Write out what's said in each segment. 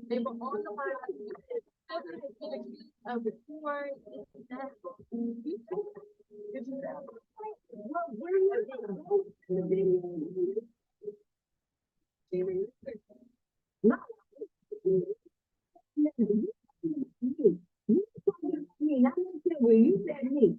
They were all the while of the poor. Well, where you not me, not where you said me.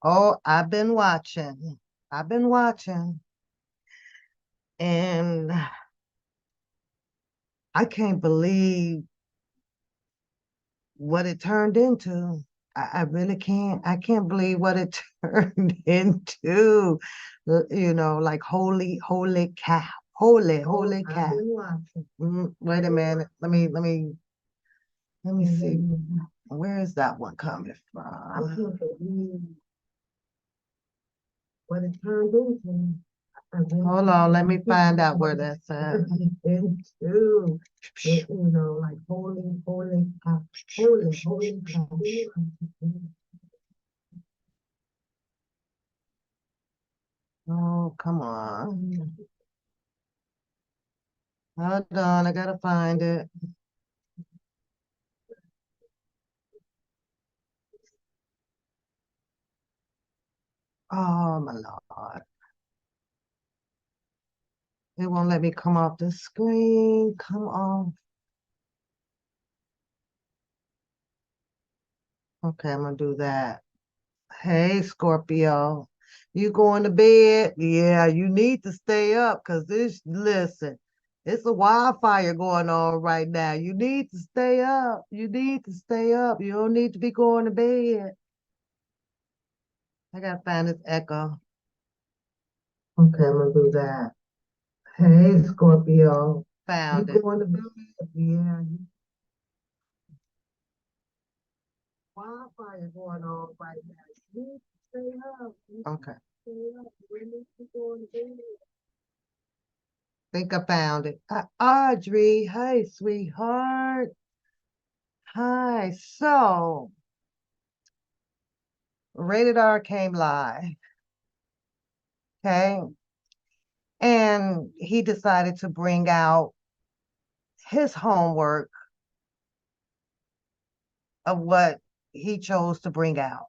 Oh, I've been watching. I've been watching. And I can't believe what it turned into. I really can't. I can't believe what it turned into. Like holy cow. Holy I've cow. been watching. Wait a minute. Let me see. Where is that one coming I from? can't believe what it turned into. Hold on, let me find out where that's at. Into, like holy cow, holy cow. Oh, come on. Hold on, I gotta find it. Oh my Lord. It won't let me come off the screen. Come on. Okay, I'm gonna do that. Hey, Scorpio. You going to bed? Yeah, you need to stay up because listen, it's a wildfire going on right now. You need to stay up. You need to stay up. You don't need to be going to bed. I gotta find this echo. Okay, I'm gonna do that. Hey, Scorpio. Found you it. Going to bed? Yeah. Wildfire going on right now. You need to stay up. Okay. Stay up. We need to go to bed. Think I found it. Audrey, hi, sweetheart. Hi. So, Rated R came live. Okay. And he decided to bring out his homework of what he chose to bring out.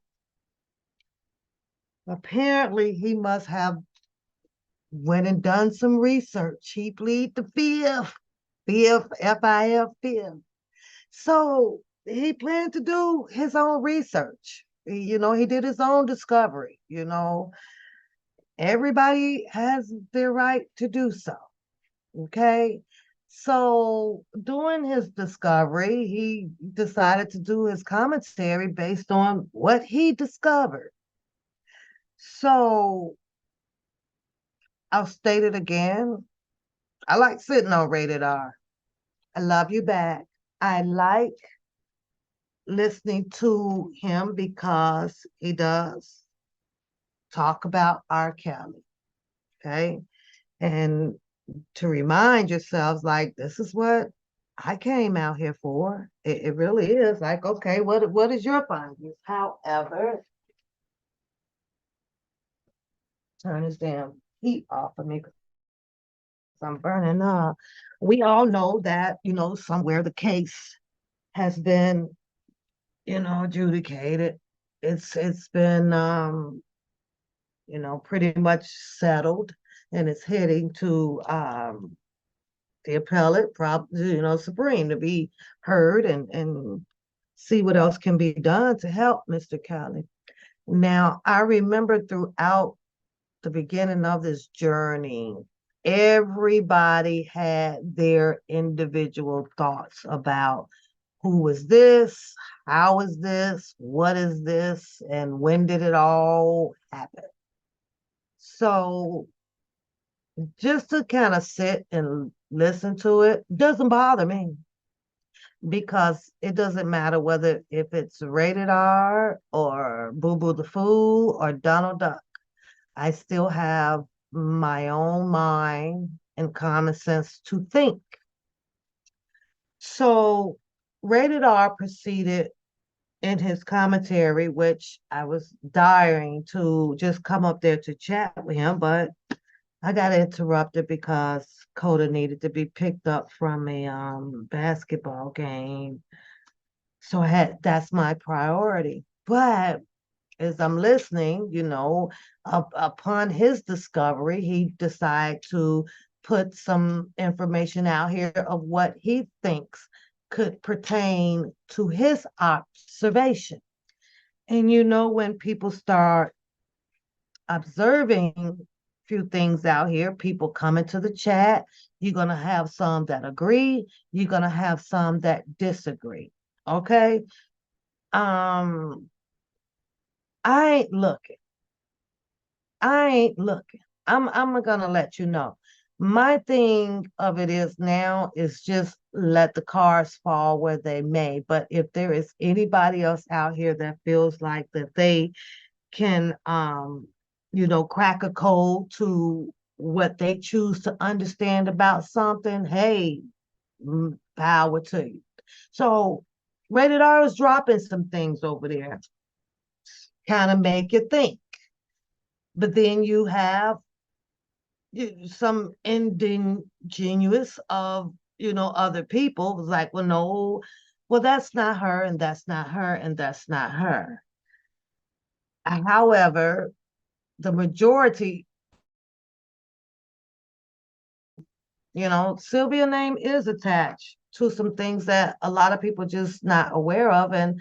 Apparently, he must have went and done some research. He plead the fifth, fifth. So he planned to do his own research. He did his own discovery. Everybody has their right to do so. Okay. So, doing his discovery, he decided to do his commentary based on what he discovered. So, I'll state it again. I like sitting on Rated R. I love you back. I like listening to him because he does talk about R. Kelly. Okay. And to remind yourselves, like, this is what I came out here for. It really is like, okay, what is your findings? However, turn this damn heat off of me because I'm burning up. We all know that, somewhere the case has been, adjudicated. It's been pretty much settled and it's heading to the appellate, Supreme to be heard and see what else can be done to help Mr. Kelly. Now, I remember throughout the beginning of this journey, everybody had their individual thoughts about who was this, how is this, what is this, and when did it all happen. So just to kind of sit and listen to it doesn't bother me because it doesn't matter whether if it's rated R or Boo Boo the Fool or Donald Duck. I still have my own mind and common sense to think. So rated R proceeded in his commentary, which I was dying to just come up there to chat with him, but I got interrupted because Coda needed to be picked up from a basketball game. So that's my priority. But as I'm listening, upon his discovery, he decided to put some information out here of what he thinks could pertain to his observation. And when people start observing a few things out here. People coming to the chat. You're gonna have some that agree. You're gonna have some that disagree. Okay. Um, I ain't looking. I ain't looking. I'm gonna let you know. My thing of it is now is just let the cards fall where they may. But if there is anybody else out here that feels like that they can crack a code to what they choose to understand about something, hey, power to you. So Rated R is dropping some things over there, kind of make you think. But then you have some ingenuous of other people was like, well, no, well, that's not her, and that's not her, and that's not her. However, the majority, Sylvia name is attached to some things that a lot of people just not aware of. And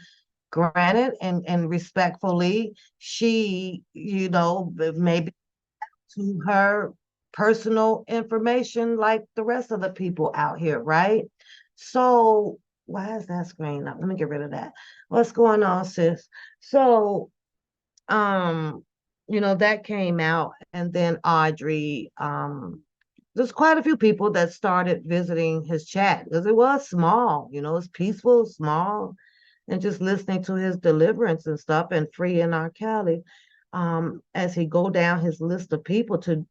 granted, and respectfully, she, maybe to her personal information like the rest of the people out here, right? So why is that screen up? Let me get rid of that. What's going on, sis? So um, that came out, and then Audrey, there's quite a few people that started visiting his chat because it was small, it's peaceful, small, and just listening to his deliverance and stuff and freeing R. Kelly. As he go down his list of people to,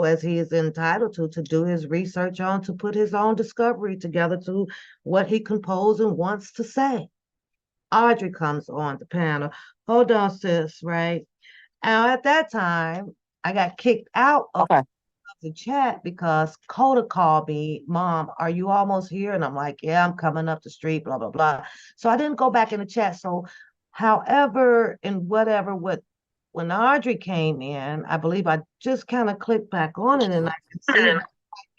as he is entitled to do his research on, to put his own discovery together to what he composed and wants to say. Audrey comes on the panel. Hold on, sis, right? Now, at that time, I got kicked out of the chat because Coda called me, Mom, are you almost here? And I'm like, yeah, I'm coming up the street, blah, blah, blah. So I didn't go back in the chat. So, however, and whatever, when Audrey came in, I believe I just kind of clicked back on it and I can see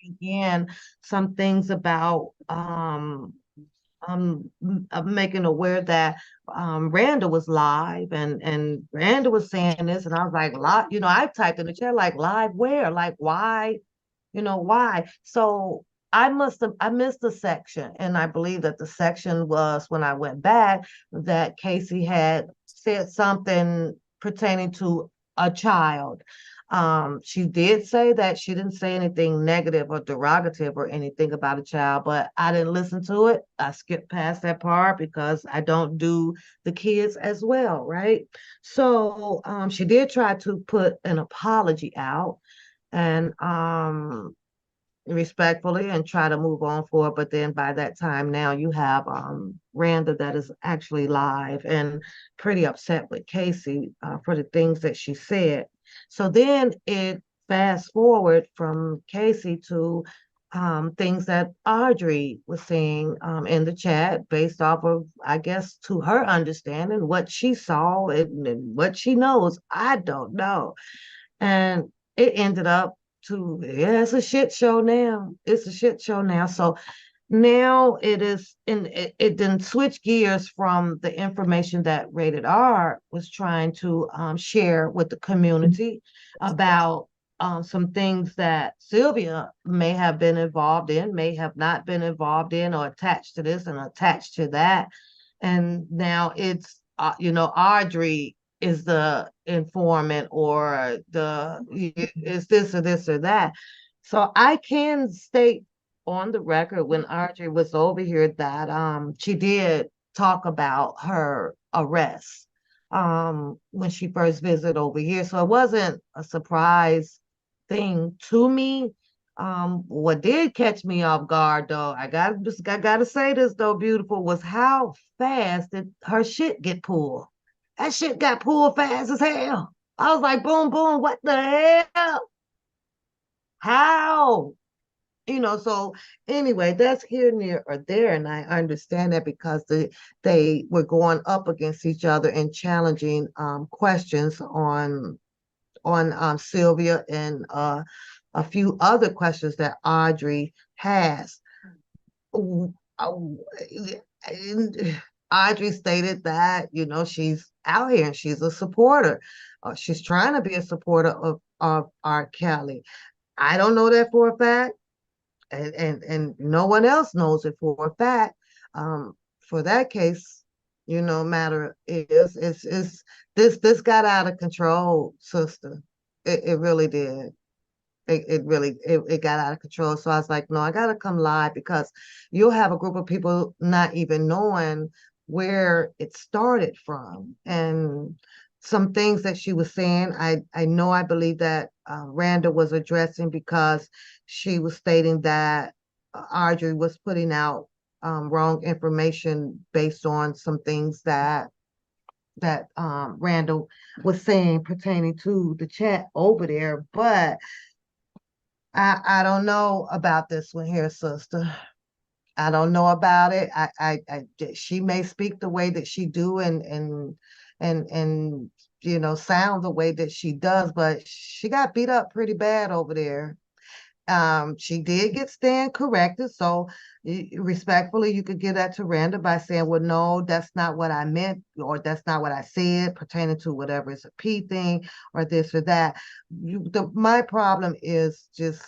again some things about I'm making aware that Randall was live and Randall was saying this, and I was like, live, I typed in the chat like live where? Like why? Why? So I missed a section, and I believe that the section was when I went back that Casey had said something pertaining to a child. She did say that she didn't say anything negative or derogative or anything about a child, but I didn't listen to it. I skipped past that part because I don't do the kids as well, right? So she did try to put an apology out and respectfully and try to move on forward. But then by that time now you have Randa that is actually live and pretty upset with Casey for the things that she said. So then it fast forward from Casey to things that Audrey was saying in the chat based off of, I guess, to her understanding, what she saw and what she knows. I don't know. And it ended up yeah, it's a shit show now. It's a shit show now. So now it is it didn't switch gears from the information that Rated R was trying to share with the community about some things that Sylvia may have been involved in, may have not been involved in, or attached to this and attached to that. And now it's Audrey is the informant, or is this or this or that. So I can state on the record when Audrey was over here that she did talk about her arrest when she first visited over here. So it wasn't a surprise thing to me. What did catch me off guard though, I gotta say this though, beautiful, was how fast did her shit get pulled. That shit got pulled fast as hell. I was like, boom, boom, what the hell? How? So anyway, that's here, near, or there, and I understand that because they were going up against each other and challenging questions on Sylvia and a few other questions that Audrey has. Audrey stated that, she's out here and she's a supporter. She's trying to be a supporter of R. Kelly. I don't know that for a fact, and no one else knows it for a fact. For that case, matter is this got out of control, sister. It really did. It got out of control. So I was like, no, I gotta come live because you'll have a group of people not even knowing where it started from. And some things that she was saying, I believe that Randa was addressing because she was stating that Audrey was putting out wrong information based on some things that Randall was saying pertaining to the chat over there. But I don't know about this one here, sister. I don't know about it. She may speak the way that she do and sound the way that she does, but she got beat up pretty bad over there. She did get stand corrected, so respectfully, you could give that to Randa by saying, well, no, that's not what I meant, or that's not what I said pertaining to whatever is a P thing or this or that. My problem is just,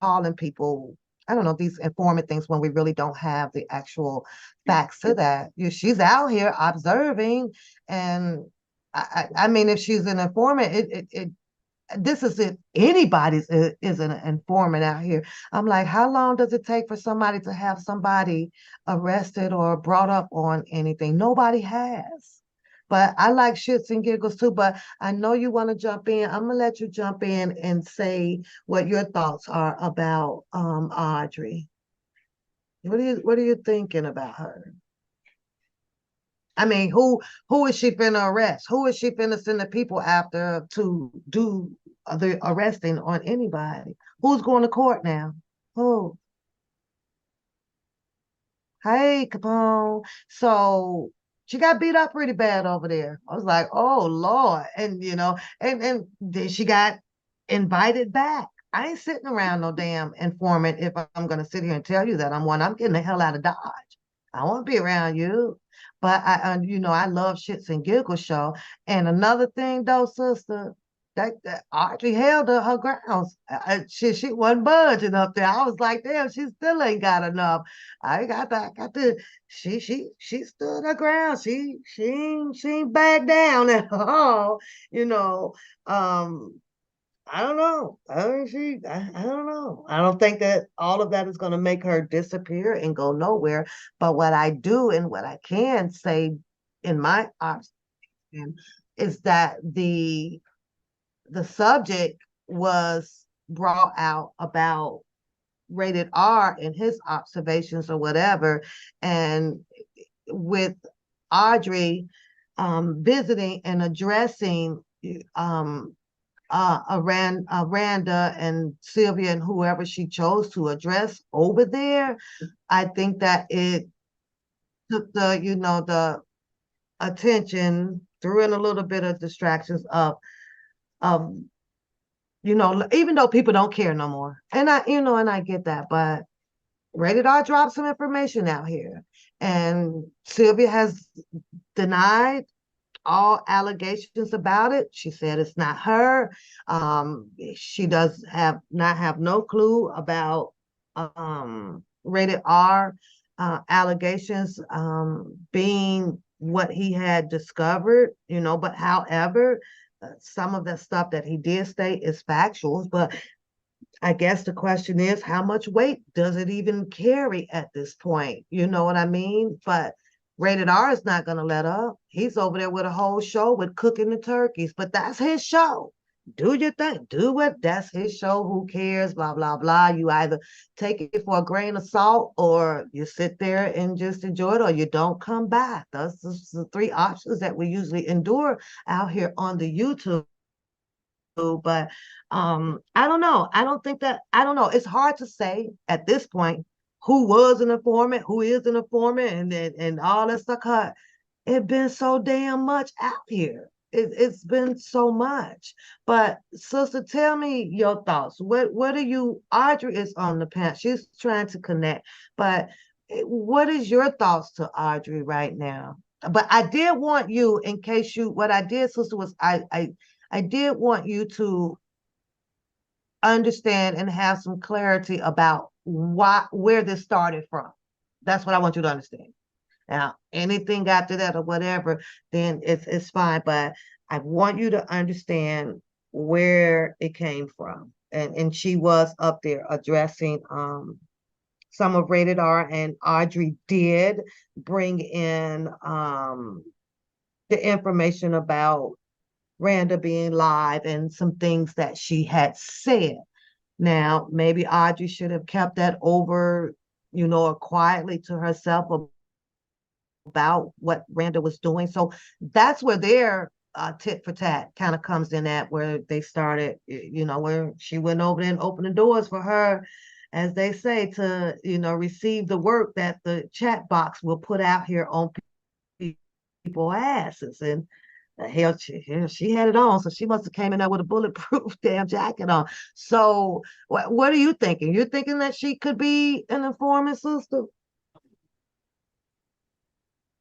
calling people, I don't know, these informant things when we really don't have the actual facts to that. She's out here observing, and I mean, if she's an informant, this is if anybody's is an informant out here. I'm like, how long does it take for somebody to have somebody arrested or brought up on anything? Nobody has. But I like shits and giggles too. But I know you want to jump in. I'm gonna let you jump in and say what your thoughts are about Audrey. What are you thinking about her? I mean, who is she finna arrest? Who is she finna send the people after to do the arresting on anybody? Who's going to court now? Who? Hey, Capone. So she got beat up pretty bad over there. I was like, oh Lord. And and then she got invited back. I ain't sitting around no damn informant if I'm gonna sit here and tell you that I'm one. I'm getting the hell out of Dodge. I won't be around you. But I love shits and giggles show. And another thing though, sister, that Audrey held her grounds. She wasn't budging up there. I was like, damn, she still ain't got enough. I got the she stood her ground. She ain't back down at all. You know, um, I don't know. I don't know. I don't think that all of that is going to make her disappear and go nowhere. But what I do and what I can say in my option is that the subject was brought out about rated R in his observations or whatever, and with Audrey visiting and addressing Randa and Sylvia and whoever she chose to address over there, I think that it took the attention, threw in a little bit of distractions of even though people don't care no more. And I get that, but Rated R dropped some information out here. And Sylvia has denied all allegations about it. She said it's not her. She does not have no clue about Rated R allegations being what he had discovered, but however, some of the stuff that he did state is factual, but I guess the question is, how much weight does it even carry at this point? You know what I mean? But Rated R is not going to let up. He's over there with a whole show with cooking the turkeys, but that's his show. Do your thing. Do what? That's his show. Who cares? Blah, blah, blah. You either take it for a grain of salt or you sit there and just enjoy it or you don't come back. Those are the three options that we usually endure out here on the YouTube. But I don't know. I don't know. It's hard to say at this point who was an informant, who is an informant, and all that stuff. It's been so damn much out here. It's been so much. But sister, tell me your thoughts. What are you? Audrey is on the path. She's trying to connect, but what is your thoughts to Audrey right now? But I did want you, in case what I did, sister, was I did want you to understand and have some clarity about where this started from. That's what I want you to understand. Now, anything after that or whatever, then it's fine. But I want you to understand where it came from. And she was up there addressing some of Rated R, and Audrey did bring in the information about Randa being live and some things that she had said. Now, maybe Audrey should have kept that over, or quietly to herself about what Randa was doing. So that's where their tit for tat kind of comes in at, where they started, where she went over there and opened the doors for her, as they say, to, receive the work that the chat box will put out here on people's asses. And hell, she had it on, so she must have came in there with a bulletproof damn jacket on. So what are you thinking? You're thinking that she could be an informant, sister?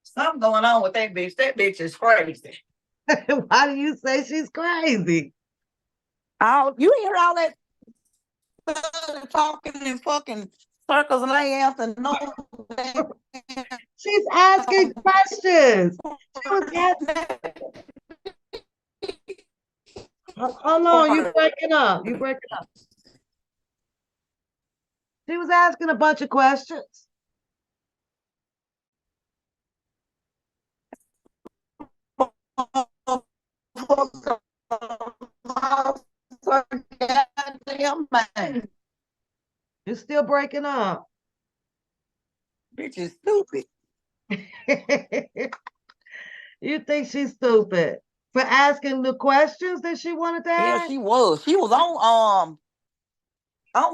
Something going on with that bitch. That bitch is crazy. Why do you say she's crazy? Oh, you hear all that talking in fucking circles and they answer no. She's asking questions. She was asking. Hold on, you breaking up. You breaking up. She was asking a bunch of questions. You're still breaking up. Bitch is stupid. You think she's stupid for asking the questions that she wanted to ask? Yeah, she was. She was on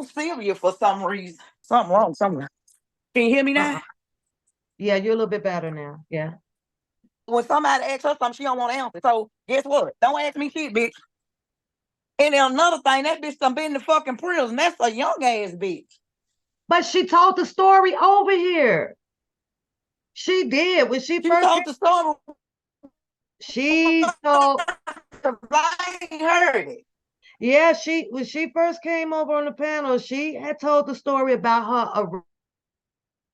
Sylvia for some reason. Something wrong somewhere. Can you hear me now? Yeah, you're a little bit better now. Yeah. When somebody asks her something, she don't want to answer. So guess what? Don't ask me shit, bitch. And then another thing, that bitch done been in the fucking prison. That's a young ass bitch. But she told the story over here. She did. When she first told the story. She told. I ain't heard it. Yeah, when she first came over on the panel, she had told the story about her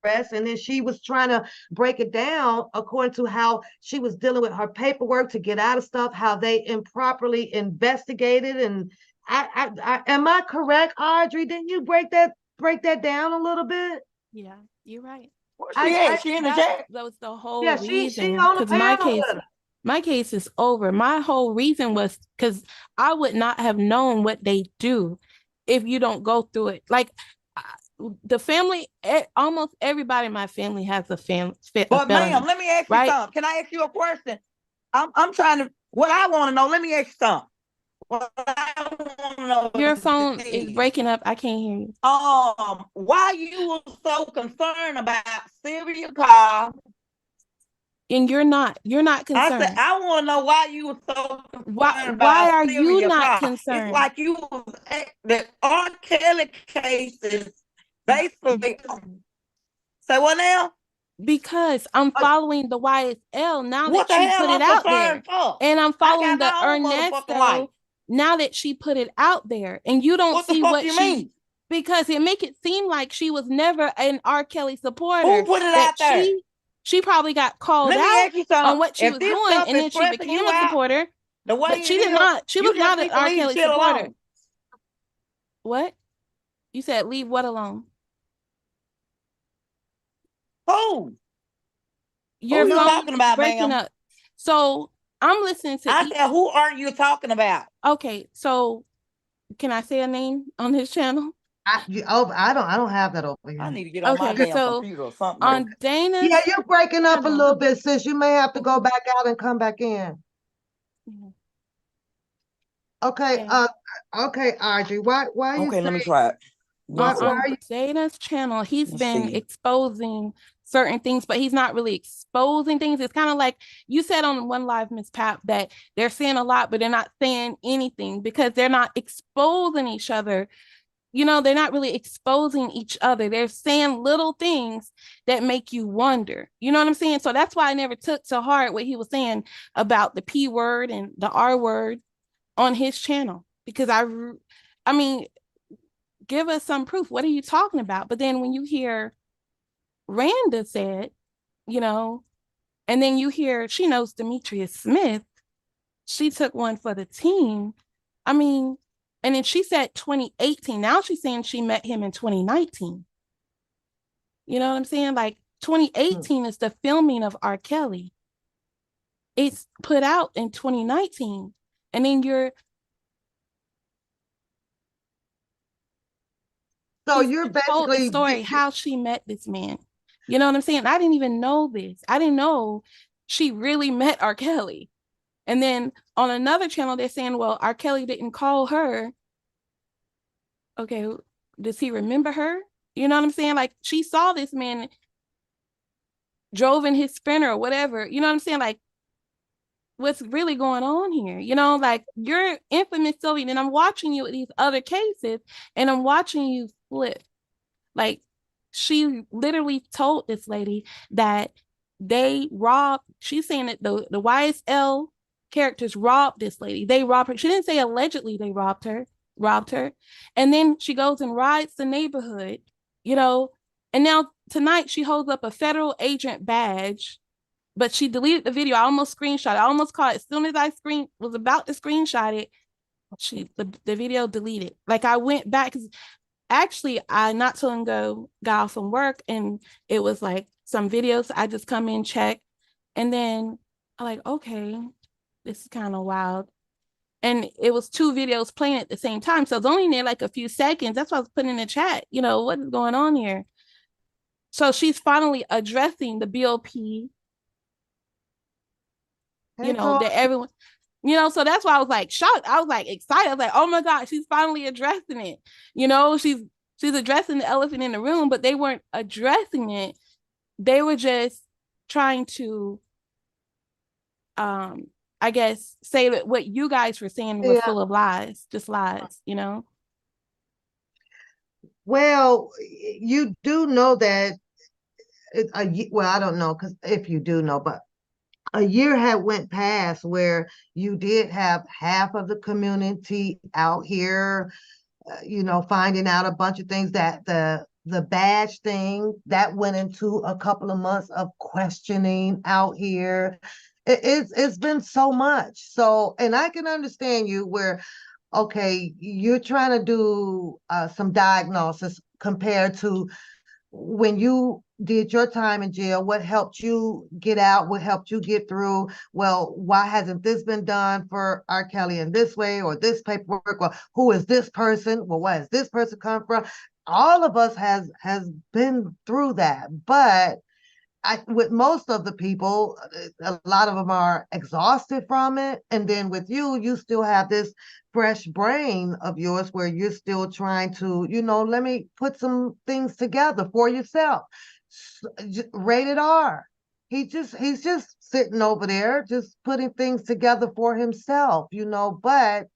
arrest, and then she was trying to break it down according to how she was dealing with her paperwork to get out of stuff, how they improperly investigated. And I am I correct, Audrey? Didn't you break that down a little bit? Yeah, you're right. She in the chat. That was the whole reason. She on the panel. My case is over. My whole reason was because I would not have known what they do if you don't go through it. Like the family, almost everybody in my family has a family. But ma'am, let me ask you something. Can I ask you a question? I'm trying to. What I want to know. Let me ask you something. What I want to know. Your phone is breaking up. I can't hear you. Why you were so concerned about Sylvia Carr? And you're not concerned. I said, I want to know why you were so concerned why are you not concerned? It's like you was the R. Kelly cases basically. Say what now? Because I'm following the YSL now that she put it out there. And I'm following the Arnesto now that she put it out there. And you don't see what she mean? Because it make it seem like she was never an R. Kelly supporter. Who put it out there? She probably got called out on what she was doing, and then she became a supporter. But she did not. She was not an R. Kelly supporter. What? You said leave what alone? Who? Your phone talking about, breaking up. So I'm listening to. I said, who are you talking about? Okay, so can I say a name on his channel? I don't have that over here. I need to get on my damn computer or something. On Dana. Yeah, you're breaking up a little bit, sis. You may have to go back out and come back in. Okay. Okay, Audrey. Why are you? Okay, let me try it. On Dana's channel, he's been exposing certain things, but he's not really exposing things. It's kind of like you said on One Live, Miss Pap, that they're saying a lot, but they're not saying anything because they're not exposing each other. you know, they're not really exposing each other. They're saying little things that make you wonder. You know what I'm saying? So that's why I never took to heart what he was saying about the P word and the R word on his channel, because I mean, give us some proof. What are you talking about? But then when you hear Randa said, you know, and then you hear she knows Demetrius Smith, she took one for the team. I mean, and then she said 2018. Now she's saying she met him in 2019. You know what I'm saying? Like 2018 is the filming of R. Kelly. It's put out in 2019. And then you're told the basically story how she met this man. You know what I'm saying? I didn't even know this. I didn't know she really met R. Kelly. And then on another channel, they're saying, well, R. Kelly didn't call her. Okay, does he remember her? You know what I'm saying? Like, she saw this man drove in his Sprinter or whatever. You know what I'm saying? Like, what's really going on here? You know, like, you're infamous Sylvia, and I'm watching you with these other cases, and I'm watching you flip. Like, she literally told this lady that they robbed, she's saying that the YSL characters robbed this lady. They robbed her. She didn't say allegedly they robbed her. And then she goes and rides the neighborhood, you know, and now tonight she holds up a federal agent badge, but she deleted the video. I almost screenshot it. I almost caught it. As soon as I was about to screenshot it, the video deleted. Like, I went back, because actually I not too long ago got off from work, and it was like some videos. I just come in, check, and then I'm like, okay, this is kind of wild. And it was 2 videos playing at the same time. So it's only near like a few seconds. That's why I was putting in the chat, you know, what is going on here? So she's finally addressing the BOP, you know, that everyone, you know, so that's why I was like shocked. I was like excited. I was like, oh my God, she's finally addressing it. You know, she's addressing the elephant in the room, but they weren't addressing it. They were just trying to, I guess, say that what you guys were saying was full of lies, just lies, you know? Well, you do know that, well, I don't know, because if you do know, but a year had went past where you did have half of the community out here, you know, finding out a bunch of things, that the badge thing that went into a couple of months of questioning out here. It's been so much. So, and I can understand you where, okay, you're trying to do some diagnosis compared to when you did your time in jail. What helped you get out? What helped you get through? Well, why hasn't this been done for R. Kelly in this way, or this paperwork? Well, who is this person? Well, where has this person come from? All of us has been through that, but with most of the people, a lot of them are exhausted from it. And then with you, you still have this fresh brain of yours where you're still trying to, you know, let me put some things together for yourself. Rated R. He's just sitting over there, just putting things together for himself, you know, but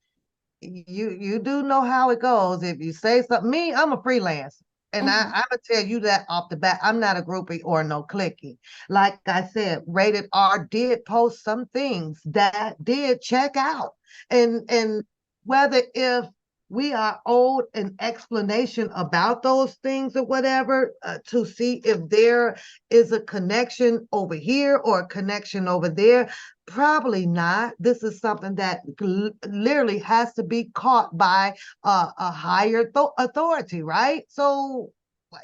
you do know how it goes. If you say something, I'm a freelancer. And I'm gonna tell you that off the bat, I'm not a groupie or no clicky. Like I said, Rated R did post some things that did check out. And whether if we are owed an explanation about those things or whatever, to see if there is a connection over here or a connection over there, probably not. This is something that literally has to be caught by a higher authority, right? So,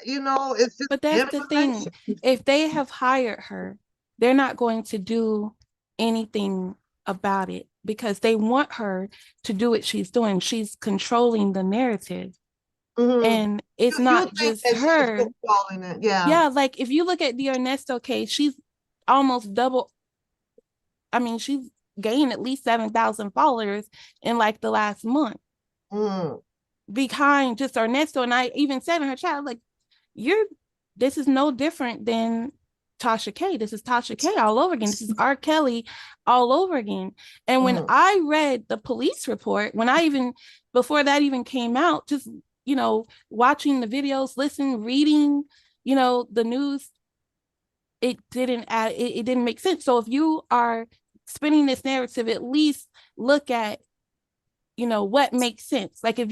you know, it's just. But that's the thing. If they have hired her, they're not going to do anything about it, because they want her to do what she's doing. She's controlling the narrative. And it's not just her. Yeah, like if you look at the Arnesto case, she's almost double. I mean, she's gained at least 7,000 followers in like the last month. Behind just Arnesto. And I even said in her chat, like, this is no different than Tasha K. This is Tasha K all over again. This is R. Kelly all over again. And when I read the police report, before that even came out, just watching the videos, reading, the news, it didn't make sense. So if you are spinning this narrative, at least look at, what makes sense. Like if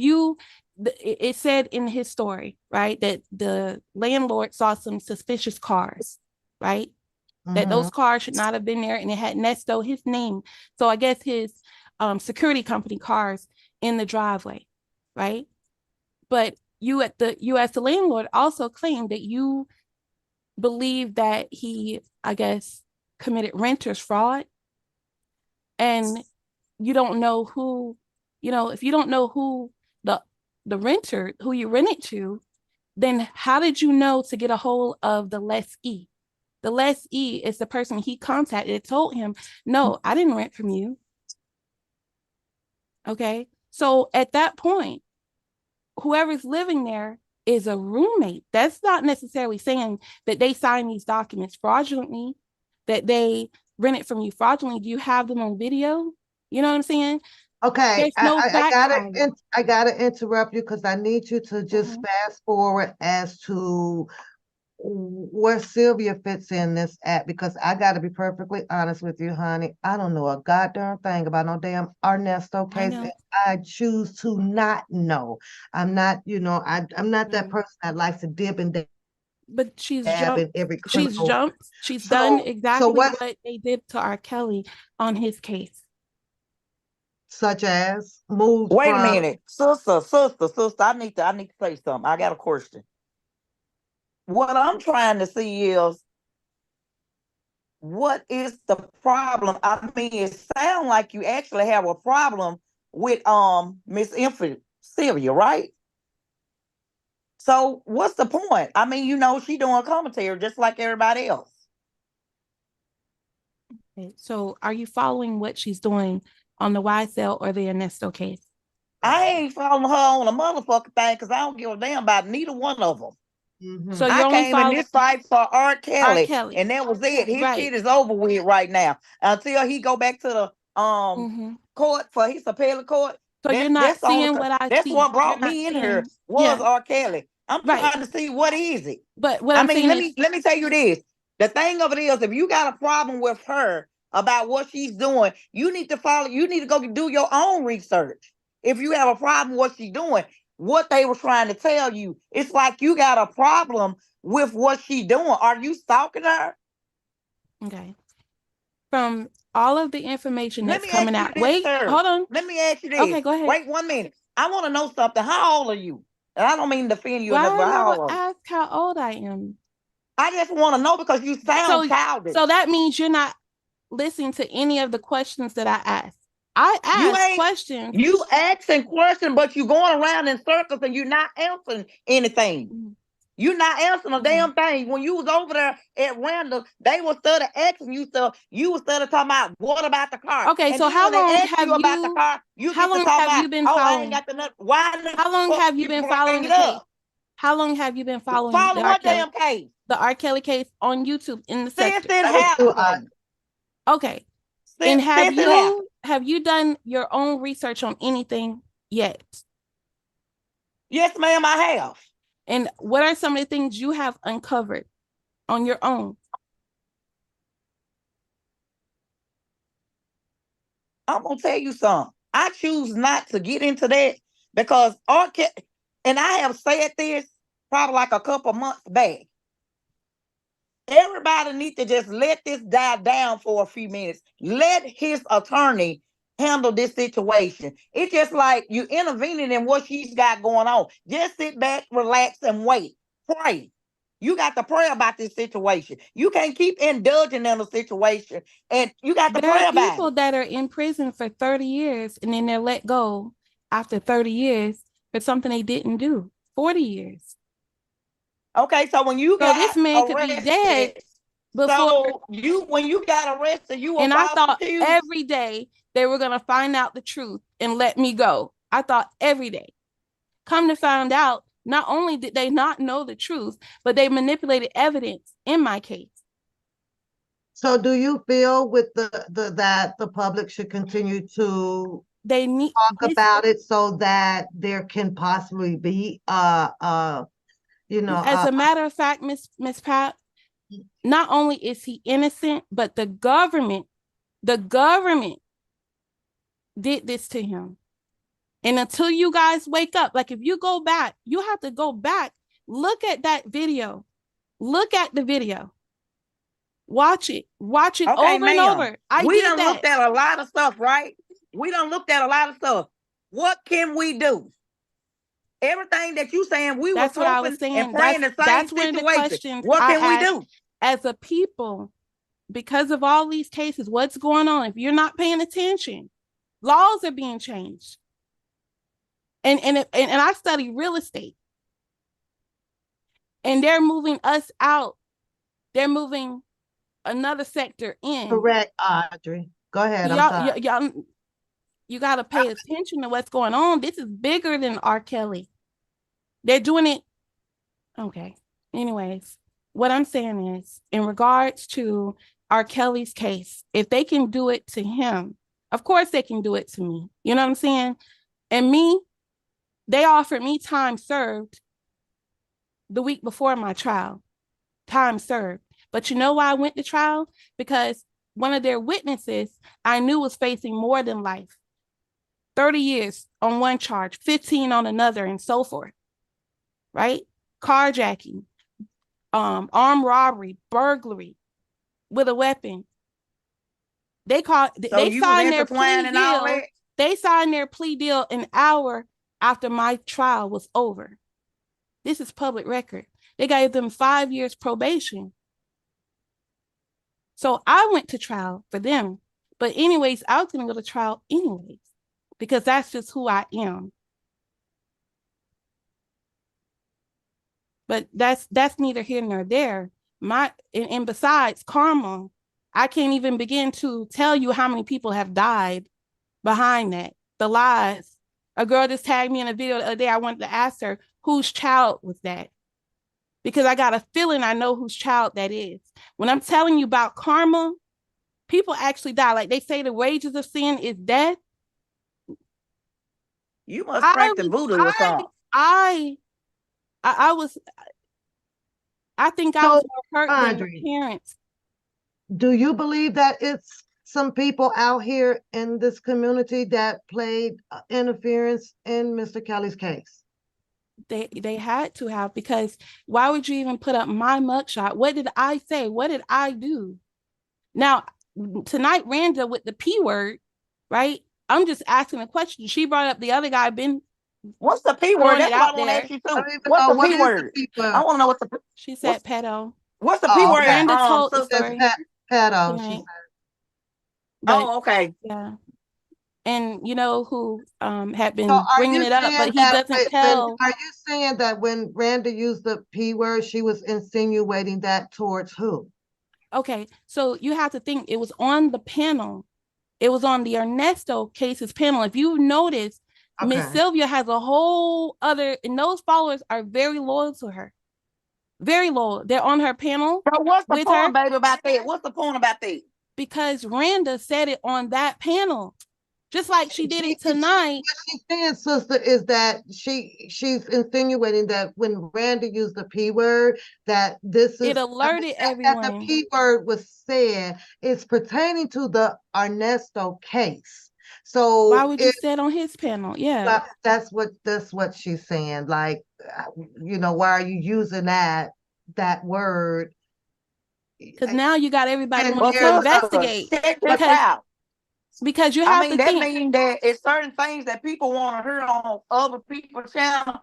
it said in his story, right, that the landlord saw some suspicious cars, right? That those cars should not have been there, and it had Nesto, his name. So I guess his security company cars in the driveway, right? But you as the landlord also claimed that you believe that he, I guess, committed renter's fraud, and you don't know who, if you don't know who the renter, who you rented to, then how did you know to get a hold of the lessee? The lessee is the person he contacted, told him, no, I didn't rent from you. Okay. So at that point, whoever's living there is a roommate. That's not necessarily saying that they signed these documents fraudulently, that they rented from you fraudulently. Do you have them on video? You know what I'm saying? Okay, There's no I gotta interrupt you because I need you to just fast forward as to where Sylvia fits in this at, because I gotta be perfectly honest with you, honey. I don't know a goddamn thing about no damn Arnesto case. And I choose to not know. I'm not, I'm not that person that likes to dip and dab. But she's in every criminal. She's done exactly what they did to R. Kelly on his case. Such as moved. Wait a minute, sister. I need to say something. I got a question. What I'm trying to see is, what is the problem? I mean, it sounds like you actually have a problem with Miss Infant Sylvia, right? So what's the point? I mean, she doing commentary just like everybody else. Okay, so are you following what she's doing on the YSL or the Arnesto case? I ain't following her on a motherfucking thing because I don't give a damn about neither one of them. So I came in this fight for R. Kelly, and that was it. His shit is over with right now until he go back to the court for his appellate court. So you're not seeing what I see. That's what brought me in here was R. Kelly. I'm trying to see what is it. But what I'm saying is, let me tell you this. The thing of it is, if you got a problem with her about what she's doing, you need to go do your own research. If you have a problem with what she's doing, what they were trying to tell you, it's like you got a problem with what she's doing. Are you stalking her? Okay. From all of the information that's coming out. Wait, hold on. Let me ask you this. Okay, go ahead. Wait 1 minute. I want to know something. How old are you? And I don't mean to offend you. Why don't ask how old I am? I just want to know because you sound childish. So that means you're not listening to any of the questions that I asked. I asked questions. You asking questions, but you going around in circles and you're not answering anything. You're not answering a damn thing. When you was over there at Randall, they were started asking you stuff. You was started talking about what about the car? Okay, so how long have you about the car? How long have you been following? How long have you been following the case? How long have you been following the what damn case? The R. Kelly case on YouTube in the sector. Since it happened. Okay. And have you done your own research on anything yet? Yes, ma'am, I have. And what are some of the things you have uncovered on your own? I'm gonna tell you something. I choose not to get into that because and I have said this probably like a couple months back. Everybody needs to just let this die down for a few minutes. Let his attorney handle this situation. It's just like you intervening in what she's got going on. Just sit back, relax, and wait. Pray. You got to pray about this situation. You can't keep indulging in a situation, and you got to pray about it. There are people that are in prison for 30 years, and then they're let go after 30 years for something they didn't do. 40 years. Okay, so when you got this man arrested, could be dead before when you got arrested, you were and I thought accused. Every day they were gonna find out the truth and let me go. I thought every day. Come to find out, not only did they not know the truth, but they manipulated evidence in my case. So do you feel with that the public should continue to they need talk about it so that there can possibly be as a matter of fact, Miss Pat, not only is he innocent, but the government did this to him. And until you guys wake up, like if you go back, you have to go back, look at that video, look at the video, watch it okay, over and over. We done looked at a lot of stuff, right? We done looked at a lot of stuff. What can we do? Everything that you saying, we that's were what I was saying. and praying the same situation. What can we do? As a people, because of all these cases, what's going on? If you're not paying attention, laws are being changed. And I study real estate. And they're moving us out. They're moving another sector in. Correct, Audrey. Go ahead. You got to pay attention to what's going on. This is bigger than R. Kelly. They're doing it. Okay. Anyways, what I'm saying is, in regards to R. Kelly's case, if they can do it to him, of course they can do it to me. You know what I'm saying? And me, they offered me time served the week before my trial. Time served. But you know why I went to trial? Because one of their witnesses I knew was facing more than life. 30 years on one charge, 15 on another, and so forth. Right? Carjacking, armed robbery, burglary with a weapon. They signed their plea deal. They signed their plea deal an hour after my trial was over. This is public record. They gave them 5 years probation. So I went to trial for them. But anyways, I was going to go to trial anyways, because that's just who I am. But that's neither here nor there. And besides karma, I can't even begin to tell you how many people have died behind that. The lies. A girl just tagged me in a video the other day. I wanted to ask her, whose child was that? Because I got a feeling I know whose child that is. When I'm telling you about karma, people actually die. Like they say the wages of sin is death. You must practice voodoo or something. I think I was more hurt than my parents. Do you believe that it's some people out here in this community that played interference in Mr. Kelly's case? They had to have, because why would you even put up my mugshot? What did I say? What did I do? Now, tonight, Randa with the P word, right? I'm just asking a question. She brought up the other guy, Ben. What's the P word? That's what I want to ask you too. What's the P word? I want to know what's the. She said pedo. What's the P word? Randa told the story. Pedo. She said. Oh, okay. Yeah. And you know who had been bringing it up, but he doesn't tell. Are you saying that when Randa used the P word, she was insinuating that towards who? Okay, so you have to think it was on the panel. It was on the Arnesto cases panel. If you notice, Miss Sylvia has a whole other, and those followers are very loyal to her. Very loyal. They're on her panel. But what's the point, baby, about that? What's the point about that? Because Randa said it on that panel. Just like she did it tonight. What she's saying, sister, is that she's insinuating that when Randa used the P word, that this is it alerted everyone. That the P word was said, it's pertaining to the Arnesto case. So why would you say it on his panel? Yeah, that's what she's saying. Like, you know, why are you using that word? Because now you got everybody wanting to investigate. Because you have to think. That means that it's certain things that people want to hear on other people's channel.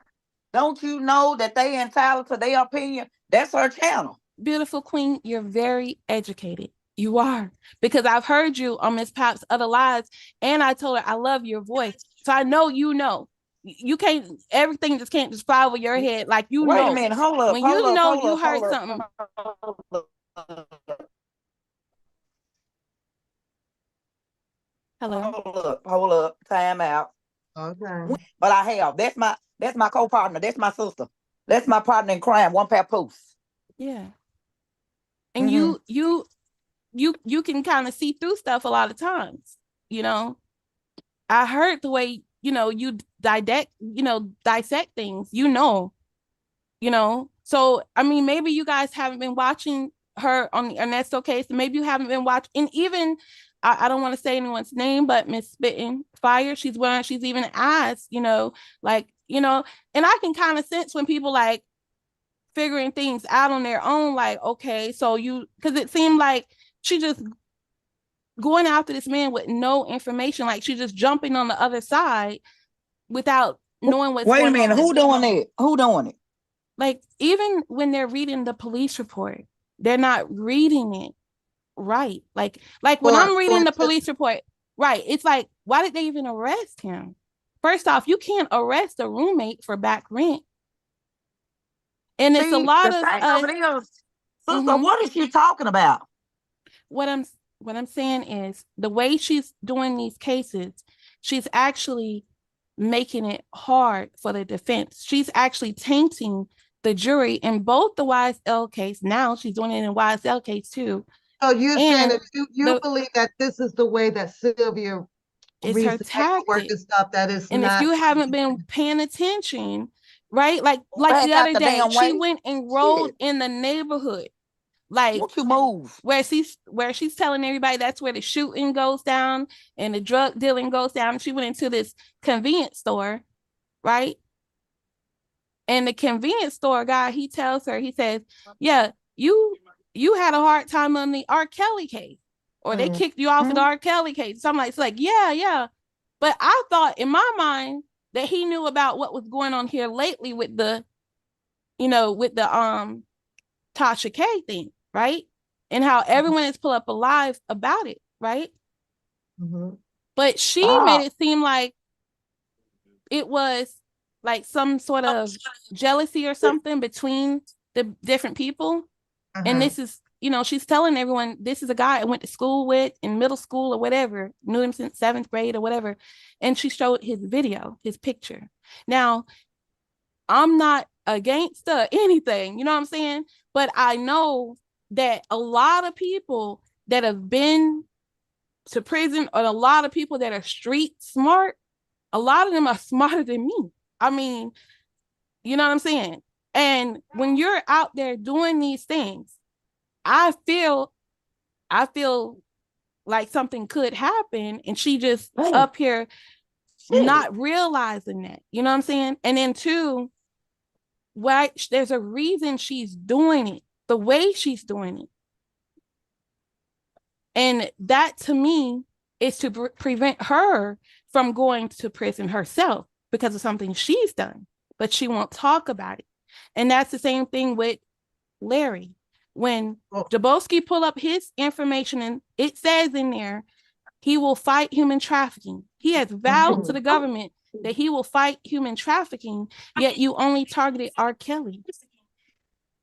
Don't you know that they entitled to their opinion? That's her channel. Beautiful queen, you're very educated. You are. Because I've heard you on Miss Pop's other lives, and I told her I love your voice. So I know you know. You can't, everything just can't just fly over your head. Like you know. Wait a minute, hold up. When you know you heard something. Hello. Hold up. Time out. Okay. But I have. That's my co-partner. That's my sister. That's my partner in crime. One papoose. Yeah. And you can kind of see through stuff a lot of times, you know. I heard the way, you dissect things, So, I mean, maybe you guys haven't been watching her on the Arnesto case, and maybe you haven't been watching, and even, I don't want to say anyone's name, but Miss Spitting Fire, she's even asked, and I can kind of sense when people like figuring things out on their own, like, okay, so because it seemed like she just going after this man with no information, like she's just jumping on the other side without knowing what's going on. Wait a minute, who doing it? Who doing it? Like, even when they're reading the police report, they're not reading it right. Like when I'm reading the police report, right, it's like, why did they even arrest him? First off, you can't arrest a roommate for back rent. And it's a lot of sister, what is she talking about? What I'm saying is, the way she's doing these cases, she's actually making it hard for the defense. She's actually tainting the jury in both the YSL case. Now she's doing it in YSL case too. So you're saying that you believe that this is the way that Sylvia is her tactic and stuff that is and not. If you haven't been paying attention, right? Like the other day, she went and rolled in the neighborhood. Like, won't you move? Where she's telling everybody that's where the shooting goes down and the drug dealing goes down. She went into this convenience store, right? And the convenience store guy, he tells her, he says, yeah, you had a hard time on the R. Kelly case, or they kicked you off of the R. Kelly case. So I'm like, it's like, yeah. But I thought in my mind that he knew about what was going on here lately with the Tasha K thing, right? And how everyone is pull up alive about it, right? Mm-hmm. But she made it seem like it was like some sort of jealousy or something between the different people. And this is, she's telling everyone, this is a guy I went to school with in middle school or whatever, knew him since 7th grade or whatever. And she showed his video, his picture. Now, I'm not against anything, you know what I'm saying? But I know that a lot of people that have been to prison, or a lot of people that are street smart, a lot of them are smarter than me. I mean, you know what I'm saying? And when you're out there doing these things, I feel like something could happen, and she just up here not realizing that, you know what I'm saying? And then two, there's a reason she's doing it the way she's doing it. And that, to me, is to prevent her from going to prison herself because of something she's done, but she won't talk about it. And that's the same thing with Larry. When Jaboski pull up his information, and it says in there, he will fight human trafficking. He has vowed to the government that he will fight human trafficking, yet you only targeted R. Kelly.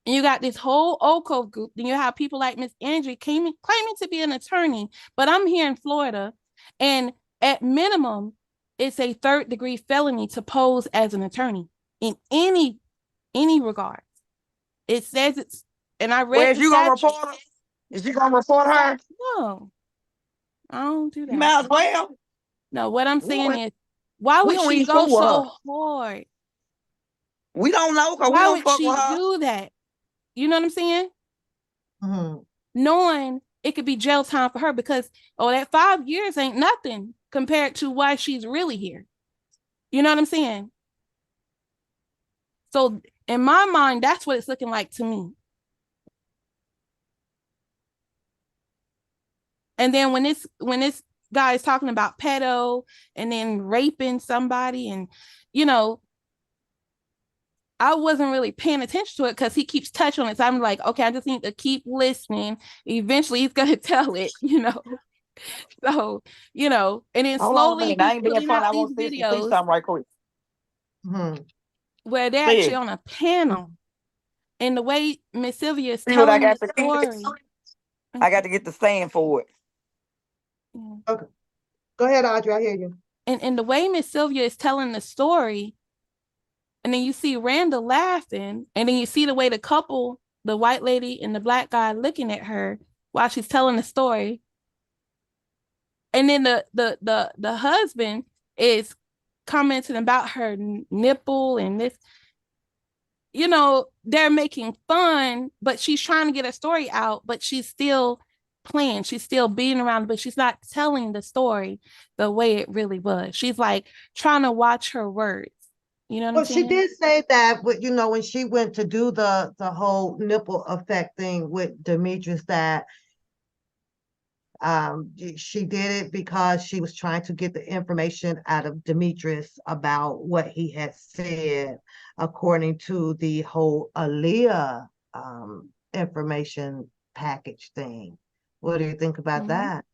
And you got this whole OCO group. Then you have people like Miss Angie claiming to be an attorney, but I'm here in Florida, and at minimum, it's a 3rd-degree felony to pose as an attorney in any regard. It says it's, and I read. Where's you gonna report her? Is you gonna report her? No, I don't do that. You might as well. No, what I'm saying is, why would she go so hard? We don't know, because we why don't fuck would with her. she do that? You know what I'm saying? Mm-hmm. Knowing it could be jail time for her, because that 5 years ain't nothing compared to why she's really here. You know what I'm saying? So in my mind, that's what it's looking like to me. And then when this guy is talking about pedo and then raping somebody, and I wasn't really paying attention to it because he keeps touching on it. So I'm like, okay, I just need to keep listening. Eventually he's gonna tell it, So, and then slowly I ain't being putting fun. out I these want to see videos something right quick. where they're actually on a panel. And the way Miss Sylvia is telling the story. I got to get the stand for it. Okay. Go ahead, Audrey. I hear you. And the way Miss Sylvia is telling the story, and then you see Randall laughing, and then you see the way the couple, the white lady and the black guy, looking at her while she's telling the story. And then the husband, is commenting about her nipple and this. You know, they're making fun, but she's trying to get a story out, but she's still playing. She's still beating around, but she's not telling the story the way it really was. She's like trying to watch her words. You know what I'm saying? She did say that, you know, when she went to do the whole nipple effect thing with Demetrius, that she did it because she was trying to get the information out of Demetrius about what he had said, according to the whole Aaliyah information package thing. What do you think about that?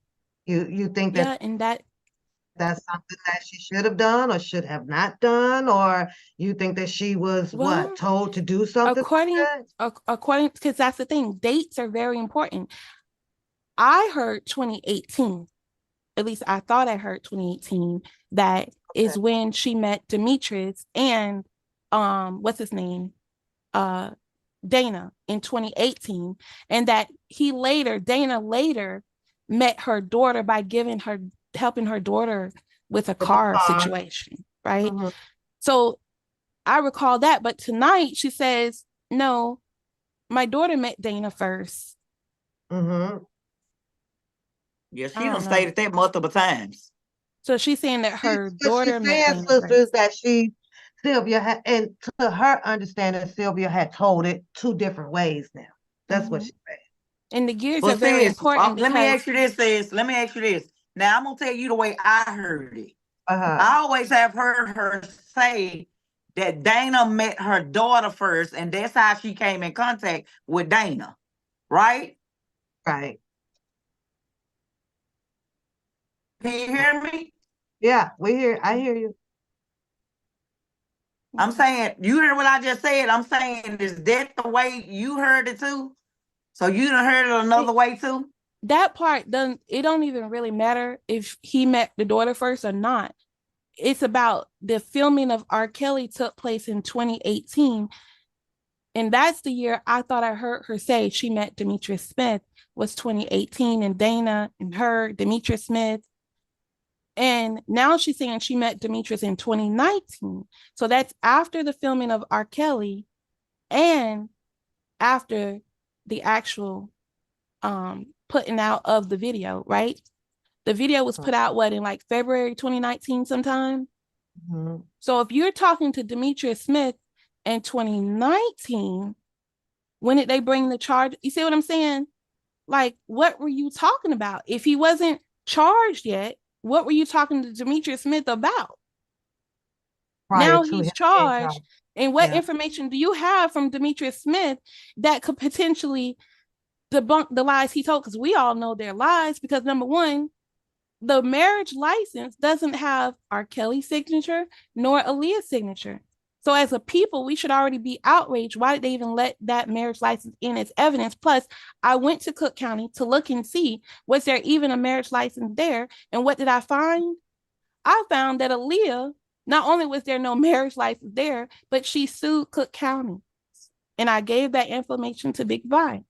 You think that and that's something that she should have done or should have not done, or you think that she was told to do something? According, because that's the thing, dates are very important. I heard 2018, at least I thought I heard 2018, that is when she met Demetrius and what's his name, Dana, in 2018, and that Dana later met her daughter by helping her daughter with a car situation, right? So I recall that, but tonight she says, no, my daughter met Dana first. Yeah, she done stated that multiple times. So she's saying that her daughter met Dana first. That Sylvia had, and to her understanding, Sylvia had told it two different ways now. That's what she said. And the gears are very important. Let me ask you this, sis. Let me ask you this. Now, I'm going to tell you the way I heard it. I always have heard her say that Dana met her daughter first, and that's how she came in contact with Dana. Right? Right. Can you hear me? Yeah, I hear you. I'm saying, you heard what I just said. I'm saying, is that the way you heard it too? So you done heard it another way too? That part don't even really matter if he met the daughter first or not. It's about the filming of R. Kelly took place in 2018. And that's the year I thought I heard her say she met Demetrius Smith was 2018, and Dana and her, Demetrius Smith. And now she's saying she met Demetrius in 2019. So that's after the filming of R. Kelly and after the actual putting out of the video, right? The video was put out, in like February 2019 sometime? So if you're talking to Demetrius Smith in 2019, when did they bring the charge? You see what I'm saying? Like, what were you talking about? If he wasn't charged yet, what were you talking to Demetrius Smith about? Now he's charged. And what information do you have from Demetrius Smith that could potentially debunk the lies he told? Because we all know they're lies, because number one, the marriage license doesn't have R. Kelly's signature nor Aaliyah's signature. So as a people, we should already be outraged. Why did they even let that marriage license in as evidence? Plus, I went to Cook County to look and see, was there even a marriage license there? And what did I find? I found that Aaliyah, not only was there no marriage license there, but she sued Cook County. And I gave that information to Big Vi.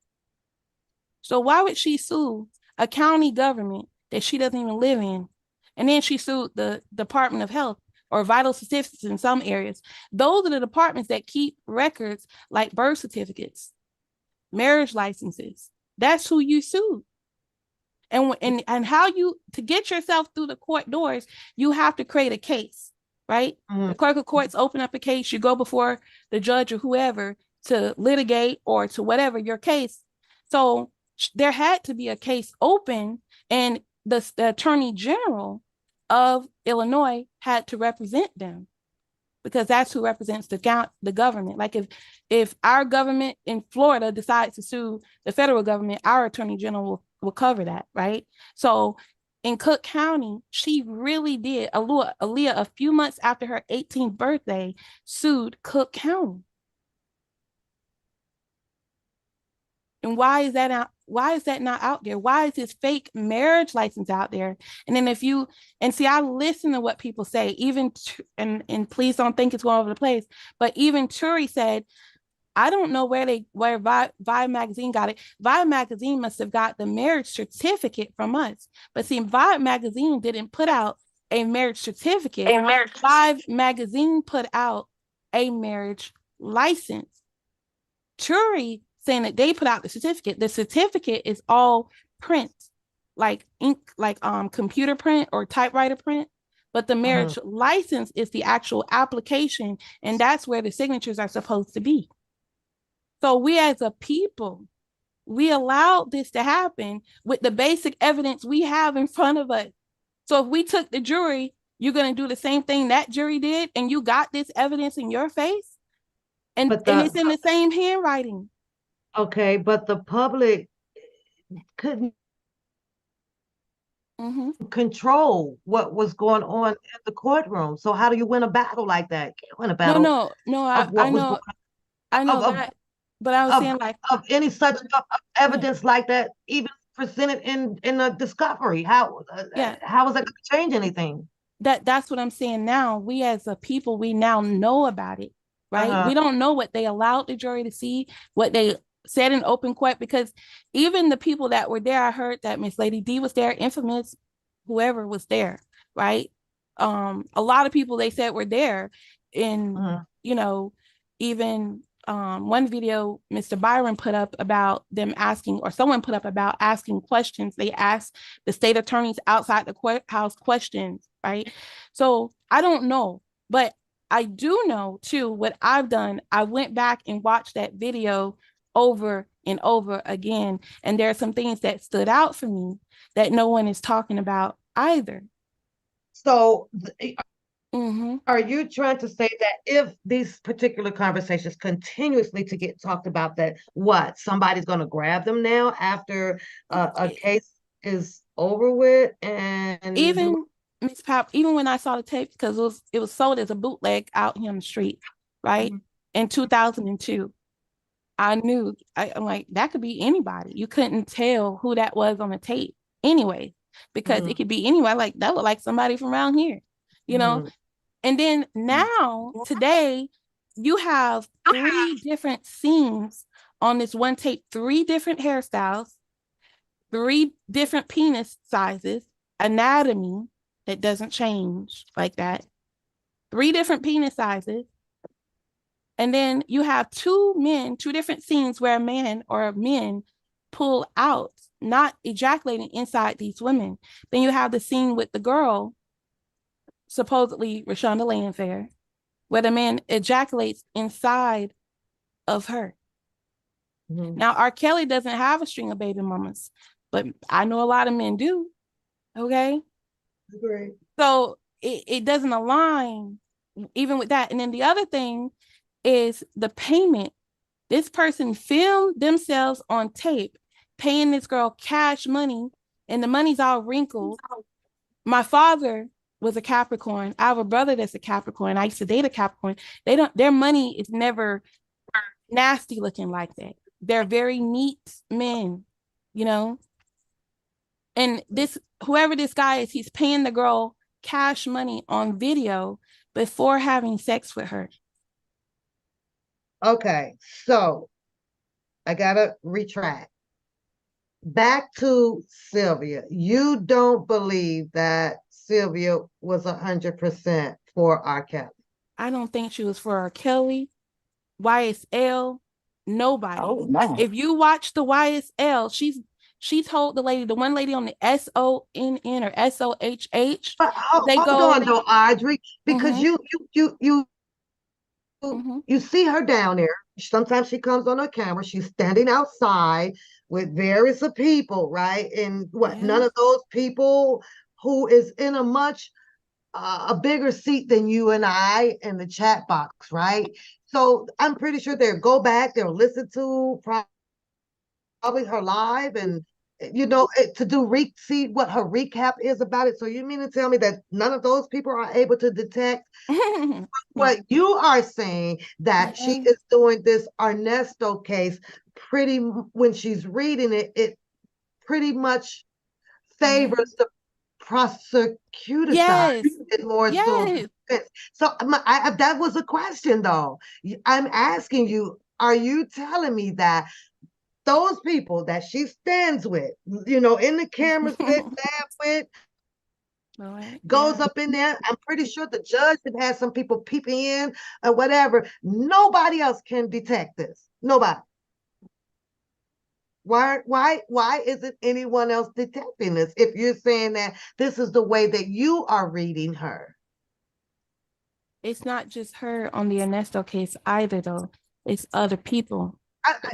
So why would she sue a county government that she doesn't even live in? And then she sued the Department of Health or vital statistics in some areas. Those are the departments that keep records like birth certificates, marriage licenses. That's who you sue. And how you, to get yourself through the court doors, you have to create a case, right? The clerk of courts open up a case, you go before the judge or whoever to litigate or to whatever your case. So there had to be a case open, and the Attorney General of Illinois had to represent them, because that's who represents the government. Like if our government in Florida decides to sue the federal government, our Attorney General will cover that, right? So in Cook County, she really did. Aaliyah, a few months after her 18th birthday, sued Cook County. And why is that not out there? Why is this fake marriage license out there? And then I listen to what people say, and please don't think it's going over the place, but even Turi said, I don't know where Vi Magazine got it. Vi Magazine must have got the marriage certificate from us. But see, Vi Magazine didn't put out a marriage certificate. Live magazine put out a marriage license. Turi saying that they put out the certificate. The certificate is all print, like ink, like computer print or typewriter print. But the marriage license is the actual application, and that's where the signatures are supposed to be. So we as a people, we allowed this to happen with the basic evidence we have in front of us. So if we took the jury, you're going to do the same thing that jury did, and you got this evidence in your face, and it's in the same handwriting. Okay, but the public couldn't control what was going on in the courtroom. So how do you win a battle like that? You can't win a battle. No, I know that. But I was saying, like, of any such evidence like that, even presented in a discovery, how is that going to change anything? That's what I'm saying. Now we as a people, we now know about it, right? We don't know what they allowed the jury to see, what they said in open court, because even the people that were there, I heard that Miss Lady D was there, Infamous, whoever was there, right? A lot of people they said were there, and you know, even one video Mr. Byron put up about them asking, or someone put up about asking questions. They asked the state attorneys outside the courthouse questions, right? So I don't know, but I do know too what I've done. I went back and watched that video over and over again, and there are some things that stood out for me that no one is talking about either. So are you trying to say that if these particular conversations continuously to get talked about, that what, somebody's going to grab them now after a case is over with? And even Miss Pop, even when I saw the tape, because it was sold as a bootleg out here on the street, right? In 2002, I knew, I'm like, that could be anybody. You couldn't tell who that was on the tape anyway, because it could be anywhere. Like, that looked like somebody from around here, you know? And then now, today, you have 3 different scenes on this one tape, 3 different hairstyles, 3 different penis sizes, anatomy that doesn't change like that, 3 different penis sizes. And then you have 2 different scenes where a man or men pull out, not ejaculating inside these women. Then you have the scene with the girl, supposedly Rashonda Landfair, where the man ejaculates inside of her. Now, R. Kelly doesn't have a string of baby mamas, but I know a lot of men do. Okay? Great. So it doesn't align even with that. And then the other thing is the payment. This person filmed themselves on tape, paying this girl cash money, and the money's all wrinkled. My father was a Capricorn. I have a brother that's a Capricorn. I used to date a Capricorn. Their money is never nasty looking like that. They're very neat men, you know? And whoever this guy is, he's paying the girl cash money on video before having sex with her. Okay, so I gotta retract. Back to Sylvia. You don't believe that Sylvia was 100% for R. Kelly? I don't think she was for R. Kelly, YSL, nobody. Oh, no. If you watch the YSL, she told the one lady on the SONN or SOHH. Hold on though, Audrey, because you see her down there. Sometimes she comes on her camera. She's standing outside with various people, right? And none of those people who is in a much a bigger seat than you and I in the chat box, right? So I'm pretty sure they'll go back, they'll listen to probably her live, and to see what her recap is about it. So you mean to tell me that none of those people are able to detect what you are saying, that she is doing this Arnesto case when she's reading it, it pretty much favors the prosecutor side more so. So that was a question though. I'm asking you, are you telling me that those people that she stands with, in the cameras with, Goes up in there. I'm pretty sure the judge had had some people peeping in or whatever. Nobody else can detect this. Nobody. Why isn't anyone else detecting this if you're saying that this is the way that you are reading her? It's not just her on the Arnesto case either, though. It's other people.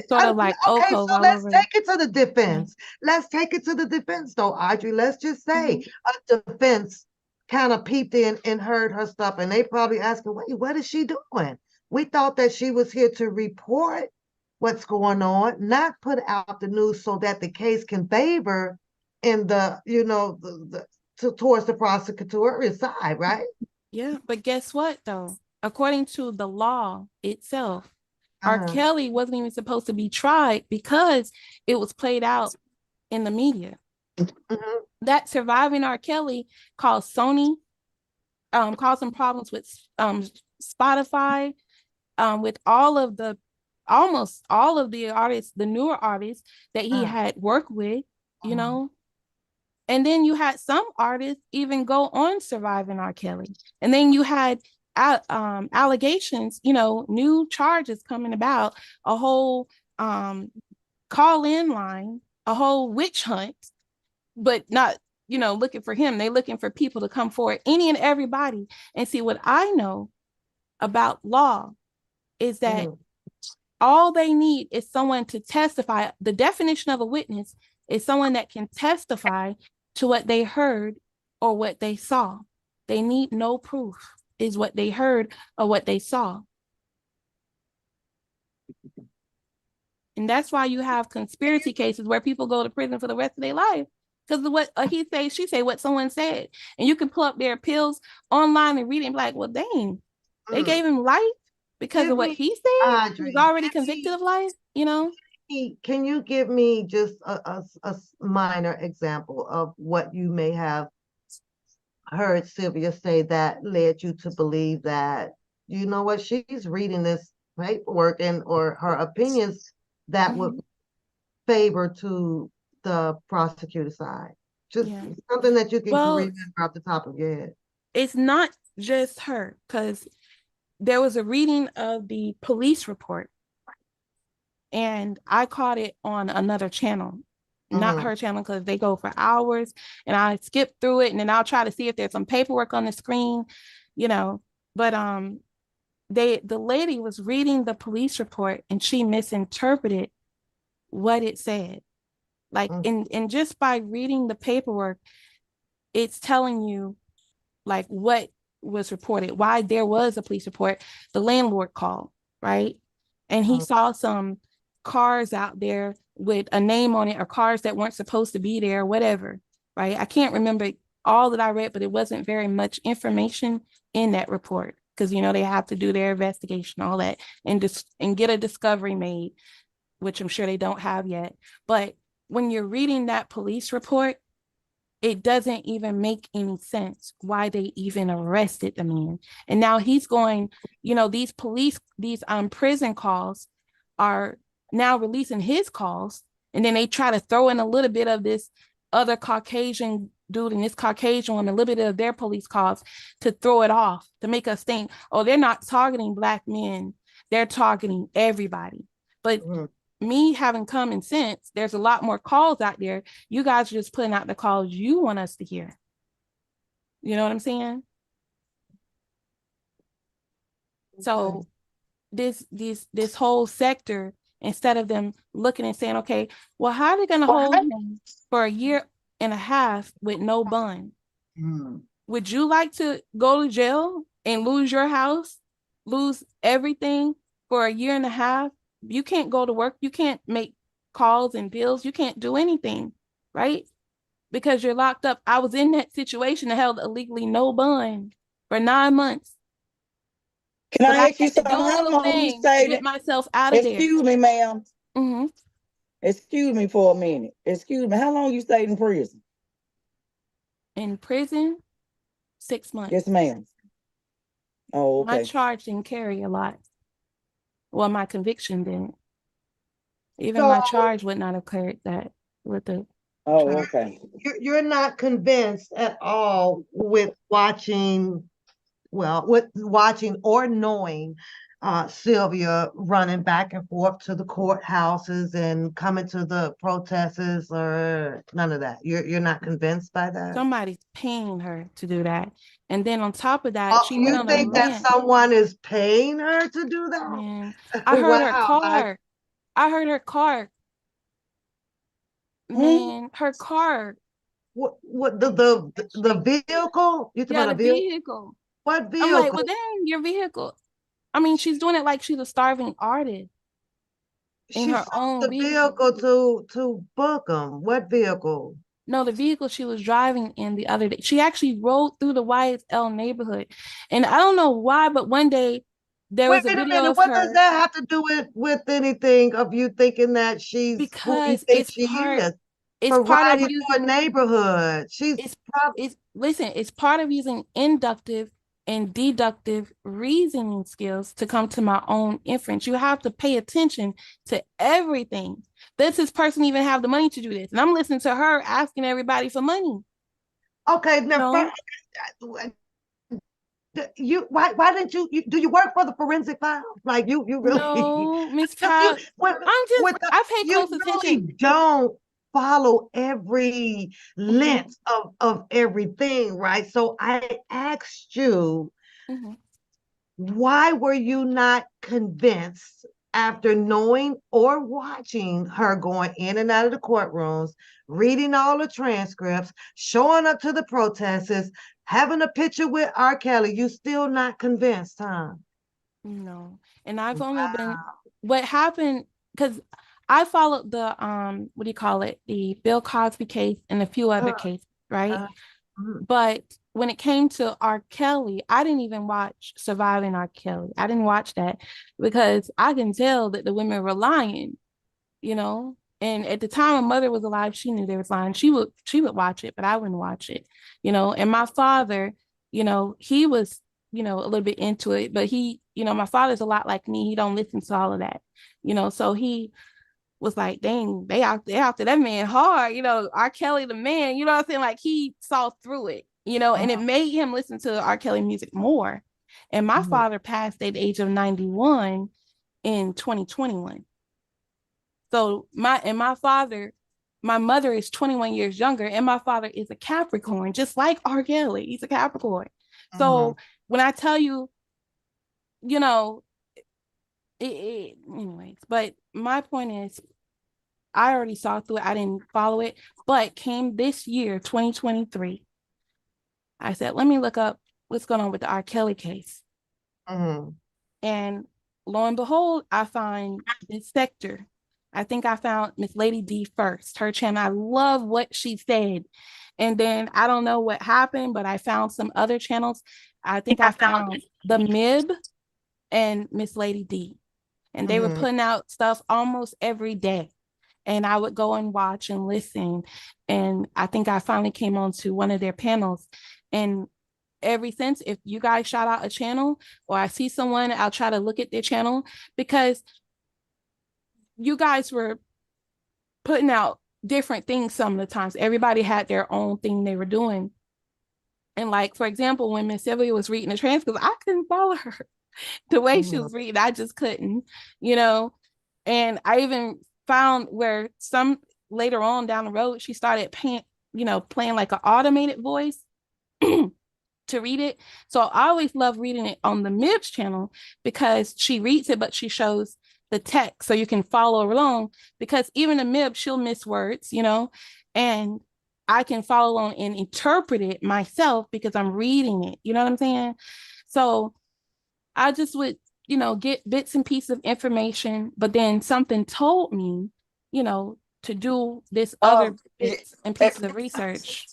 Sort of like okay, so let's take it to the defense. Let's take it to the defense, though, Audrey. Let's just say a defense kind of peeped in and heard her stuff, and they probably asking, wait, what is she doing? We thought that she was here to report what's going on, not put out the news so that the case can favor in the, you know, towards the prosecutorial side, right? Yeah, but guess what, though? According to the law itself, R. Kelly wasn't even supposed to be tried because it was played out in the media. That surviving R. Kelly caused Sony, caused some problems with Spotify, with almost all of the artists, the newer artists that he had worked with, you know. And then you had some artists even go on surviving R. Kelly. And then you had allegations, you know, new charges coming about, a whole call-in line, a whole witch hunt, but not, you know, looking for him. They're looking for people to come forward, any and everybody. And see, what I know about law is that all they need is someone to testify. The definition of a witness is someone that can testify to what they heard or what they saw. They need no proof, is what they heard or what they saw. And that's why you have conspiracy cases where people go to prison for the rest of their life. Because of what he say, she say, what someone said. And you can pull up their appeals online and read it and be like, well, dang, they gave him life because of what he said. Audrey, he was already convicted of life, you know? Can you give me just a minor example of what you may have heard Sylvia say that led you to believe that, you know what, she's reading this paperwork and or her opinions that would favor to the prosecutor side? Just something that you can remember off the top of your head. It's not just her, because there was a reading of the police report and I caught it on another channel, not her channel, because they go for hours, and I skip through it and then I'll try to see if there's some paperwork on the screen, you know. But the lady was reading the police report and she misinterpreted what it said. Like, and just by reading the paperwork, it's telling you like what was reported, why there was a police report. The landlord called, right? And he saw some cars out there with a name on it, or cars that weren't supposed to be there, whatever, right? I can't remember all that I read, but it wasn't very much information in that report, because, you know, they have to do their investigation, all that, and get a discovery made, which I'm sure they don't have yet. But when you're reading that police report, it doesn't even make any sense why they even arrested the man. And now he's going, you know, these prison calls are now releasing his calls, and then they try to throw in a little bit of this other Caucasian dude and this Caucasian woman, a little bit of their police calls to throw it off, to make us think, oh, they're not targeting Black men, they're targeting everybody. But me having common sense, there's a lot more calls out there. You guys are just putting out the calls you want us to hear. You know what I'm saying? So this whole sector, instead of them looking and saying, okay, well, how are they going to hold him for a year and a half with no bond? Would you like to go to jail and lose your house, lose everything for a year and a half? You can't go to work. You can't make calls and bills. You can't do anything, right? Because you're locked up. I was in that situation, held illegally, no bond for 9 months. Can I ask you something? How long you stayed? Get myself out of there. Excuse me, ma'am. Excuse me for a minute. Excuse me. How long you stayed in prison? In prison, 6 months. Yes, ma'am. Oh, okay. My charge didn't carry a lot. Well, my conviction didn't. Even my charge would not have carried that with the Oh, okay. You're not convinced at all with watching, with watching or knowing Sylvia running back and forth to the courthouses and coming to the protests, or none of that. You're not convinced by that? Somebody's paying her to do that. And then on top of that, she went You on think that someone is paying her to do that? Man, I heard her car. I heard her car. Man, her car. What the vehicle? You talking about a vehicle? What vehicle? I'm like, well, dang, your vehicle. I mean, she's doing it like she's a starving artist in her own vehicle to book them. What vehicle? No, the vehicle she was driving in the other day. She actually rode through the YSL neighborhood, and I don't know why, but one day there was a video of what her. Does that have to do with anything of you thinking that she's because who you think she is? It's part of using a neighborhood. It's part of using inductive and deductive reasoning skills to come to my own inference. You have to pay attention to everything. Does this person even have the money to do this? And I'm listening to her asking everybody for money. Okay, now why didn't you do you work for the forensic files? Like you really? No, Miss Pat. I pay close attention. You don't follow every length of everything, right? So I asked you, why were you not convinced after knowing or watching her going in and out of the courtrooms, reading all the transcripts, showing up to the protests, having a picture with R. Kelly? You still not convinced, huh? No. And I've only been, what happened, because I followed the what do you call it, the Bill Cosby case and a few other cases, right? But when it came to R. Kelly, I didn't even watch Surviving R. Kelly. I didn't watch that because I can tell that the women were lying, you know. And at the time my mother was alive, she knew they were lying. She would watch it, but I wouldn't watch it, you know. And my father, you know, he was, you know, a little bit into it, but he, you know, my father's a lot like me. He don't listen to all of that, you know. So he was like, dang, they after that man hard, you know, R. Kelly the man, you know what I'm saying? Like he saw through it, you know, and it made him listen to R. Kelly music more. And my father passed at the age of 91 in 2021. So my mother is 21 years younger, and my father is a Capricorn, just like R. Kelly. He's a Capricorn. So when I tell you, you know, anyways, but my point is, I already saw through it. I didn't follow it, but came this year, 2023. I said, let me look up what's going on with the R. Kelly case. And lo and behold, I find this sector. I think I found Miss Lady D first, her channel. I love what she said. And then I don't know what happened, but I found some other channels. I think I found the Mib and Miss Lady D. And they were putting out stuff almost every day. And I would go and watch and listen. And I think I finally came on to one of their panels. And ever since, if you guys shout out a channel or I see someone, I'll try to look at their channel, because you guys were putting out different things some of the times. Everybody had their own thing they were doing. And like, for example, when Miss Sylvia was reading the transcripts, I couldn't follow her the way she was reading. I just couldn't, you know. And I even found where some later on down the road, she started playing like an automated voice to read it. So I always love reading it on the Mibs channel, because she reads it, but she shows the text so you can follow along, because even the Mib, she'll miss words, you know, and I can follow along and interpret it myself because I'm reading it. You know what I'm saying? So I just would, you know, get bits and pieces of information, but then something told me, you know, to do this other bits and pieces of research.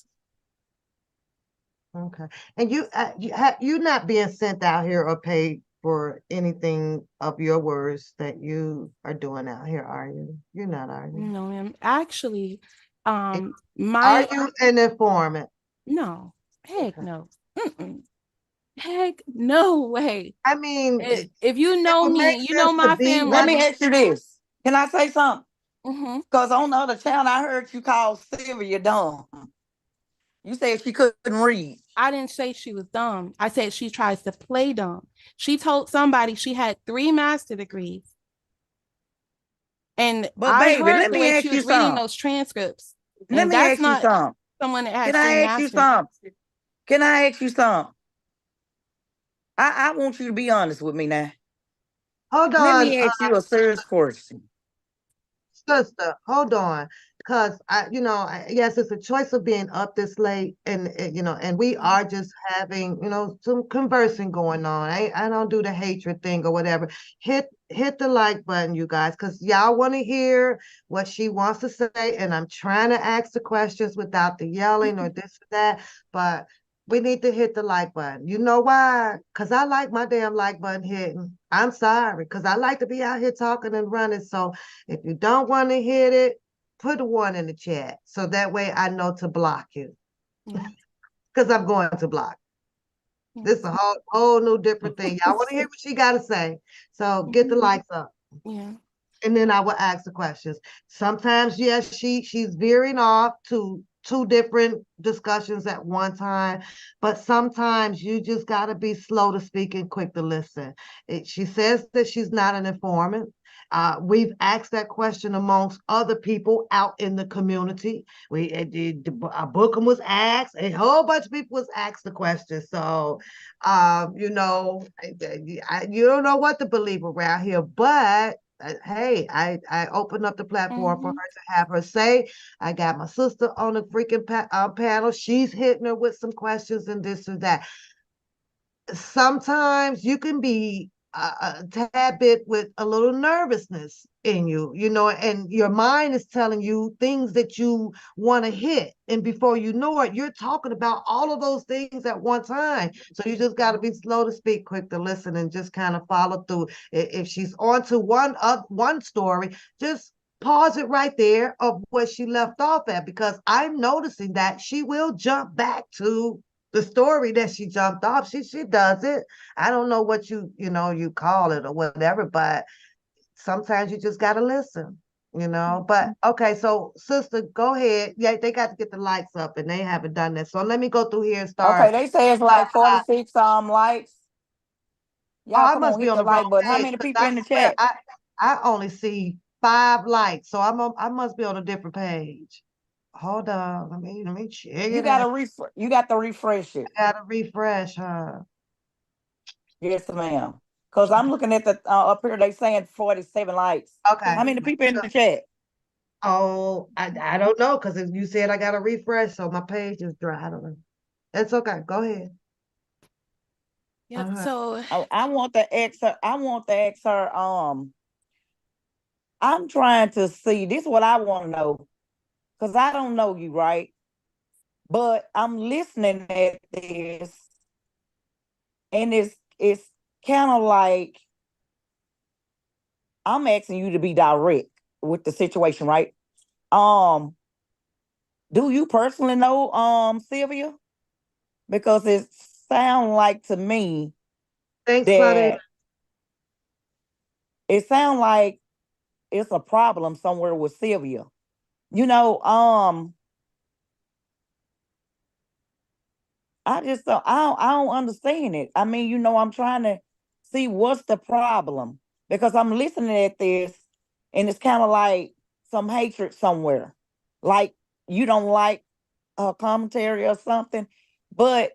Okay. And you not being sent out here or paid for anything of your words that you are doing out here, are you? You're not, are you? No, ma'am. Actually, are you an informant? No. Heck no. Heck no way. I mean, if you know me, you know my family. Let me ask you this. Can I say something? Because on the other channel, I heard you call Sylvia dumb. You said she couldn't read. I didn't say she was dumb. I said she tries to play dumb. She told somebody she had 3 master degrees. And I heard the way she was reading those transcripts. Let me ask you something. Someone that has Can I ask you something? Can I ask you something? I want you to be honest with me now. Hold on. Let me ask you a serious question. Sister, hold on. Because yes, it's a choice of being up this late, and and we are just having, some conversing going on. I don't do the hatred thing or whatever. Hit the like button, you guys, because y'all want to hear what she wants to say, and I'm trying to ask the questions without the yelling or this or that, but we need to hit the like button. You know why? Because I like my damn like button hitting. I'm sorry, because I like to be out here talking and running. So if you don't want to hit it, put a 1 in the chat. So that way I know to block you. Because I'm going to block. This is a whole new different thing. Y'all want to hear what she got to say. So get the likes up. Yeah. And then I will ask the questions. Sometimes, yes, she's veering off to 2 different discussions at one time, but sometimes you just got to be slow to speak and quick to listen. She says that she's not an informant. We've asked that question amongst other people out in the community. Bookham was asked, a whole bunch of people was asked the question. So, you don't know what to believe around here, but hey, I opened up the platform for her to have her say. I got my sister on the freaking panel. She's hitting her with some questions and this or that. Sometimes you can be a tad bit with a little nervousness in you, and your mind is telling you things that you want to hit. And before you know it, you're talking about all of those things at one time. So you just got to be slow to speak, quick to listen, and just kind of follow through. If she's on to one story, just pause it right there of where she left off at, because I'm noticing that she will jump back to the story that she jumped off. She does it. I don't know what you call it or whatever, but sometimes you just gotta listen, But okay, so sister, go ahead. Yeah, they got to get the likes up, and they haven't done that. So let me go through here and start. Okay, they say it's like 46 likes. Y'all come on, hit the like button. How many people in the chat? I only see 5 likes, so I must be on a different page. Hold on, let me check. You got to refresh it. I gotta refresh, huh? Yes, ma'am. Because I'm looking at the up here, they saying 47 likes. Okay. How many people in the chat? Oh, I don't know, because you said I gotta refresh, so my page is dry. I don't know. It's okay. Go ahead. Yep. So I want to ask her. I'm trying to see. This is what I want to know, because I don't know you, right? But I'm listening at this, and it's kind of like I'm asking you to be direct with the situation, right? Do you personally know Sylvia? Because it sounds like to me Thanks, that Claudette. it sounds like it's a problem somewhere with Sylvia. I just don't, I don't understand it. I mean, I'm trying to see what's the problem, because I'm listening at this, and it's kind of like some hatred somewhere. Like you don't like a commentary or something. But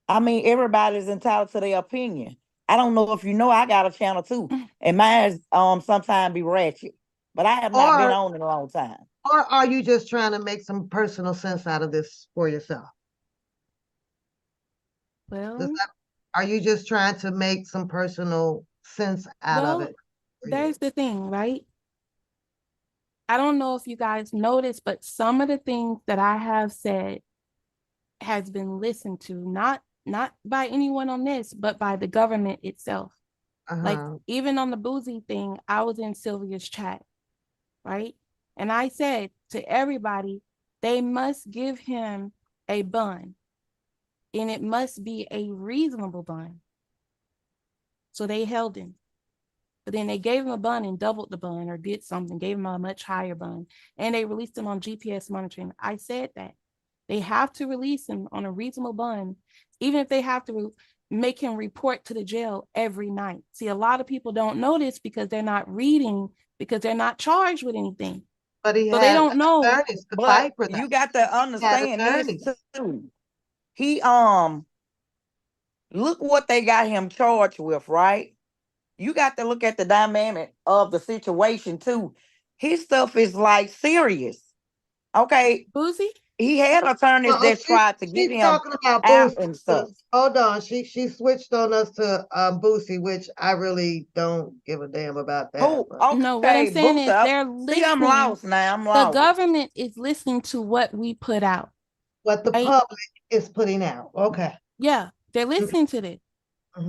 I mean, everybody's entitled to their opinion. I don't know if I got a channel too, and mine sometimes be ratchet, but I have not been on in a long time. Or are you just trying to make some personal sense out of this for yourself? Well, are you just trying to make some personal sense out of it? There's the thing, right? I don't know if you guys noticed, but some of the things that I have said has been listened to, not by anyone on this, but by the government itself. Like even on the boozy thing, I was in Sylvia's chat, right? And I said to everybody, they must give him a bun, and it must be a reasonable bun. So they held him. But then they gave him a bun and doubled the bun or did something, gave him a much higher bun. And they released him on GPS monitoring. I said that. They have to release him on a reasonable bun, even if they have to make him report to the jail every night. See, a lot of people don't know this because they're not reading, because they're not charged with anything. But he so they don't know. But you got to understand this too. He look what they got him charged with, right? You got to look at the dynamic of the situation too. His stuff is like serious. Okay. Boosie? He had attorneys that tried to get him talking about out and stuff. Hold on, she switched on us to Boosie, which I really don't give a damn about that. Okay, no, what I'm saying is they're listening. See, I'm lost now. I'm lost. The government is listening to what we put out. What the public is putting out. Okay. Yeah, they're listening to this.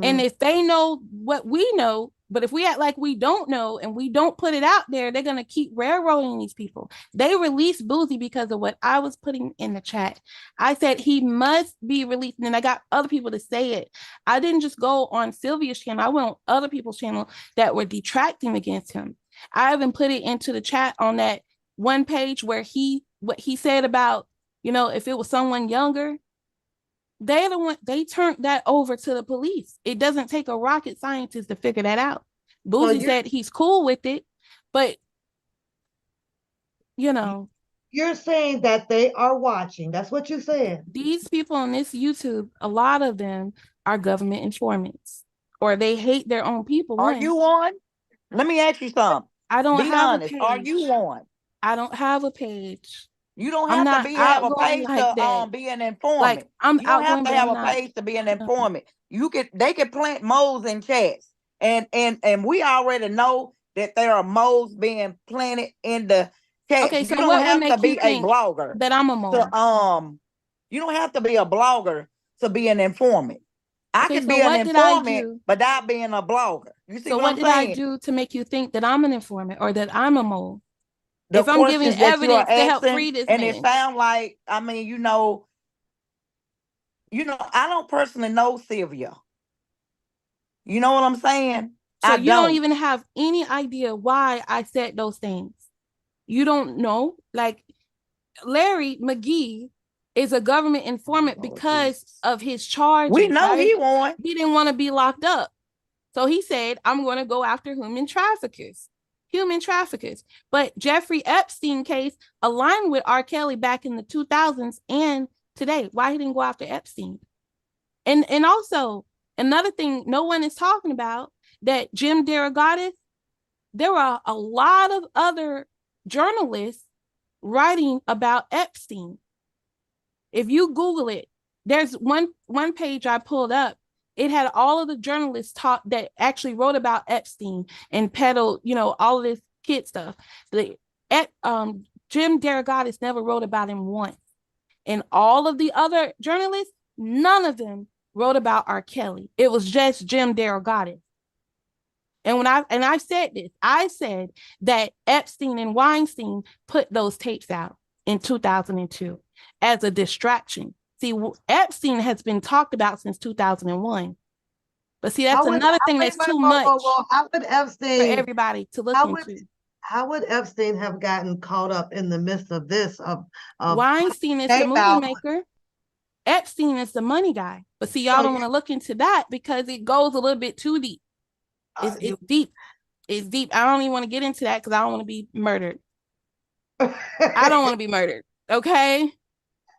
And if they know what we know, but if we act like we don't know and we don't put it out there, they're going to keep railroading these people. They released Boosie because of what I was putting in the chat. I said he must be released. And I got other people to say it. I didn't just go on Sylvia's channel. I went on other people's channel that were detracting against him. I even put it into the chat on that one page where what he said about, if it was someone younger, they turned that over to the police. It doesn't take a rocket scientist to figure that out. Boosie said he's cool with it, but you're saying that they are watching. That's what you're saying. These people on this YouTube, a lot of them are government informants, or they hate their own people. Are you on? Let me ask you something. I don't be have honest. A page. Are you on? I don't have a page. You don't have to have a page to be an informant. Like, you don't have to have a page to be an informant. They can plant moles in chats. And we already know that there are moles being planted in the chat. Okay, so you don't have to be a blogger. That I'm a mole. You don't have to be a blogger to be an informant. I could be an informant, but not being a blogger. You see what I'm saying? So what did I do to make you think that I'm an informant or that I'm a mole? If I'm giving evidence to help free this man. It sounds like, I don't personally know Sylvia. You know what I'm saying? So you don't even have any idea why I said those things. You don't know. Like, Larry McGee is a government informant because of his charge. We know he won. He didn't want to be locked up. So he said, I'm going to go after human traffickers. But Jeffrey Epstein case aligned with R. Kelly back in the 2000s and today. Why he didn't go after Epstein? And also another thing no one is talking about, that Jim DeRogatis, there are a lot of other journalists writing about Epstein. If you Google it, there's one page I pulled up. It had all of the journalists that actually wrote about Epstein and peddled, all of this kid stuff. Jim DeRogatis never wrote about him once. And all of the other journalists, none of them wrote about R. Kelly. It was just Jim DeRogatis. And I said this, I said that Epstein and Weinstein put those tapes out in 2002 as a distraction. See, Epstein has been talked about since 2001. But see, that's another thing that's too much how would Epstein, for everybody to look into. How would Epstein have gotten caught up in the midst of this? Weinstein is the movie maker. Epstein is the money guy. But see, y'all don't want to look into that because it goes a little bit too deep. It's deep. It's deep. I don't even want to get into that because I don't want to be murdered. I don't want to be murdered. Okay?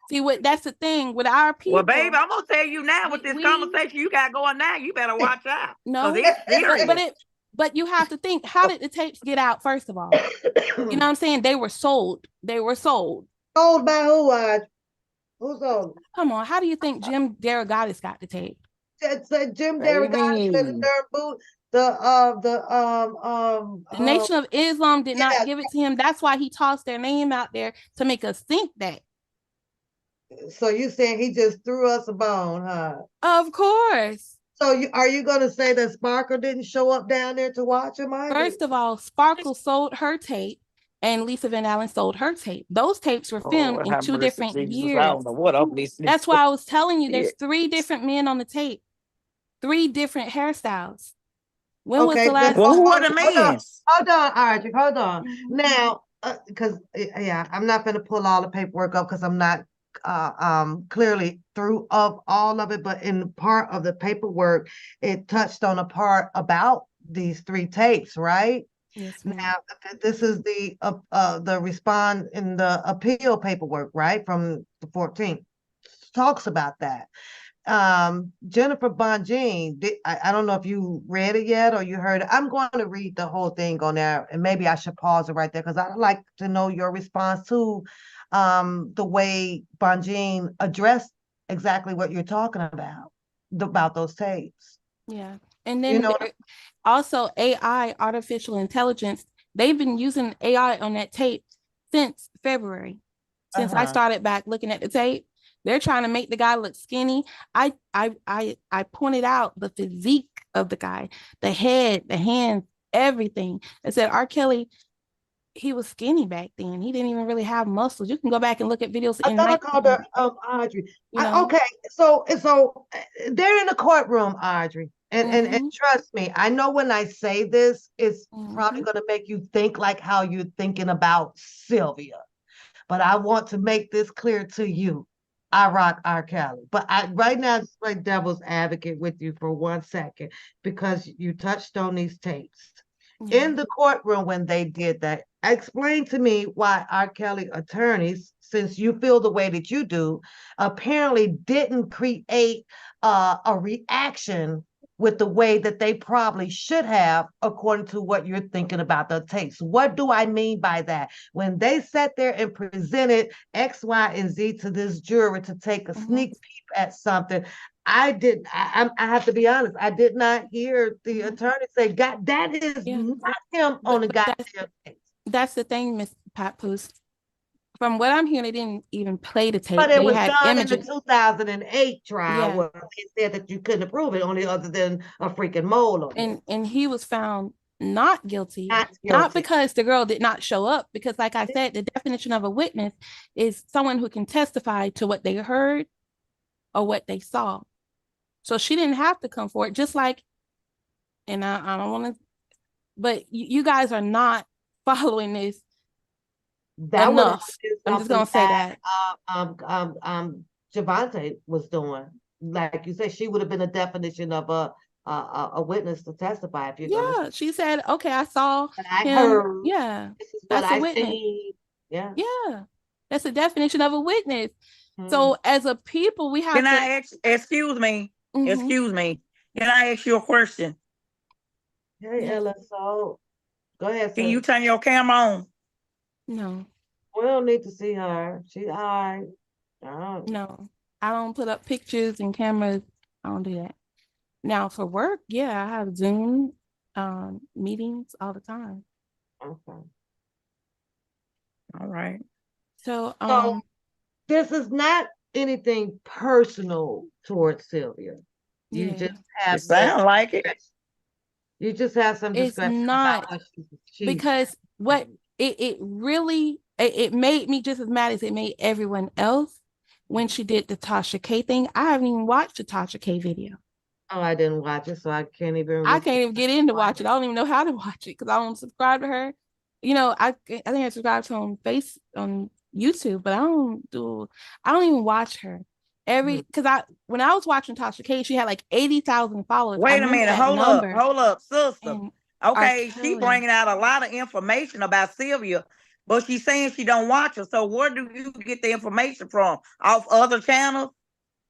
See, that's the thing with our people. Well, babe, I'm gonna tell you now with this conversation you got going now, you better watch out. No, but you have to think, how did the tapes get out, first of all? You know what I'm saying? They were sold. Sold by who, Who sold? Come on, how do you think Jim DeRogatis got the tape? Jim DeRogatis, the Nation of Islam did not give it to him. That's why he tossed their name out there to make us think that. So you saying he just threw us a bone, huh? Of course. So are you going to say that Sparkle didn't show up down there to watch him? First of all, Sparkle sold her tape and Lisa Van Allen sold her tape. Those tapes were filmed in 2 different years. I don't know what I'm listening. That's why I was telling you there's 3 different men on the tape. 3 different hairstyles. When was Okay, the last Well, time? who are the hold on, men? hold on, Audrey, hold on. Mhm. Now, because yeah, I'm not going to pull all the paperwork up because I'm not clearly through of all of it, but in part of the paperwork, it touched on a part about these 3 tapes, right? Yes, Now, ma'am. this is the respond in the appeal paperwork, right, from the 14th. Talks about that. Jennifer Bonjean, I don't know if you read it yet or you heard it. I'm going to read the whole thing on there, and maybe I should pause it right there because I'd like to know your response to the way Bonjean addressed exactly what you're talking about those tapes. Yeah. And You then know, also AI, artificial intelligence, they've been using AI on that tape since February. Since I started back looking at the tape, they're trying to make the guy look skinny. I pointed out the physique of the guy, the head, the hands, everything. I said R. Kelly, he was skinny back then. He didn't even really have muscles. You can go back and look at videos I in thought I called her Audrey. Okay, so they're in the courtroom, Audrey, and trust me, I know when I say this, it's probably going to make you think like how you're thinking about Sylvia, but I want to make this clear to you. I rock R. Kelly, but right now just play devil's advocate with you for 1 second because you touched on these tapes. In the courtroom when they did that, explain to me why R. Kelly attorneys, since you feel the way that you do, apparently didn't create a reaction with the way that they probably should have, according to what you're thinking about the tapes. What do I mean by that? When they sat there and presented X, Y, and Z to this jury to take a sneak peek at something, I have to be honest, I did not hear the attorney say, God, that is not him on the goddamn case. That's the thing, Miss Papoose. From what I'm hearing, they didn't even play the tape. But it They was had done images. in the 2008 trial where they said that you couldn't prove it, only other than a freaking mole on it. And he was found not guilty. Not because the girl did not show up, because like I said, the definition of a witness is someone who can testify to what they heard or what they saw. So she didn't have to come forward, just like, and I don't want to, but you guys are not following this that enough. I'm just gonna say that. Javante was doing, like you said, she would have been a definition of a witness to testify if you're gonna. She said, okay, I saw I him. heard. Yeah, this is that's what a I witness. seen. Yeah, that's the definition of a witness. So as a people, we have to. Excuse me. Excuse me. Can I ask you a question? Hey, Ella. So, go ahead. Can you turn your camera on? No. We don't need to see her. She's all right. No, I don't put up pictures and cameras. I don't do that. Now for work, I have Zoom meetings all the time. Okay. All right. So this is not anything personal towards Sylvia. You just have sound like it. You just have some discretion. It's not about because what it really it made me just as mad as it made everyone else when she did the Tasha K thing. I haven't even watched the Tasha K video. Oh, I didn't watch it, so I can't even. I can't even get in to watch it. I don't even know how to watch it because I don't subscribe to her. You know, I think I subscribe to on YouTube, but I don't even watch her. Because when I was watching Tasha K, she had like 80,000 followers. Wait a minute, hold up, sister. Okay, she bringing out a lot of information about Sylvia, but she's saying she don't watch her. So where do you get the information from? Off other channels?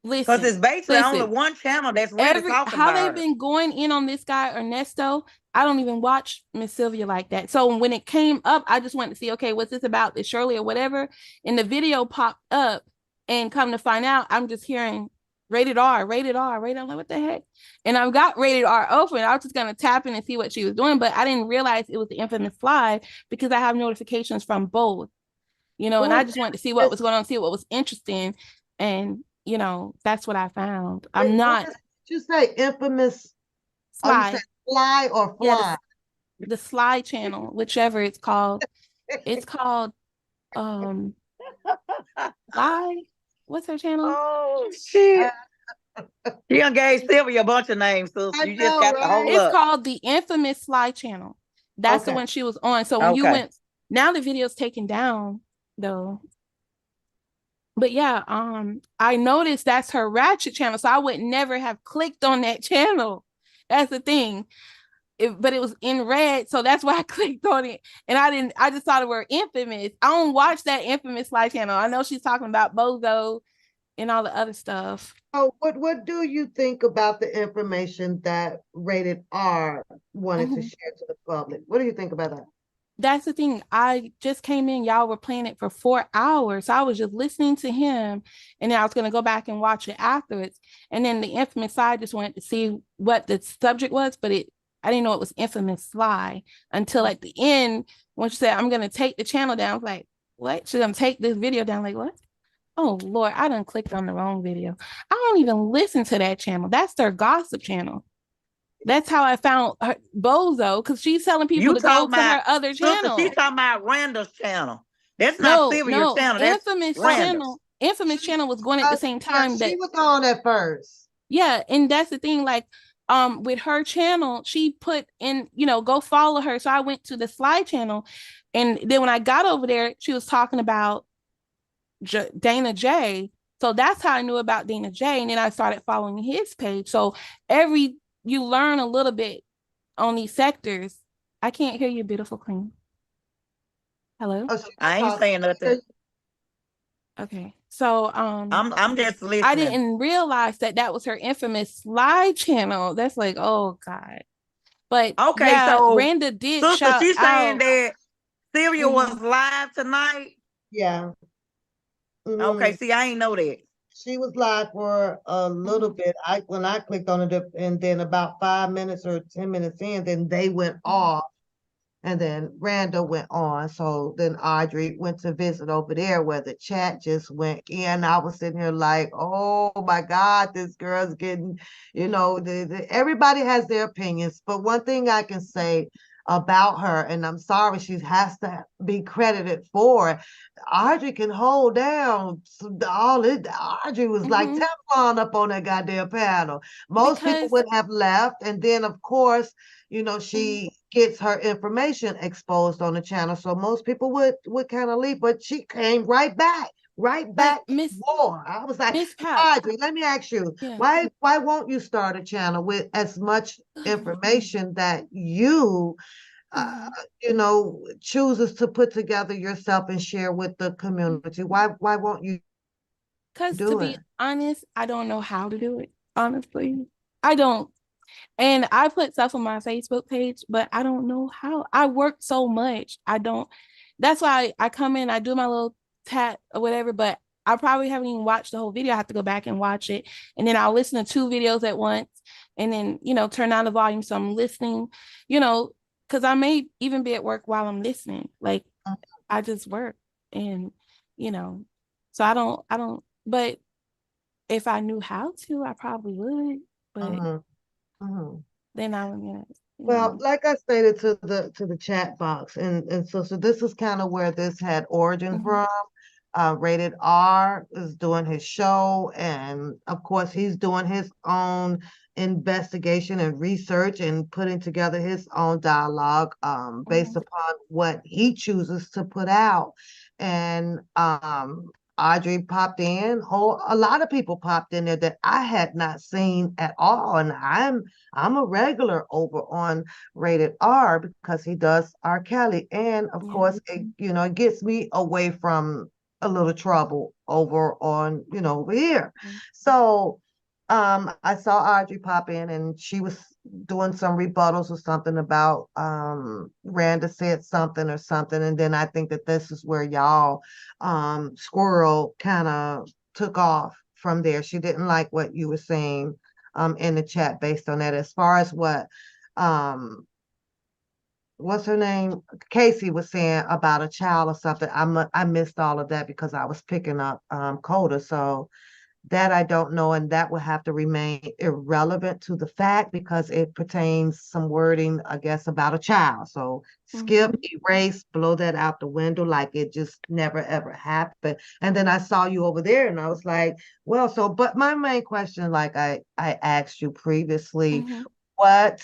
Because it's basically only one channel that's really talking about how they've been going in on this guy Arnesto. I don't even watch Miss Sylvia like that. So when it came up, I just went to see, okay, what's this about? Is Shirley or whatever? And the video popped up, and come to find out, I'm just hearing rated R, rated R, rated. I'm like, what the heck? And I've got rated R open. I was just gonna tap in and see what she was doing, but I didn't realize it was the infamous slide because I have notifications from both, and I just wanted to see what was going on, see what was interesting, and that's what I found. I'm not. Did you say infamous slide? Fly or fly? Yeah, the slide channel, whichever it's called. It's called Fly. What's her channel? Oh shit. She done gave Sylvia a bunch of names, so you just got to hold It's up. called the Infamous Sly Channel. That's the one she was on. So when you went, now the video's taken down though. But yeah, I noticed that's her ratchet channel, so I would never have clicked on that channel. That's the thing. But it was in red, so that's why I clicked on it. And I just thought it were infamous. I don't watch that Infamous Sly Channel. I know she's talking about Bozo and all the other stuff. Oh, what do you think about the information that Rated R wanted to share to the public? What do you think about that? That's the thing. I just came in, y'all were playing it for 4 hours. So I was just listening to him, and then I was going to go back and watch it afterwards. And then the infamous side just wanted to see what the subject was, but I didn't know it was Infamous Sly until at the end, when she said, I'm going to take the channel down. I was like, what? She's going to take this video down. Like, what? Oh, Lord, I done clicked on the wrong video. I don't even listen to that channel. That's their gossip channel. That's how I found her, Bozo, because she's telling people to go to her other channel. She's talking about Randall's channel. That's not Sylvia's channel. That's Infamous channel was going at the same time that she was on at first. Yeah, and that's the thing. Like, with her channel, she put in, go follow her. So I went to the Sly channel, and then when I got over there, she was talking about Dana J. So that's how I knew about Dana J. And then I started following his page. So you learn a little bit on these sectors. I can't hear you, beautiful queen. Hello? I ain't saying nothing. Okay. So I'm just listening. I didn't realize that was her Infamous Sly channel. That's like, oh God. But okay, yeah, so Randa did sister, she's saying that Sylvia was live tonight. Yeah. Okay, see, I ain't know that. She was live for a little bit. When I clicked on it, and then about 5 minutes or 10 minutes in, then they went off, and then Randall went on. So then Audrey went to visit over there where the chat just went in. I was sitting here like, oh my God, this girl's getting, everybody has their opinions. But one thing I can say about her, and I'm sorry she has to be credited for it, Audrey can hold down all it. Audrey was like Teflon up on that goddamn panel. Most people would have left, and then of course, she gets her information exposed on the channel, so most people would kind of leave, but she came right back more. I was like, Audrey, let me ask you, why won't you start a channel with as much information that you chooses to put together yourself and share with the community? Why won't you? Because to be honest, I don't know how to do it. Honestly, I don't. And I put stuff on my Facebook page, but I don't know how. I work so much. I don't. That's why I come in, I do my little tat or whatever, but I probably haven't even watched the whole video. I have to go back and watch it. And then I'll listen to 2 videos at once, and then, turn down the volume. So I'm listening, because I may even be at work while I'm listening. Like, I just work, and, so I don't, but if I knew how to, I probably would, but then I would, well, like I stated to the chat box, and so this is kind of where this had origin from. Rated R is doing his show, and of course he's doing his own investigation and research and putting together his own dialogue based upon what he chooses to put out. And Audrey popped in, a lot of people popped in there that I had not seen at all. And I'm a regular over on Rated R because he does R. Kelly. And of course, it gets me away from a little trouble over on, over here. So I saw Audrey pop in, and she was doing some rebuttals or something about Randa said something or something, and then I think that this is where y'all Squirrel kind of took off from there. She didn't like what you were saying in the chat based on that. As far as what what's her name, Casey was saying about a child or something, I missed all of that because I was picking up Coda. So That I don't know, and that will have to remain irrelevant to the fact because it pertains some wording, I guess, about a child. So skip, erase, blow that out the window like it just never ever happened. And then I saw you over there and I was like, well, so but my main question, like I asked you previously, what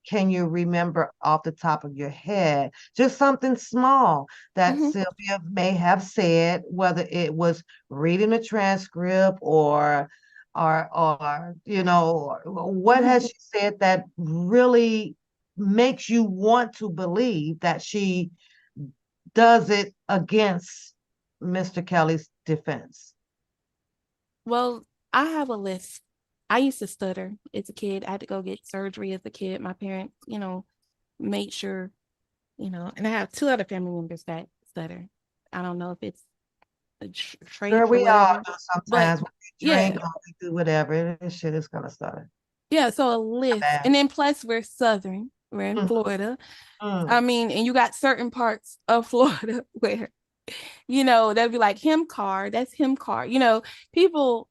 can you remember off the top of your head? Just something small that Sylvia may have said, whether it was reading a transcript or you know, what has she said that really makes you want to believe that she does it against Mr. Kelly's defense? Well, I have a list. I used to stutter as a kid. I had to go get surgery as a kid. My parents, you know, made sure, you know, and I have 2 other family members that stutter. I don't know if it's a trait Girl, or we all whatever, do sometimes but when we drink yeah, or we do whatever. This shit is gonna start. yeah. So a list, and then plus we're Southern, we're in Florida. I mean, and you got certain parts of Florida where, you know, they'll be like him car, that's him car. You know, people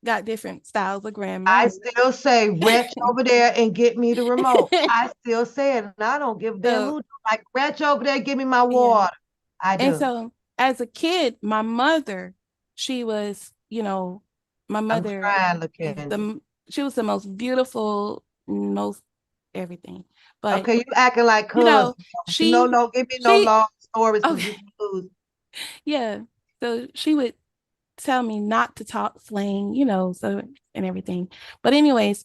got different styles of grammar. I still say, retch over there and get me the remote. I still say it, and I don't give a damn who. Like, retch over there, give me my water. I do. And so, as a kid, my mother, she was, you know, my mother, she was the most beautiful, most everything. But okay, you acting like you know, no, give me no long stories because you lose. Yeah, so she would tell me not to talk slang, you know, so and everything. But anyways,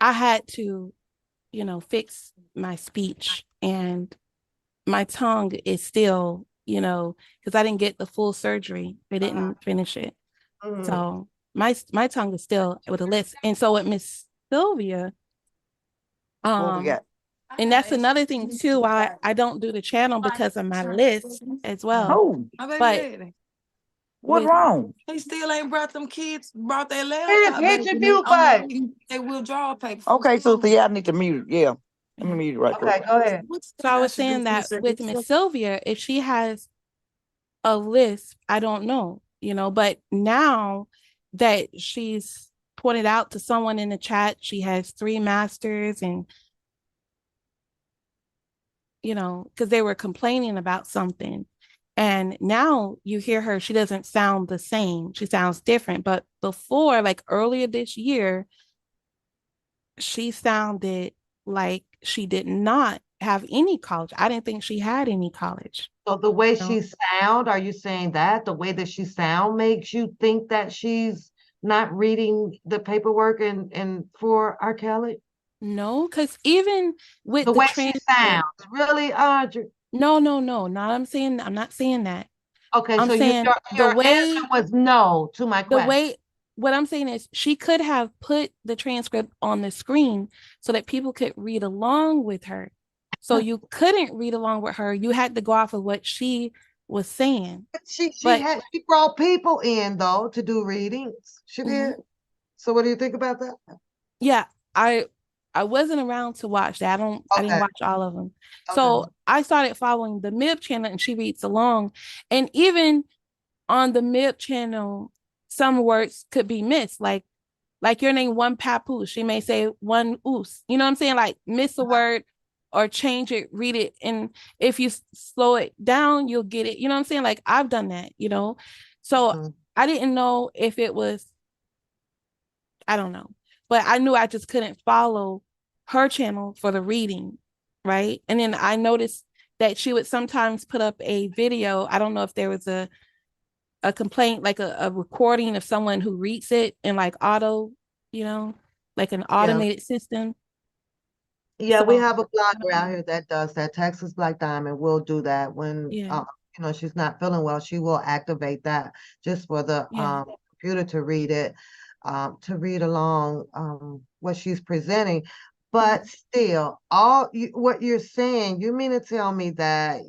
I had to, you know, fix my speech, and my tongue is still, you know, because I didn't get the full surgery. They didn't finish it. So my tongue is still with a lisp. And so with Miss Sylvia, and that's another thing too, why I don't do the channel because of my list as well. But what's wrong? They still ain't brought them kids, brought their Hit your mute button. They withdrawal paper. Okay, sister, yeah, I need to mute it. Yeah. Let me mute it right quick. Okay, go ahead. So I was saying that with Miss Sylvia, if she has a list, I don't know, you know, but now that she's pointed out to someone in the chat, she has 3 masters, and you know, because they were complaining about something. And now you hear her, she doesn't sound the same. She sounds different. But before, like earlier this year, she sounded like she did not have any college. I didn't think she had any college. So the way she sound, are you saying that the way that she sound makes you think that she's not reading the paperwork and for R. Kelly? No, because even with the way she sounds, really, Audrey? No. I'm not saying that. Okay, I'm so saying your answer was no to my question. What I'm saying is she could have put the transcript on the screen so that people could read along with her. So you couldn't read along with her. You had to go off of what she was saying. But she brought people in though to do readings. She did. So what do you think about that? Yeah, I wasn't around to watch that. I didn't watch all of them. Okay. So I started following the MIB channel, and she reads along. And even on the MIB channel, some words could be missed. Like your name, one papoose. She may say one oos. You know what I'm saying? Like miss a word or change it, read it. And if you slow it down, you'll get it. You know what I'm saying? Like I've done that, you know? So I didn't know if it was, I don't know. But I knew I just couldn't follow her channel for the reading, right? And then I noticed that she would sometimes put up a video. I don't know if there was a complaint, like a recording of someone who reads it in like auto, you know, like an automated system. Yeah, so we have a blogger out here that does that. Texas Black Diamond will do that when you know, she's not feeling well. She will activate that just for the computer to read it. To read along what she's presenting, but still, what you're saying, you mean to tell me that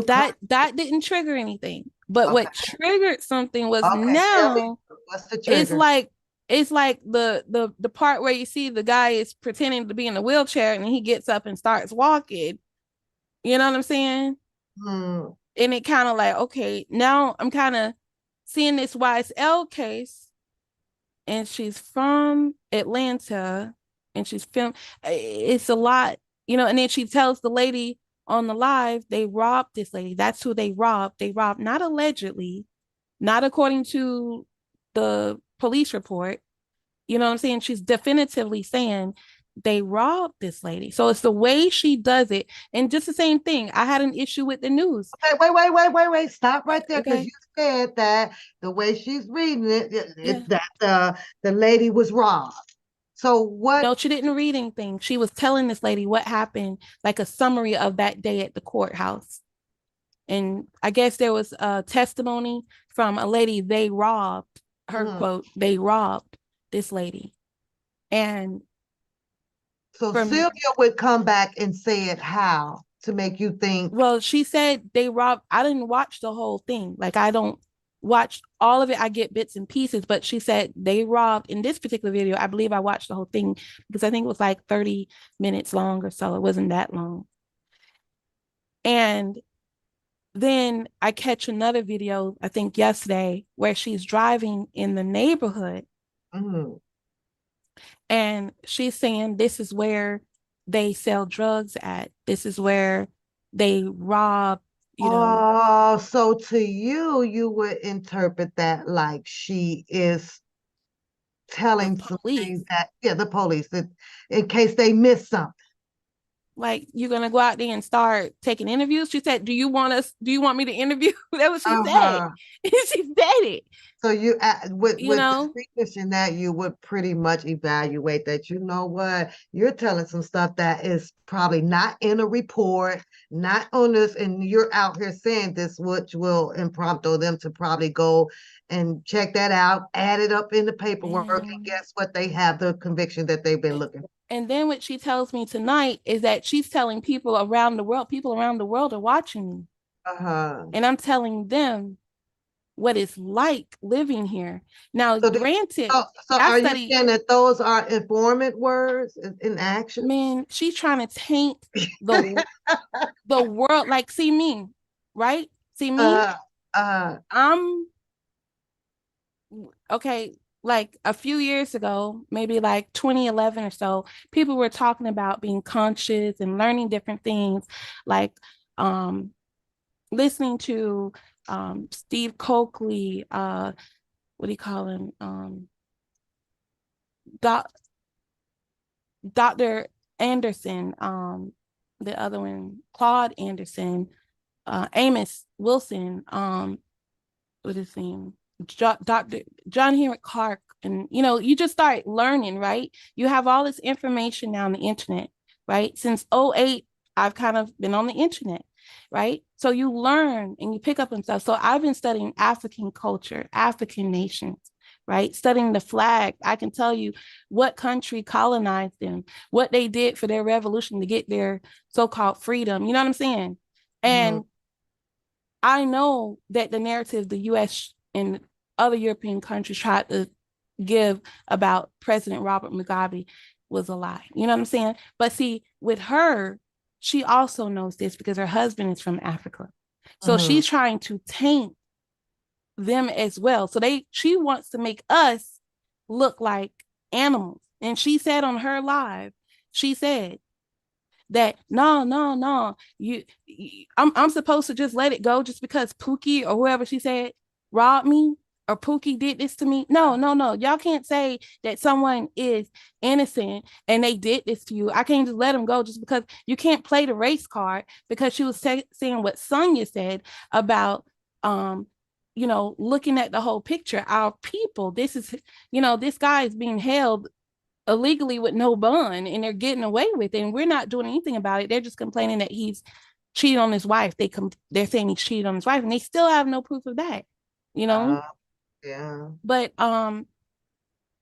but that didn't trigger anything. But what triggered something was now what's the trigger? It's like the part where you see the guy is pretending to be in a wheelchair and he gets up and starts walking. You know what I'm saying? And it kind of like, okay, now I'm kind of seeing this YSL case, and she's from Atlanta, and she's filmed. It's a lot, you know. And then she tells the lady on the live, they robbed this lady. That's who they robbed. They robbed, not allegedly, not according to the police report. You know what I'm saying? She's definitively saying they robbed this lady. So it's the way she does it. And just the same thing. I had an issue with the news. Okay, wait. Stop right there, because you said that the way she's reading it, that the lady was robbed. So what? No, she didn't read anything. She was telling this lady what happened, like a summary of that day at the courthouse. And I guess there was a testimony from a lady they robbed, her quote, they robbed this lady. And so Sylvia would come back and say it how to make you think. Well, she said they robbed. I didn't watch the whole thing. Like, I don't watch all of it. I get bits and pieces, but she said they robbed in this particular video. I believe I watched the whole thing because I think it was like 30 minutes long or so. It wasn't that long. And then I catch another video, I think yesterday, where she's driving in the neighborhood. And she's saying, this is where they sell drugs at. This is where they rob, you know. Oh, so to you would interpret that like she is telling some things that, the police, that in case they miss something. Like, you're gonna go out there and start taking interviews? She said, do you want me to interview? That was what she said. She said it. So you with the weakness in that, you would pretty much evaluate that, you know what, you're telling some stuff that is probably not in a report, not on this, and you're out here saying this, which will impromptu them to probably go and check that out, add it up in the paperwork, and guess what, they have the conviction that they've been looking for. And then what she tells me tonight is that she's telling people around the world are watching me. And I'm telling them what it's like living here. Now, granted, so are you saying that those are informant words in action? Man, she's trying to taint the world. Like, see me, right? See me. I'm okay. Like a few years ago, maybe like 2011 or so, people were talking about being conscious and learning different things, like listening to Steve Coakley, what do you call him? Dr. Anderson, the other one, Claude Anderson, Amos Wilson, what is his name? Dr. John Henry Clark. And, you know, you just start learning, right? You have all this information now on the internet, right? Since 2008, I've kind of been on the internet, right? So you learn and you pick up on stuff. So I've been studying African culture, African nations, right? Studying the flag. I can tell you what country colonized them, what they did for their revolution to get their so-called freedom. You know what I'm saying? And I know that the narrative the U.S. and other European countries tried to give about President Robert Mugabe was a lie. You know what I'm saying? But see, with her, she also knows this because her husband is from Africa. So she's trying to taint them as well. So she wants to make us look like animals. And she said on her live, she said that no, I'm supposed to just let it go just because Pookie or whoever she said robbed me or Pookie did this to me. No. Y'all can't say that someone is innocent and they did this to you. I can't just let them go just because you can't play the race card, because she was saying what Sonia said about, looking at the whole picture. Our people, this is, this guy is being held illegally with no bond and they're getting away with it. And we're not doing anything about it. They're just complaining that he's cheated on his wife. They're saying he's cheated on his wife and they still have no proof of that. Yeah. But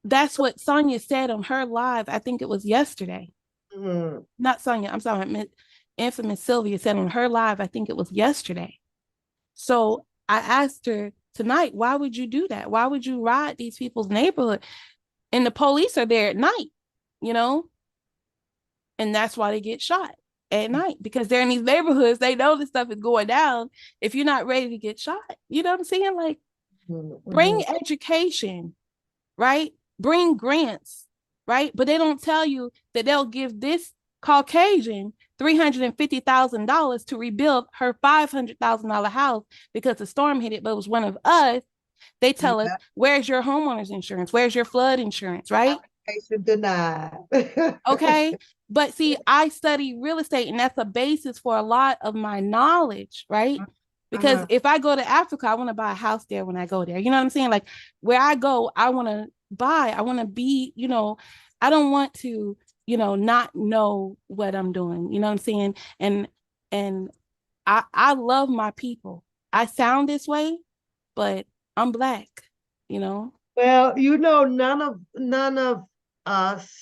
that's what Sonia said on her live. I think it was yesterday. Not Sonia, I'm sorry, infamous Sylvia said on her live, I think it was yesterday. So I asked her tonight, why would you do that? Why would you ride these people's neighborhood? And the police are there at night, and that's why they get shot at night, because they're in these neighborhoods. They know this stuff is going down. If you're not ready to get shot, you know what I'm saying? Like, Bring education, right? Bring grants, right? But they don't tell you that they'll give this Caucasian $350,000 to rebuild her $500,000 house because the storm hit it, but it was one of us. They tell us, where's your homeowner's insurance? Where's your flood insurance, right? Application denied. Okay. But see, I study real estate, and that's a basis for a lot of my knowledge, right? Because if I go to Africa, I want to buy a house there when I go there. You know what I'm saying? Like where I go, I want to buy, I want to be, I don't want to, not know what I'm doing. You know what I'm saying? And I love my people. I sound this way, but I'm Black, Well, none of us,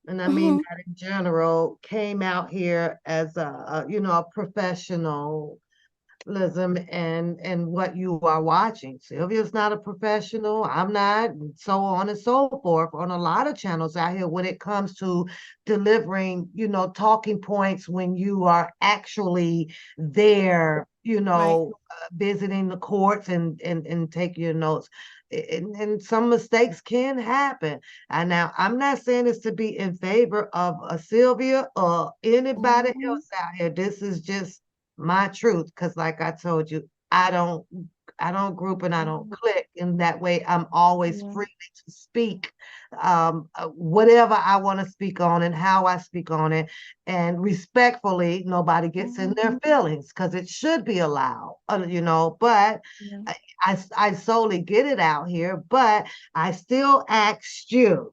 and I mean that in general, came out here as a professionalism and what you are watching. Sylvia's not a professional, I'm not, and so on and so forth on a lot of channels out here when it comes to delivering, talking points when you are actually there, visiting the courts and taking your notes. And some mistakes can happen. And now I'm not saying this to be in favor of a Sylvia or anybody else out here. This is just my truth, because like I told you, I don't group and I don't click in that way. I'm always free to speak whatever I want to speak on and how I speak on it, and respectfully, nobody gets in their feelings, because it should be allowed, but I solely get it out here. But I still asked you,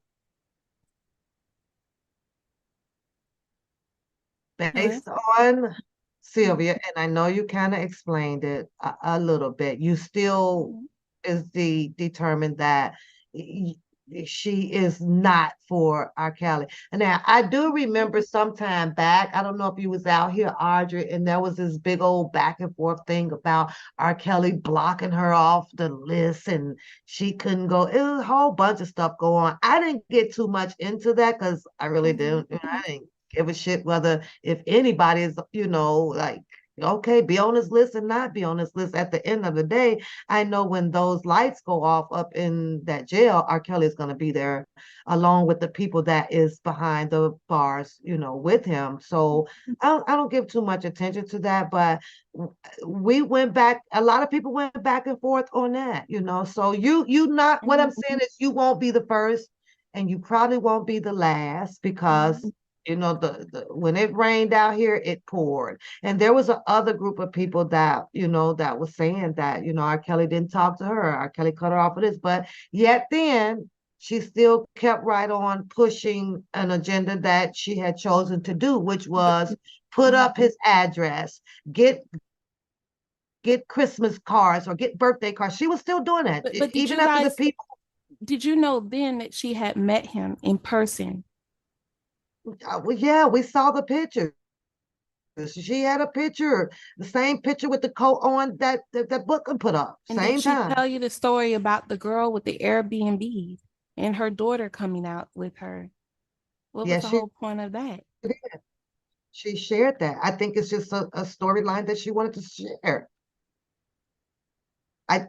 based on Sylvia, and I know you kind of explained it a little bit, you still is determined that she is not for R. Kelly. And now I do remember some time back, I don't know if you was out here, Audrey, and there was this big old back and forth thing about R. Kelly blocking her off the list and she couldn't go. It was a whole bunch of stuff go on. I didn't get too much into that because I really didn't. I didn't give a shit whether if anybody is, like, okay, be on this list and not be on this list. At the end of the day, I know when those lights go off up in that jail, R. Kelly is going to be there along with the people that is behind the bars, with him. So I don't give too much attention to that, but we went back, a lot of people went back and forth on that, so you not, what I'm saying is you won't be the first and you probably won't be the last, because the when it rained out here, it poured. And there was a other group of people that, that was saying that, R. Kelly didn't talk to her, R. Kelly cut her off of this, but yet then she still kept right on pushing an agenda that she had chosen to do, which was put up his address, get Christmas cards or get birthday cards. She was still doing that. But even after the people. Did you know then that she had met him in person? Well, yeah, we saw the picture. She had a picture, the same picture with the coat on that book and put up. And same did she time. tell you the story about the girl with the Airbnb and her daughter coming out with her? What was the whole point of that? She shared that. I think it's just a storyline that she wanted to share. I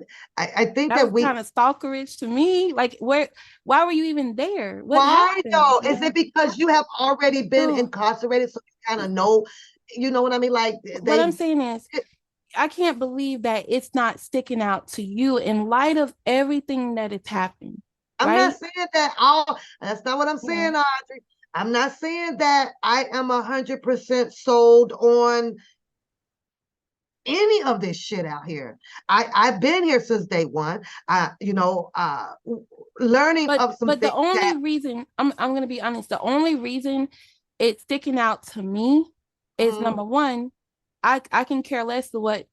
think that was kind of stalkerish to me. Like, why were you even there? What happened? Though? Is it because you have already been incarcerated, so you kind of know, you know what I mean? Like, what I'm saying is, I can't believe that it's not sticking out to you in light of everything that has happened. I'm not saying that that's not what I'm saying, Audrey. I'm not saying that I am 100% sold on any of this shit out here. I've been here since day one. Learning of some but things. The only reason I'm gonna be honest, the only reason it's sticking out to me is number one, I can care less to what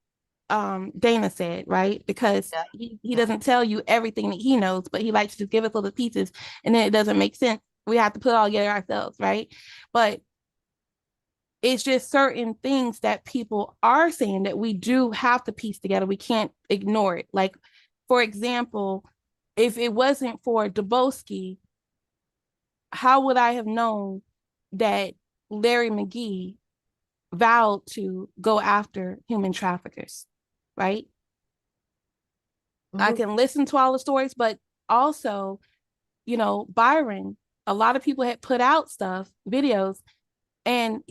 Dana said, right? Because he doesn't tell you everything that he knows, but he likes to just give us little pieces, and then it doesn't make sense. We have to put it all together ourselves, right? But it's just certain things that people are saying that we do have to piece together. We can't ignore it. Like, for example, if it wasn't for Dubosky, how would I have known that Larry McGee vowed to go after human traffickers, right? I can listen to all the stories, but also, you know, Byron, a lot of people had put out stuff, videos, and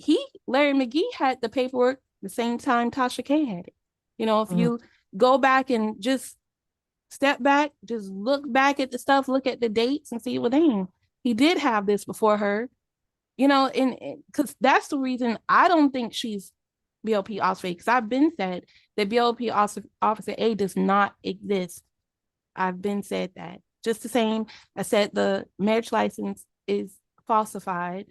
Larry McGee had the paperwork the same time Tasha K had it. You know, if you go back and just step back, just look back at the stuff, look at the dates and see, well, dang, he did have this before her, you know, and because that's the reason I don't think she's BOP officer, because I've been said that BOP officer A does not exist. I've been said that. Just the same, I said the marriage license is falsified.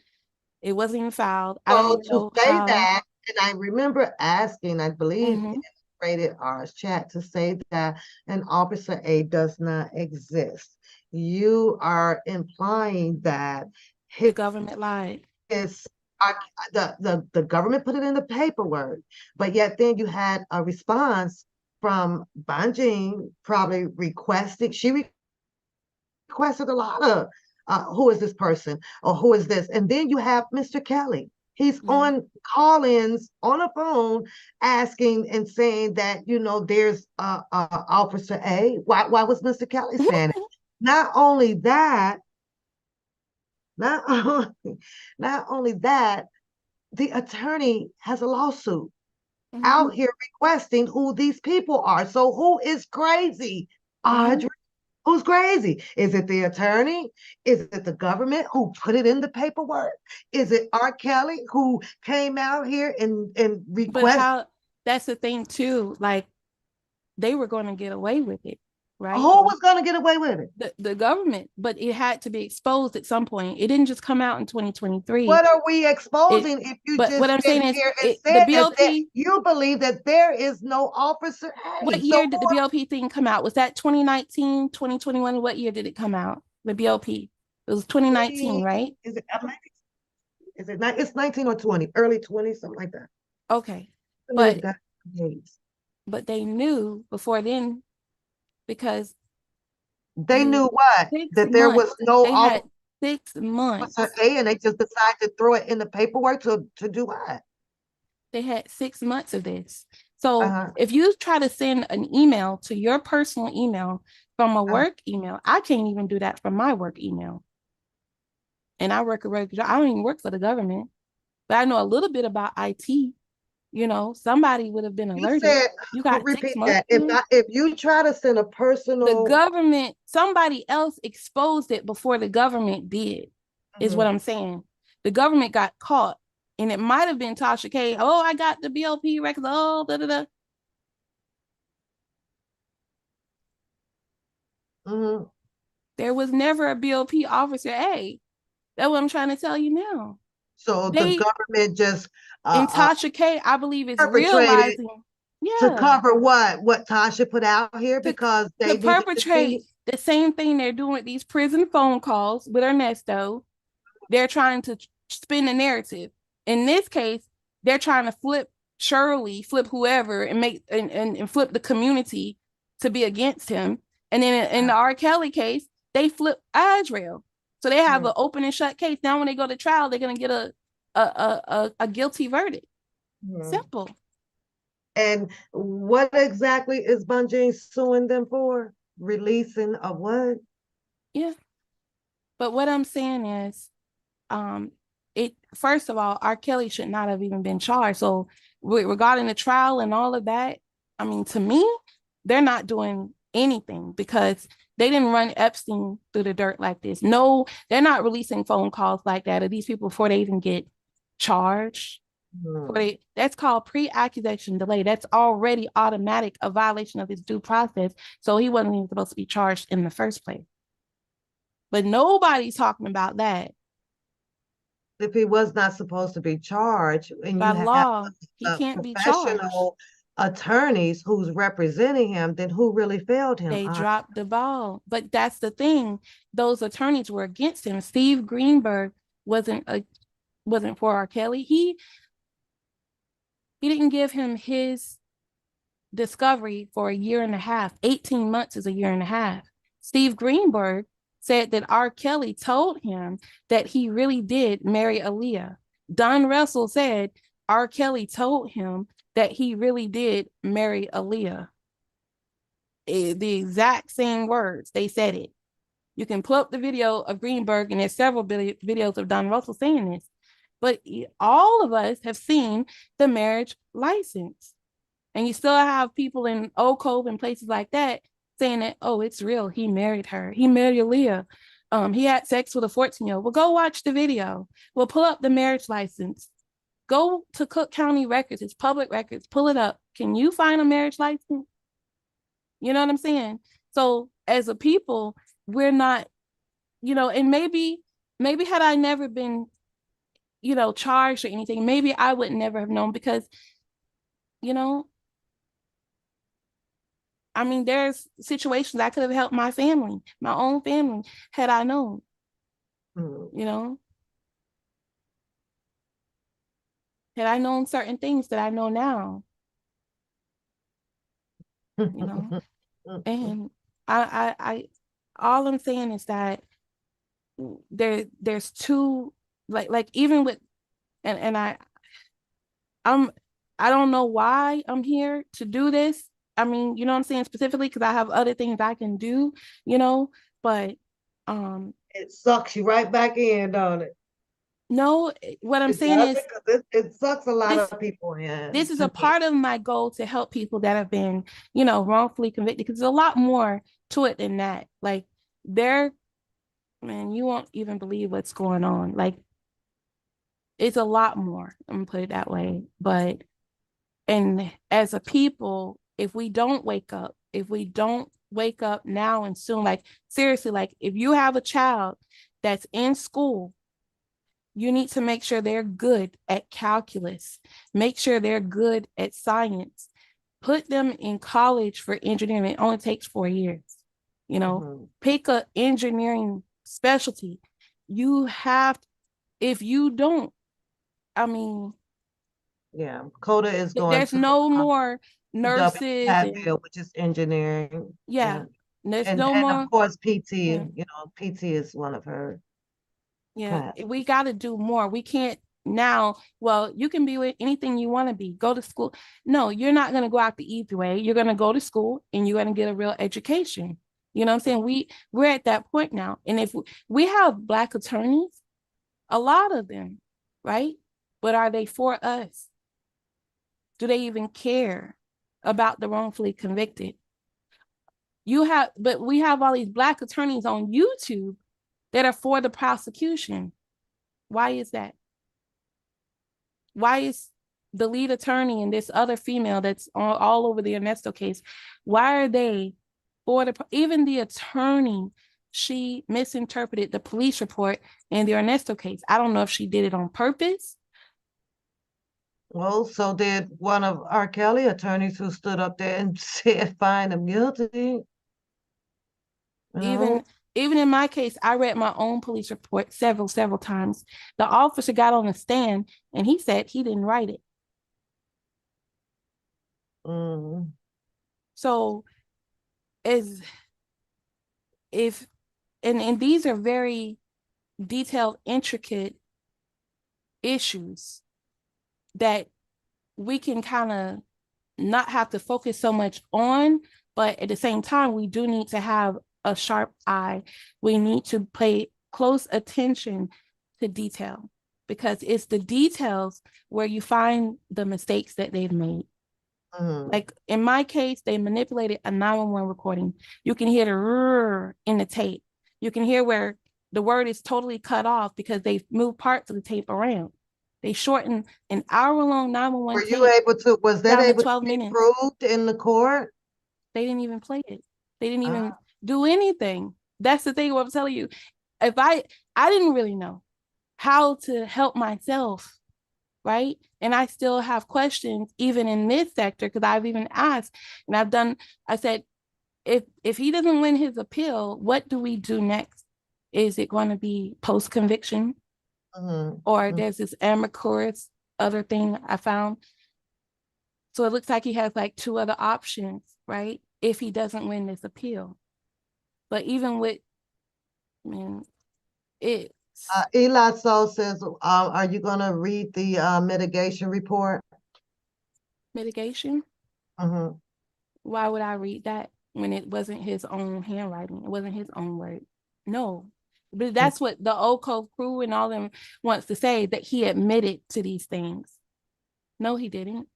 It wasn't even filed. I don't even know say how. That, and I remember asking, I believe in rated R's chat, to say that an officer A does not exist. You are implying that the government lied. The government put it in the paperwork, but yet then you had a response from Banjing, probably requesting. She requested a lot of who is this person or who is this, and then you have Mr. Kelly. He's on call-ins on a phone asking and saying that, you know, there's Officer A. Why was Mr. Kelly saying it? Not only that, not only that, the attorney has a lawsuit out here requesting who these people are. So who is crazy? Audrey. Who's crazy? Is it the attorney? Is it the government who put it in the paperwork? Is it R. Kelly who came out here and requested? But that's the thing too. Like, they were going to get away with it, right? Who was going to get away with it? The government, but it had to be exposed at some point. It didn't just come out in 2023. What are we exposing if you just what I'm saying is the BOP, you believe that there is no officer A? What year did the BOP thing come out? Was that 2019, 2021? What year did it come out? The BOP. It was 2019, right? Is it not? It's 19 or 20, early 20, something like that. Okay. But they knew before then, because they knew what? That there was no officer. 6 months. A, and they just decided to throw it in the paperwork to do what? They had 6 months of this. So if you try to send an email to your personal email from a work email, I can't even do that from my work email. And I work a regular job. I don't even work for the government, but I know a little bit about IT. You know, somebody would have been alerted. You got repeat 6 months. That. If you try to send a personal, the government, somebody else exposed it before the government did, is what I'm saying. The government got caught, and it might have been Tasha K. Oh, I got the BOP records. Oh, da da da. There was never a BOP officer A. That's what I'm trying to tell you now. So the government just and Tasha K, I believe, is realizing to cover what Tasha put out here, because they perpetrate the same thing they're doing with these prison phone calls with Arnesto. They're trying to spin the narrative. In this case, they're trying to flip Shirley, flip whoever, and make and flip the community to be against him. And then in the R. Kelly case, they flip Audrey. So they have an open and shut case. Now when they go to trial, they're gonna get a guilty verdict. Simple. And what exactly is Banjing suing them for? Releasing of what? Yeah. But what I'm saying is, first of all, R. Kelly should not have even been charged. So regarding the trial and all of that, I mean, to me, they're not doing anything, because they didn't run Epstein through the dirt like this. No, they're not releasing phone calls like that of these people before they even get charged. That's called pre-accusation delay. That's already automatic, a violation of his due process. So he wasn't even supposed to be charged in the first place. But nobody's talking about that. If he was not supposed to be charged, and by law, he can't be charged. Attorneys who's representing him, then who really failed him? They dropped the ball. But that's the thing. Those attorneys were against him. Steve Greenberg wasn't for R. Kelly. He didn't give him his discovery for a year and a half. 18 months is a year and a half. Steve Greenberg said that R. Kelly told him that he really did marry Aaliyah. Don Russell said R. Kelly told him that he really did marry Aaliyah. the exact same words. They said it. You can pull up the video of Greenberg, and there's several videos of Don Russell saying this. But all of us have seen the marriage license. And you still have people in Oak Cove and places like that saying that, oh, it's real. He married her. He married Aaliyah. He had sex with a 14-year-old. Well, go watch the video. We'll pull up the marriage license. Go to Cook County Records. It's public records. Pull it up. Can you find a marriage license? You know what I'm saying? So as a people, we're not, and maybe had I never been, charged or anything, maybe I would never have known because, I mean, there's situations I could have helped my family, my own family, had I known, had I known certain things that I know now, and I all I'm saying is that there's two, like even with, and I don't know why I'm here to do this. I mean, you know what I'm saying, specifically because I have other things I can do, but it sucks you right back in, don't it? No, what I'm saying is it sucks a lot of people in. This is a part of my goal to help people that have been, wrongfully convicted, because there's a lot more to it than that. Like man, you won't even believe what's going on. Like it's a lot more. I'm gonna put it that way. And as a people, if we don't wake up now and soon, like seriously, like if you have a child that's in school, you need to make sure they're good at calculus, make sure they're good at science, put them in college for engineering. It only takes 4 years, pick an engineering specialty. You have, if you don't, I mean, yeah, Coda is going. There's no more nurses, which is engineering. Yeah, there's and more. Of course, PT. PT is one of her. Yeah, we got to do more. We can't now. Well, you can be with anything you want to be. Go to school. No, you're not going to go out the easy way. You're going to go to school and you're going to get a real education. You know what I'm saying? We're at that point now. And if we have Black attorneys, a lot of them, right? But are they for us? Do they even care about the wrongfully convicted? But we have all these Black attorneys on YouTube that are for the prosecution. Why is that? Why is the lead attorney and this other female that's all over the Arnesto case, why are they for even the attorney, she misinterpreted the police report in the Arnesto case. I don't know if she did it on purpose. Well, so did one of R. Kelly attorneys who stood up there and said, find him guilty. Even in my case, I read my own police report several times. The officer got on the stand and he said he didn't write it. So and these are very detailed, intricate issues that we can kind of not have to focus so much on, but at the same time, we do need to have a sharp eye. We need to pay close attention to detail, because it's the details where you find the mistakes that they've made. Like in my case, they manipulated a 911 recording. You can hear the rrr in the tape. You can hear where the word is totally cut off because they've moved parts of the tape around. They shortened an hour-long 911 tape. Were you able to, was that able 12 to be minutes. proved in the court? They didn't even play it. They didn't even do anything. That's the thing what I'm telling you. If I didn't really know how to help myself, right? And I still have questions even in this sector, because I've even asked and I said, if he doesn't win his appeal, what do we do next? Is it going to be post-conviction? Or there's this amicus other thing I found. So it looks like he has like 2 other options, right? If he doesn't win this appeal. But even with, Eli So says, are you going to read the mitigation report? Mitigation? Why would I read that? when it wasn't his own handwriting. It wasn't his own word. No. But that's what the Old Cove crew and all them wants to say, that he admitted to these things. No, he didn't.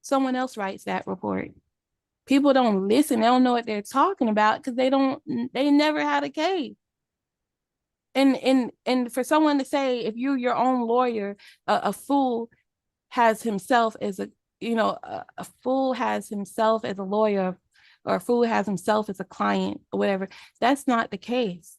Someone else writes that report. People don't listen. They don't know what they're talking about because they never had a case. And for someone to say, if you're your own lawyer, a fool has himself as a fool has himself as a lawyer, or a fool has himself as a client, or whatever. That's not the case.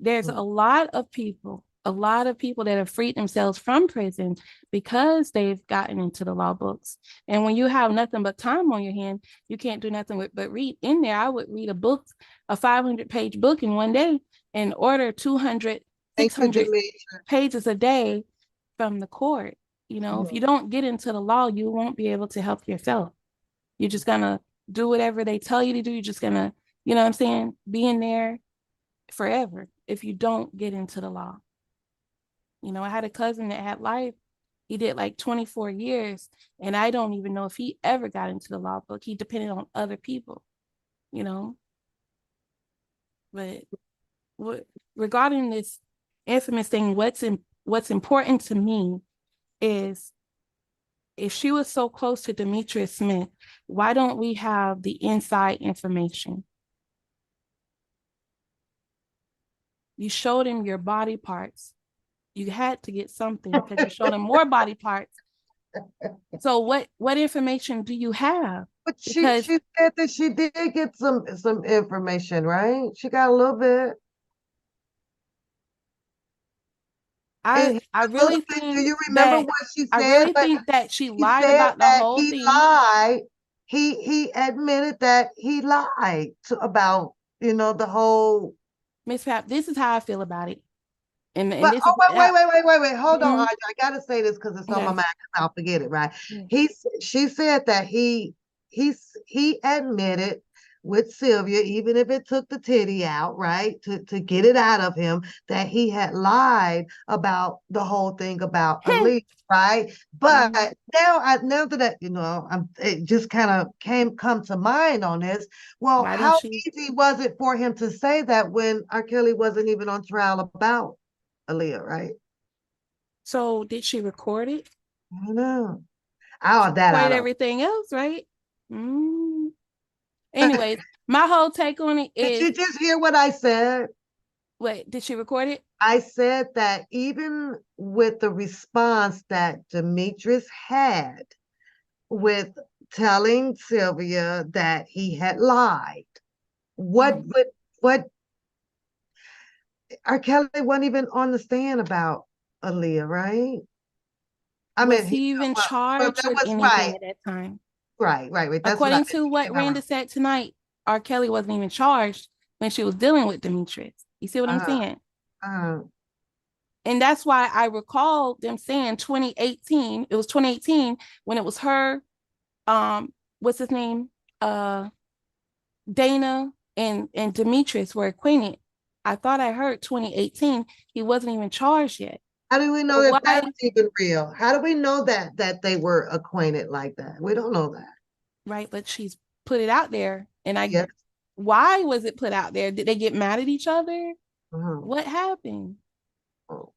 There's a lot of people that have freed themselves from prison because they've gotten into the law books. And when you have nothing but time on your hand, you can't do nothing but read. In there, I would read a 500-page book in one day, and order 200, 600 pages a day from the court. If you don't get into the law, you won't be able to help yourself. You're just gonna do whatever they tell you to do. You're just gonna, be in there forever if you don't get into the law. I had a cousin that had life. He did like 24 years, and I don't even know if he ever got into the law book. He depended on other people, But regarding this infamous thing, what's important to me is, if she was so close to Demetrius Smith, why don't we have the inside information? You showed him your body parts. You had to get something because you showed him more body parts. So what information do you have? But she said that she did get some information, right? She got a little bit. I really think. Do you remember what she said? I really think that she lied about the whole thing. Lied. He admitted that he lied about the whole. Miss Pap, this is how I feel about it. And but, this wait. Hold on, Audrey. I gotta say this because it's on my mind. I'll forget it. Right? She said that he admitted with Sylvia, even if it took the titty out, right, to get it out of him, that he had lied about the whole thing about Elise, right? But now that it just kind of come to mind on this. Well, how easy was it for him to say that when R. Kelly wasn't even on trial about Aaliyah, right? So did she record it? I don't know. Record everything else, right? Anyways, my whole take on it is. Did you just hear what I said? Wait, did she record it? I said that even with the response that Demetrius had with telling Sylvia that he had lied, what R. Kelly wasn't even on the stand about Aaliyah, right? Was he even charged with anything at that time? Right. That's according to what Randa said tonight, R. Kelly wasn't even charged when she was dealing with Demetrius. You see what I'm saying? And that's why I recall them saying 2018. It was 2018 when it was her, what's his name? Dana and Demetrius were acquainted. I thought I heard 2018. He wasn't even charged yet. How do we know that that's even real? How do we know that they were acquainted like that? We don't know that. Right, but she's put it out there. And why was it put out there? Did they get mad at each other? What happened?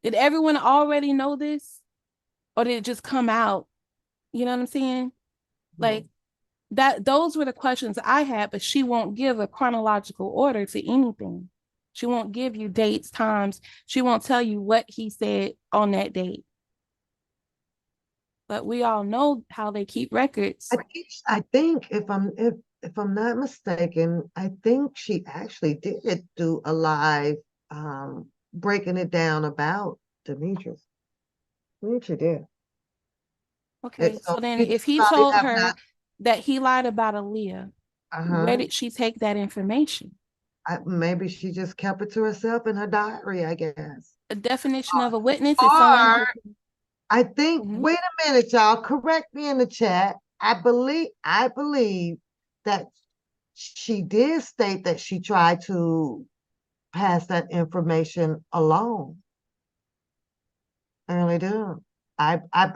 Did everyone already know this? Or did it just come out? You know what I'm saying? Like those were the questions I had, but she won't give a chronological order to anything. She won't give you dates, times. She won't tell you what he said on that date. But we all know how they keep records. I think if I'm not mistaken, I think she actually did do a live breaking it down about Demetrius. I think she did. Okay, so then if he told her that he lied about Aaliyah, where did she take that information? Maybe she just kept it to herself in her diary, I guess. A definition of a witness is someone who... I think, wait a minute, y'all, correct me in the chat. I believe that she did state that she tried to pass that information along. I really do.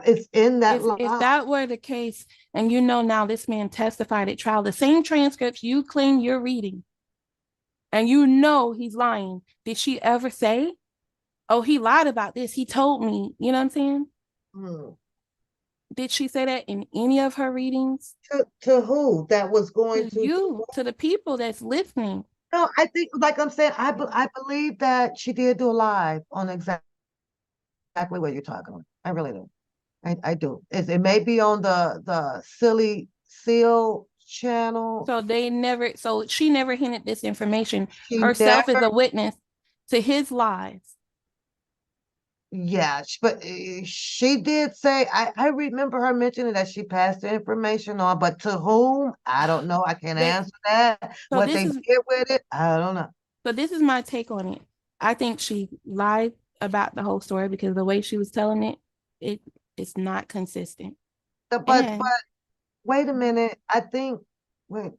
It's in that if that were the case, and now this man testified at trial, the same transcripts you claim you're reading, and he's lying. Did she ever say, "Oh, he lied about this. He told me"? You know what I'm saying? Did she say that in any of her readings? To who? That was going to you, to the people that's listening. No, I think, like I'm saying, I believe that she did do a live on exactly what you're talking about. I really do. I do. It may be on the Silly Seal channel. So she never hinted this information herself as a witness to his lies. Yeah, but she did say, I remember her mentioning that she passed the information on, but to whom? I don't know. I can't answer that. What they did with it, I don't know. So this is my take on it. I think she lied about the whole story because the way she was telling it's not consistent. But wait a minute. I think when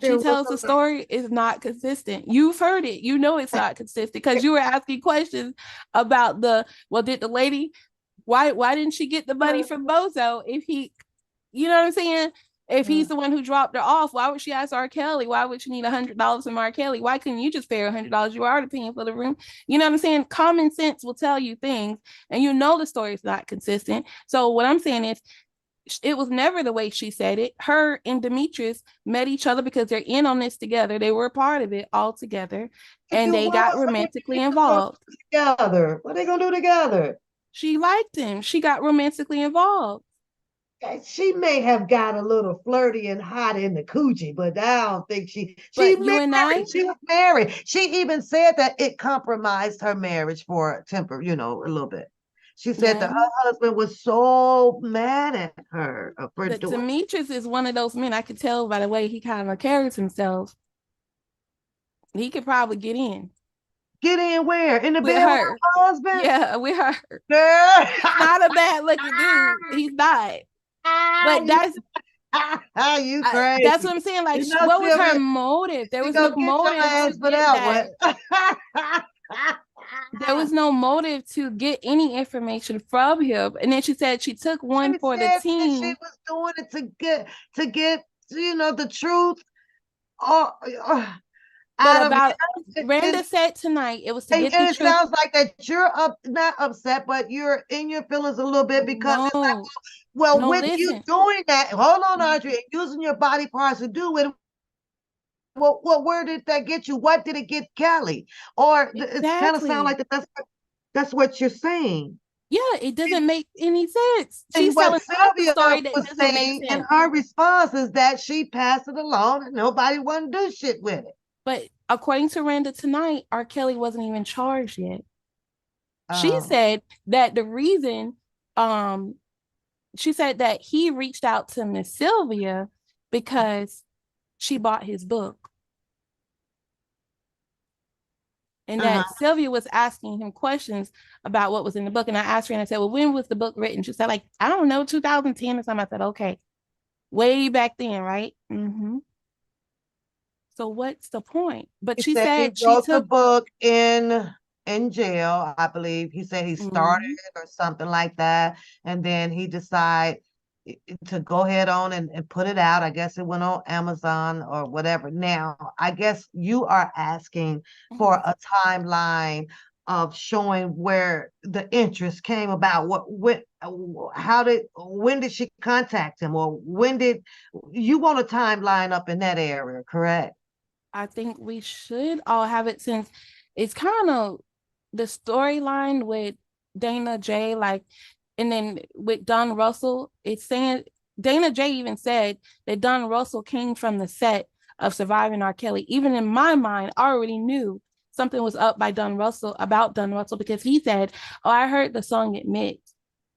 she tells the story, it's not consistent. You've heard it. It's not consistent because you were asking questions about did the lady, why didn't she get the money from Bozo if he, you know what I'm saying? If he's the one who dropped her off, why would she ask R. Kelly? Why would she need $100 from R. Kelly? Why couldn't you just pay her $100? You were already paying for the room. You know what I'm saying? Common sense will tell you things, and the story is not consistent. So what I'm saying is, it was never the way she said it. Her and Demetrius met each other because they're in on this together. They were a part of it all together, and they got romantically involved. Together, what are they gonna do together? She liked him. She got romantically involved. She may have got a little flirty and hot in the coochie, but I don't think she married. She was married. She even said that it compromised her marriage for a temper, a little bit. She said that her husband was so mad at her for doing. Demetrius is one of those men. I could tell by the way he kind of carries himself. He could probably get in. Get in where? In the bed with her husband? Yeah, with her. Girl. He's not a bad looking dude. He's not. But that's you crazy. That's what I'm saying. Like, what was her motive? There was no motive for that one. There was no motive to get any information from him. And then she said she took one for the team. She was doing it to get the truth. But Randa said tonight it was to get the truth. It sounds like that you're not upset, but you're in your feelings a little bit because it's like, with you doing that, hold on, Audrey, and using your body parts to do it. Well, where did that get you? What did it get Kelly? Or it kind of sounds like that's what you're saying. Yeah, it doesn't make any sense. She's telling a story that doesn't make sense. And her response is that she passed it along and nobody wanted to do shit with it. But according to Randa tonight, R. Kelly wasn't even charged yet. She said that the reason, she said that he reached out to Miss Sylvia because she bought his book. And that Sylvia was asking him questions about what was in the book. And I asked her and I said, well, when was the book written? She said, I don't know, 2010 or something. I said, okay, way back then, right? Mm-hmm. So what's the point? But she said she wrote the book in jail, I believe. He said he started it or something like that. And then he decided to go ahead on and put it out. I guess it went on Amazon or whatever. Now, I guess you are asking for a timeline of showing where the interest came about. When did she contact him, or when did you want a timeline up in that area? Correct. I think we should all have it, since it's kind of the storyline with Dana J, and then with Don Russell, it's saying Dana J even said that Don Russell came from the set of Surviving R. Kelly. Even in my mind, I already knew something was up about Don Russell, because he said, oh, I heard the song get mixed.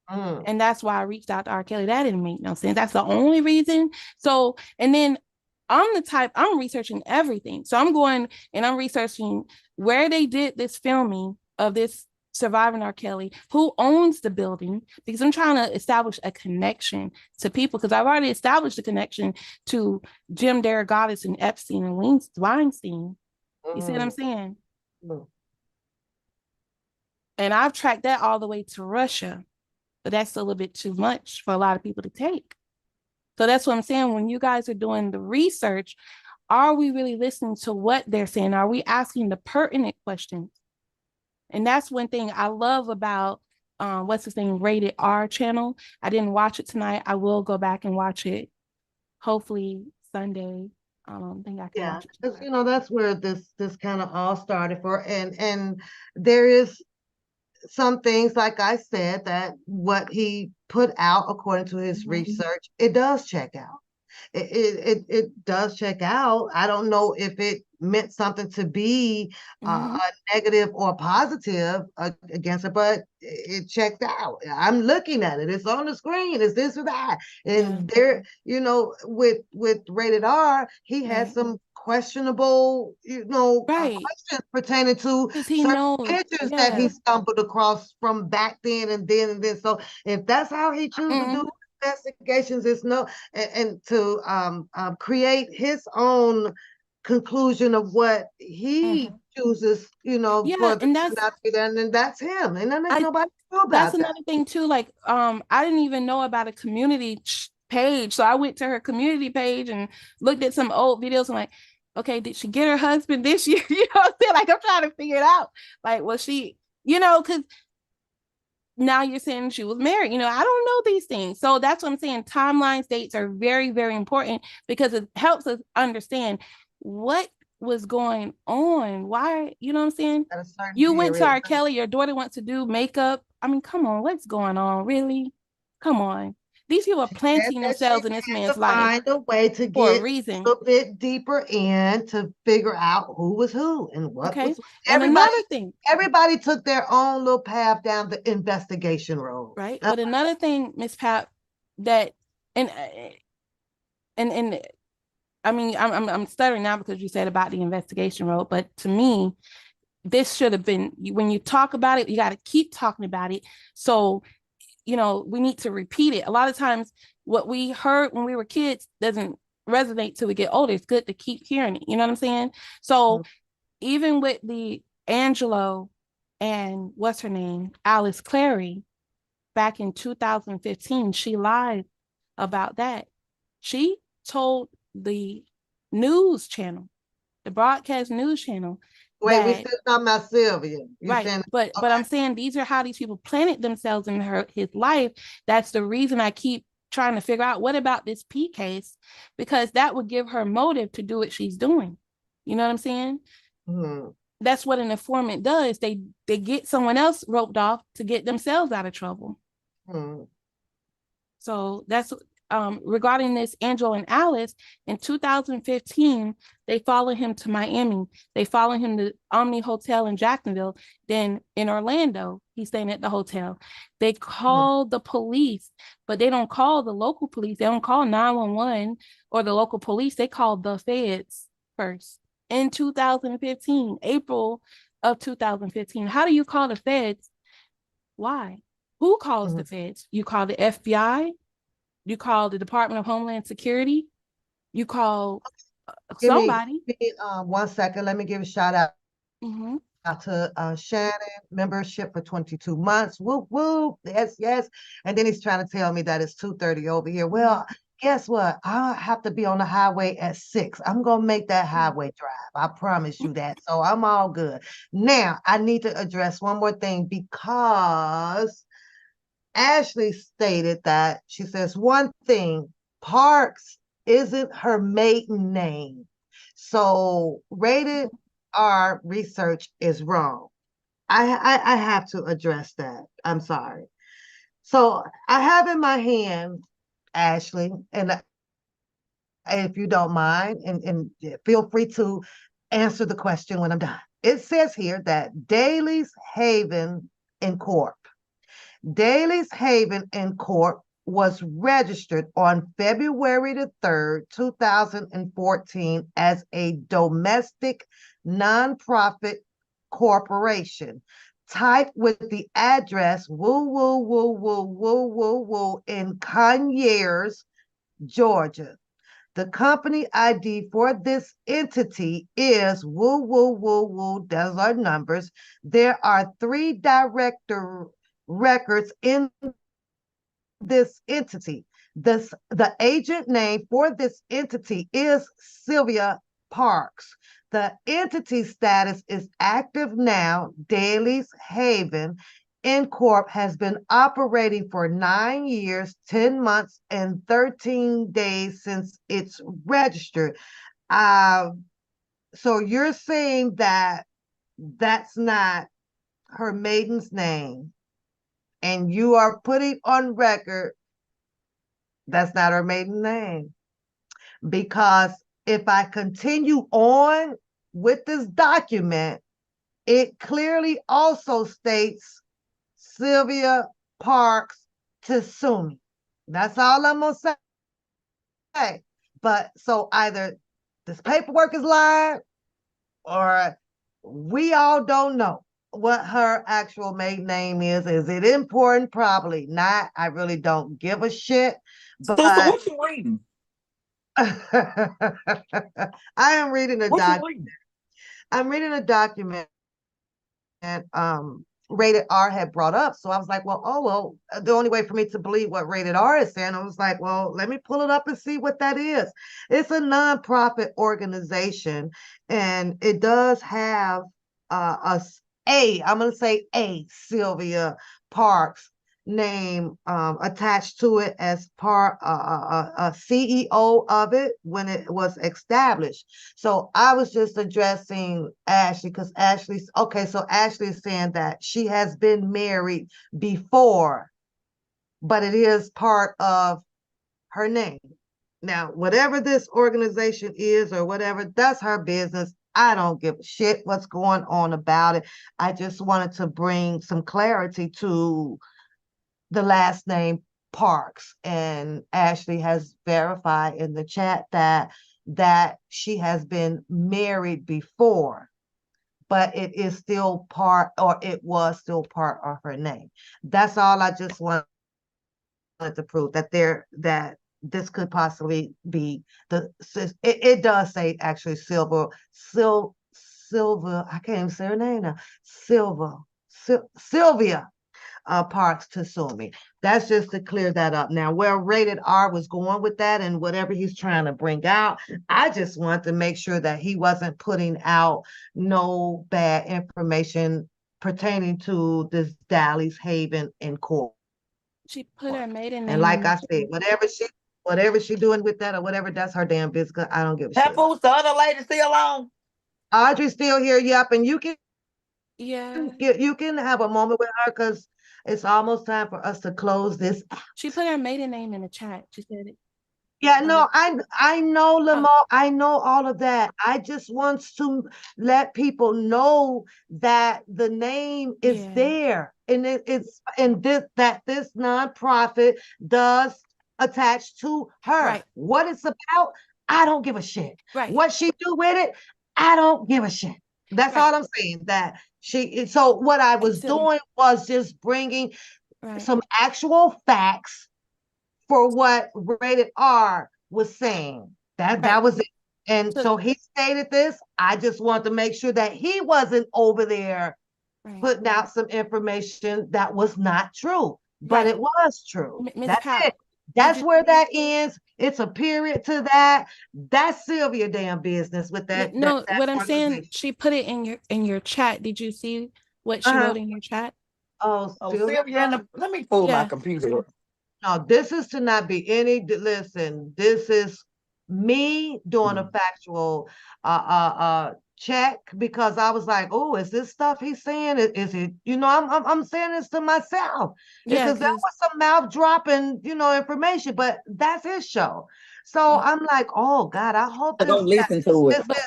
And that's why I reached out to R. Kelly. That didn't make no sense. That's the only reason. So, and then I'm researching everything. So I'm going and I'm researching where they did this filming of this Surviving R. Kelly, who owns the building, because I'm trying to establish a connection to people, because I've already established a connection to Jim Derogatis and Epstein and Weinstein. You see what I'm saying? And I've tracked that all the way to Russia. but that's a little bit too much for a lot of people to take. So that's what I'm saying. When you guys are doing the research, are we really listening to what they're saying? Are we asking the pertinent questions? And that's one thing I love about what's his name, Rated R channel. I didn't watch it tonight. I will go back and watch it. Hopefully Sunday. I think I can watch it. Because that's where this kind of all started for, and there is some things, like I said, that what he put out according to his research, it does check out. It does check out. I don't know if it meant something to be a negative or positive against it, but it checked out. I'm looking at it. It's on the screen. It's this or that. And there, with Rated R, he had some questionable, questions pertaining to certain pictures that he stumbled across from back then and then and then. So if that's how he chooses to do investigations, is and to create his own conclusion of what he chooses, for the and then that's him, and then there's nobody know about that's another thing too. Like I didn't even know about a community page, so I went to her community page and looked at some old videos. I'm like, okay, did she get her husband this year? You know what I'm saying? Like, I'm trying to figure it out. Like, was she, because now you're saying she was married. I don't know these things. So that's what I'm saying. Timelines, dates are very, very important because it helps us understand what was going on. Why, you know what I'm saying? You went to R. Kelly, your daughter wants to do makeup. I mean, come on, what's going on? Really? Come on. These people are planting themselves in this man's life. Find a way to get a little bit deeper in to figure out who was who and what was. And another thing, everybody took their own little path down the investigation road. Right. But another thing, Miss Pat, that and I mean, I'm stuttering now because you said about the investigation road, but to me, this should have been, when you talk about it, you got to keep talking about it. So we need to repeat it. A lot of times what we heard when we were kids doesn't resonate till we get older. It's good to keep hearing it. You know what I'm saying? So even with the Angelo and what's her name, Alice Clary, back in 2015, she lied about that. She told the news channel, the broadcast news channel. Wait, we still talking about Sylvia. Right. But I'm saying these are how these people planted themselves in his life. That's the reason I keep trying to figure out, what about this P case? Because that would give her motive to do what she's doing. You know what I'm saying? That's what an informant does. They get someone else roped off to get themselves out of trouble. So that's regarding this Angelo and Alice. In 2015, they followed him to Miami. They followed him to Omni Hotel in Jacksonville. Then in Orlando, he's staying at the hotel. They called the police, but they don't call the local police. They don't call 911 or the local police. They called the feds first in 2015, April of 2015. How do you call the feds? Why? Who calls the feds? You call the FBI? You call the Department of Homeland Security? You call somebody. Give me 1 second. Let me give a shout out to Shannon, membership for 22 months. Whoop, whoop. Yes, yes. And then he's trying to tell me that it's 2:30 over here. Well, guess what? I have to be on the highway at 6. I'm going to make that highway drive. I promise you that. So I'm all good. Now, I need to address one more thing, because Ashley stated that, she says, one thing, Parks isn't her maiden name. So Rated R research is wrong. I have to address that. I'm sorry. So I have in my hand, Ashley, and if you don't mind, and feel free to answer the question when I'm done. It says here that Daly's Haven Incorp. Daly's Haven Incorp was registered on February the 3rd, 2014 as a domestic nonprofit corporation. Type with the address in Conyers, Georgia. The company ID for this entity is those are numbers. There are 3 director records in this entity. The agent name for this entity is Sylvia Parks. The entity status is active now. Daly's Haven Incorp has been operating for 9 years, 10 months, and 13 days since it's registered. So you're saying that that's not her maiden's name, and you are putting on record that's not her maiden name. Because if I continue on with this document, it clearly also states Sylvia Parks Tasumi. That's all I'm going to say. But so either this paperwork is lying, or we all don't know what her actual maiden name is. Is it important? Probably not. I really don't give a shit. But So what you reading? I am reading a document. I'm reading a document and Rated R had brought up. So I was like, well, the only way for me to believe what Rated R is saying, I was like, well, let me pull it up and see what that is. It's a nonprofit organization, and it does have I'm going to say Sylvia Parks name attached to it as part a CEO of it when it was established. So I was just addressing Ashley because Ashley's okay. So Ashley is saying that she has been married before, but it is part of her name. Now, whatever this organization is or whatever, that's her business. I don't give a shit what's going on about it. I just wanted to bring some clarity to the last name Parks, and Ashley has verified in the chat that she has been married before, but it is still part, or it was still part of her name. That's all I just wanted to prove, that this could possibly be it does say actually Sylvia, I can't even say her name now. Sylvia Parks Tasumi. That's just to clear that up. Now, where Rated R was going with that and whatever he's trying to bring out, I just want to make sure that he wasn't putting out no bad information pertaining to this Dally's Haven in court. She put her maiden name. And like I said, whatever she doing with that or whatever, that's her damn business. I don't give a shit. Who's the other lady still on? Audrey's still here, yep, and you can you can have a moment with her because it's almost time for us to close this out. She put her maiden name in the chat. She said it. Yeah, no, I know, Lamo. I know all of that. I just want to let people know that the name is there, and it's this nonprofit does attach to her. Right. What it's about, I don't give a shit. Right. What she do with it, I don't give a shit. That's all I'm saying. That so what I was doing was just bringing some actual facts for what Rated R was saying. That was it. And so he stated this. I just wanted to make sure that he wasn't over there putting out some information that was not true, but it was true. That's it. That's where that ends. It's a period to that. That's Sylvia damn business with that. No, what I'm saying, she put it in your chat. Did you see what she wrote in your chat? Sylvia, let me pull my computer up. No, this is to not be any, listen, this is me doing a factual check, because I was like, oh, is this stuff he's saying? Is it, I'm saying this to myself because there was some mouth dropping, information, but that's his show. So I'm like, oh God, I hope this is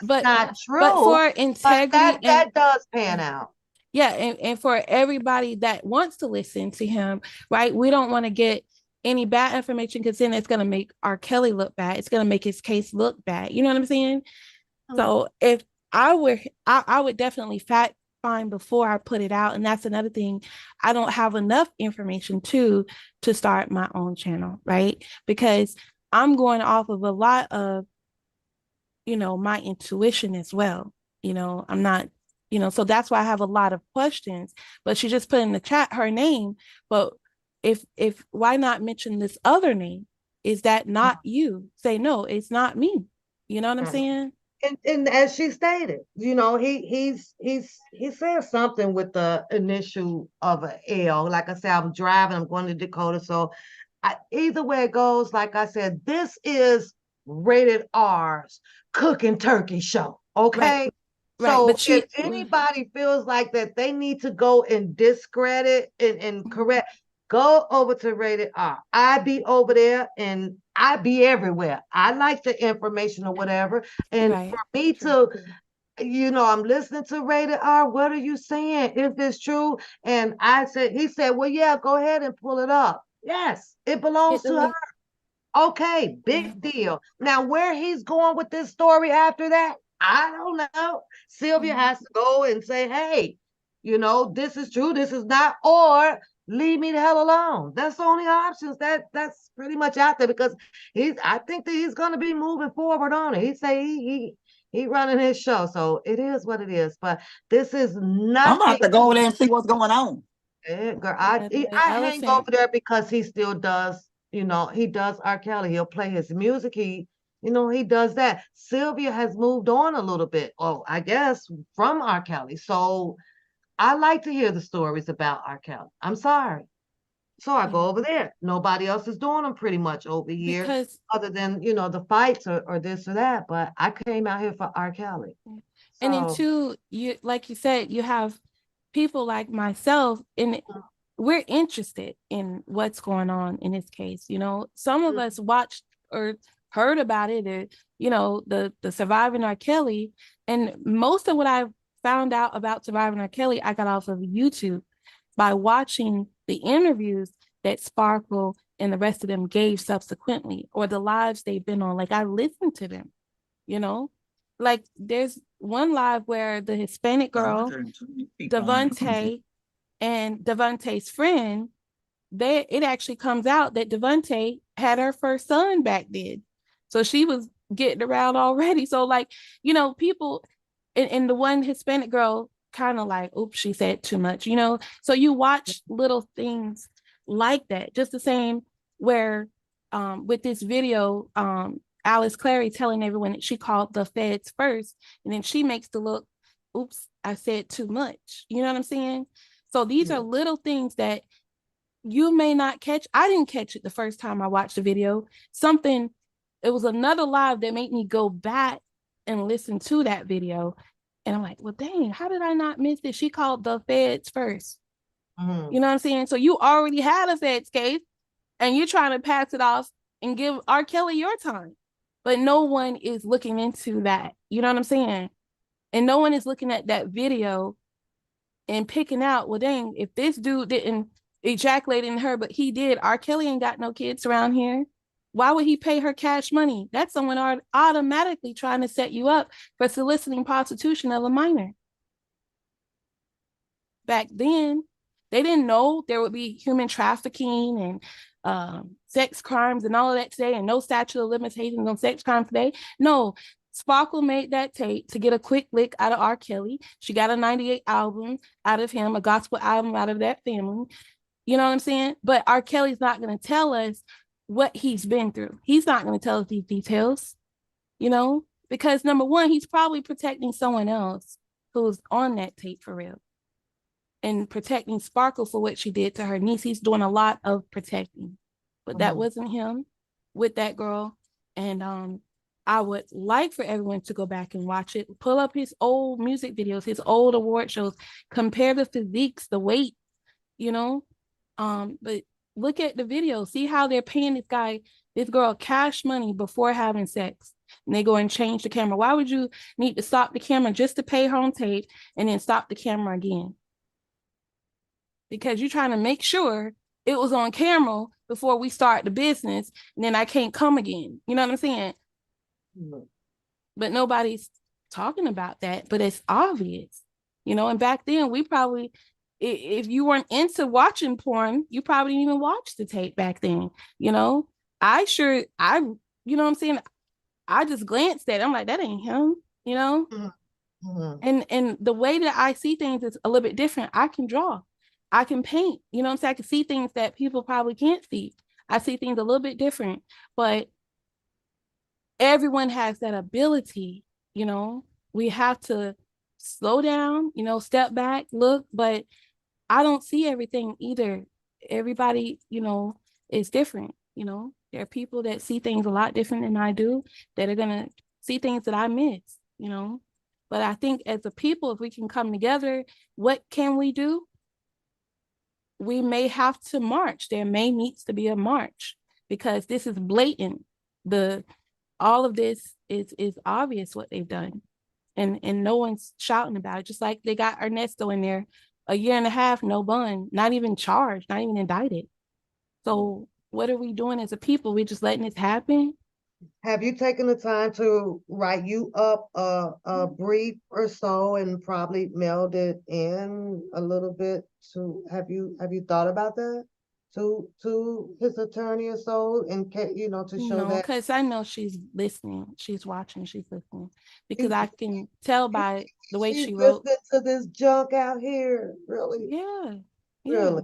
not true. But for integrity, that does pan out. Yeah, and for everybody that wants to listen to him, right? We don't want to get any bad information, because then it's going to make R. Kelly look bad. It's going to make his case look bad. You know what I'm saying? So if I would definitely fact find before I put it out. And that's another thing. I don't have enough information to start my own channel, right? Because I'm going off of a lot of, my intuition as well. I'm not, so that's why I have a lot of questions. But she just put in the chat her name. But if why not mention this other name? Is that not you? Say, no, it's not me. You know what I'm saying? And as she stated, you know, he said something with the initial of an L. Like I said, I'm driving, I'm going to Dakota. So either way it goes, like I said, this is rated R's cooking turkey show. Okay. Right. So But if anybody feels like that they need to go and discredit and correct, go over to rated R. I be over there and I be everywhere. I like the information or whatever. And right. for me to, you know, I'm listening to rated R. What are you saying? Is this true? And he said, well, yeah, go ahead and pull it up. Yes, it belongs to her. Okay, big deal. Now, where he's going with this story after that, I don't know. Sylvia has to go and say, hey, you know, this is true, this is not, or leave me the hell alone. That's the only options that's pretty much out there, because I think that he's gonna be moving forward on it. He say he running his show. So it is what it is. But this is not. I'm about to go over there and see what's going on. Girl, I hang over there because he still does, you know, he does R. Kelly. He'll play his music. He does that. Sylvia has moved on a little bit. Oh, I guess from R. Kelly. So I like to hear the stories about R. Kelly. I'm sorry. So I go over there. Nobody else is doing them pretty much over here, because other than, you know, the fights or this or that. But I came out here for R. Kelly. And then two, you like you said, you have people like myself, and we're interested in what's going on in this case. You know, some of us watched or heard about it, or, you know, the Surviving R. Kelly, and most of what I found out about Surviving R. Kelly, I got off of YouTube by watching the interviews that Sparkle and the rest of them gave subsequently, or the lives they've been on. Like, I listened to them, you know, like there's one live where the Hispanic girl, Devontae, and Devontae's friend, it actually comes out that Devontae had her first son back then. So she was getting around already. So, like, you know, people, and the one Hispanic girl kind of like, oops, she said too much, you know? So you watch little things like that, just the same where with this video, Alice Clary telling everyone that she called the feds first, and then she makes the look, oops, I said too much. You know what I'm saying? So these are little things that you may not catch. I didn't catch it the first time I watched the video. It was another live that made me go back and listen to that video. And I'm like, well, dang, how did I not miss this? She called the feds first. You know what I'm saying? So you already had a feds case, and you're trying to pass it off and give R. Kelly your time. But no one is looking into that. You know what I'm saying? And no one is looking at that video and picking out, well, dang, if this dude didn't ejaculate in her, but he did, R. Kelly ain't got no kids around here. Why would he pay her cash money? That's someone automatically trying to set you up for soliciting prostitution of a minor. Back then, they didn't know there would be human trafficking and sex crimes and all of that today, and no statute of limitations on sex crimes today. No, Sparkle made that tape to get a quick lick out of R. Kelly. She got a 98 album out of him, a gospel album out of that family. You know what I'm saying? But R. Kelly's not going to tell us what he's been through. He's not going to tell us these details, you know, because number one, he's probably protecting someone else who's on that tape for real, and protecting Sparkle for what she did to her niece. He's doing a lot of protecting, but that wasn't him with that girl. And I would like for everyone to go back and watch it, pull up his old music videos, his old award shows, compare the physiques, the weight, you know, but look at the video, see how they're paying this girl cash money before having sex. And they go and change the camera. Why would you need to stop the camera just to pay her on tape and then stop the camera again? Because you're trying to make sure it was on camera before we start the business, and then I can't come again. You know what I'm saying? But nobody's talking about that, but it's obvious, you know. And back then, we probably, if you weren't into watching porn, you probably didn't even watch the tape back then, you know. You know what I'm saying? I just glanced at it. I'm like, that ain't him, you know. And the way that I see things is a little bit different. I can draw. I can paint, you know what I'm saying? I can see things that people probably can't see. I see things a little bit different, but everyone has that ability, you know. We have to slow down, you know, step back, look, but I don't see everything either. Everybody, you know, is different, you know. There are people that see things a lot different than I do that are going to see things that I miss, you know. But I think as a people, if we can come together, what can we do? We may have to march. There may needs to be a march because this is blatant. All of this is obvious what they've done. And no one's shouting about it. Just like they got Arnesto in there, a year and a half, no bond, not even charged, not even indicted. So what are we doing as a people? We're just letting this happen? Have you taken the time to write you up a brief or so and probably mailed it in a little bit to, have you thought about that? To his attorney or so, and you know, to show that? Because I know she's listening, she's watching, she's listening, because I can tell by the way she wrote. She's listening to this junk out here, really. Yeah. Really.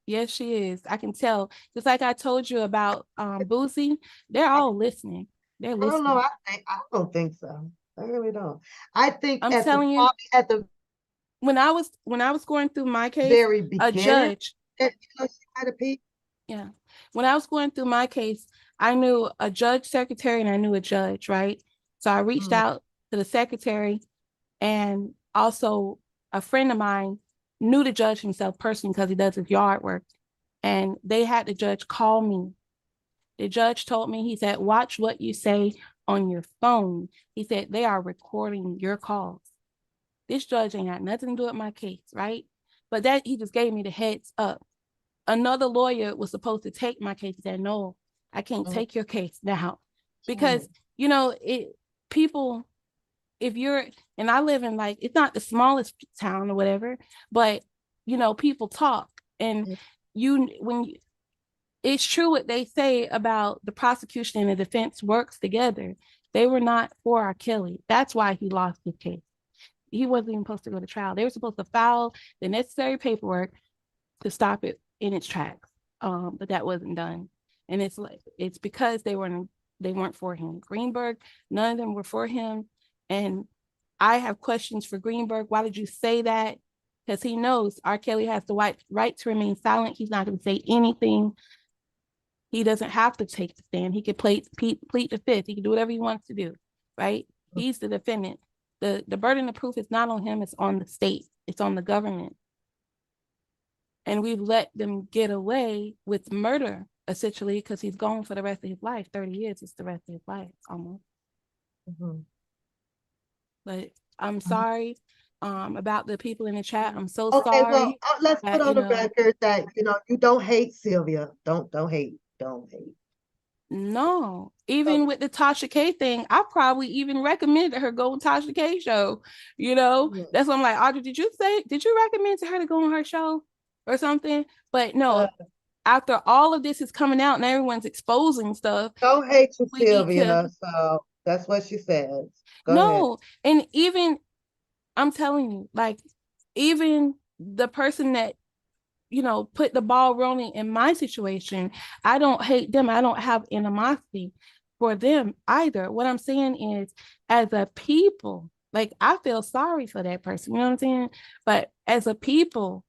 Yes, she is. I can tell. Just like I told you about Boosie, they're all listening. They're listening. I don't think so. I really don't. I think I'm telling you, at the when I was going through my case, very beginning, a judge. Yeah. When I was going through my case, I knew a judge secretary and I knew a judge, right? So I reached out to the secretary, and also a friend of mine knew the judge himself personally because he does his yard work. And they had the judge call me. The judge told me, he said, watch what you say on your phone. He said, they are recording your calls. This judge ain't got nothing to do with my case, right? But that, he just gave me the heads up. Another lawyer was supposed to take my case. He said, no, I can't take your case now. Because, you know, people, if you're, and I live in, like, it's not the smallest town or whatever, but, you know, people talk. And it's true what they say about the prosecution and the defense works together. They were not for R. Kelly. That's why he lost his case. He wasn't even supposed to go to trial. They were supposed to file the necessary paperwork to stop it in its tracks. But that wasn't done. And it's because they weren't for him. Greenberg, none of them were for him. And I have questions for Greenberg. Why did you say that? Because he knows R. Kelly has the right to remain silent. He's not going to say anything. He doesn't have to take the stand. He could plead the fifth. He can do whatever he wants to do, right? He's the defendant. The burden of proof is not on him, it's on the state. It's on the government. And we've let them get away with murder, essentially, because he's gone for the rest of his life. 30 years is the rest of his life, almost. But I'm sorry about the people in the chat. I'm so sorry. Okay, well, let's put on the record that, you know, you don't hate Sylvia. Don't hate. No, even with the Tasha K thing, I probably even recommended her go on Tasha K show. You know, that's what I'm like, Audrey, did you recommend to her to go on her show or something? But no, after all of this is coming out and everyone's exposing stuff. Don't hate you, Sylvia. So that's what she says. Go ahead. And even, I'm telling you, like, even the person that, you know, put the ball rolling in my situation, I don't hate them. I don't have animosity for them either. What I'm saying is, as a people, like, I feel sorry for that person, you know what I'm saying? But as a people,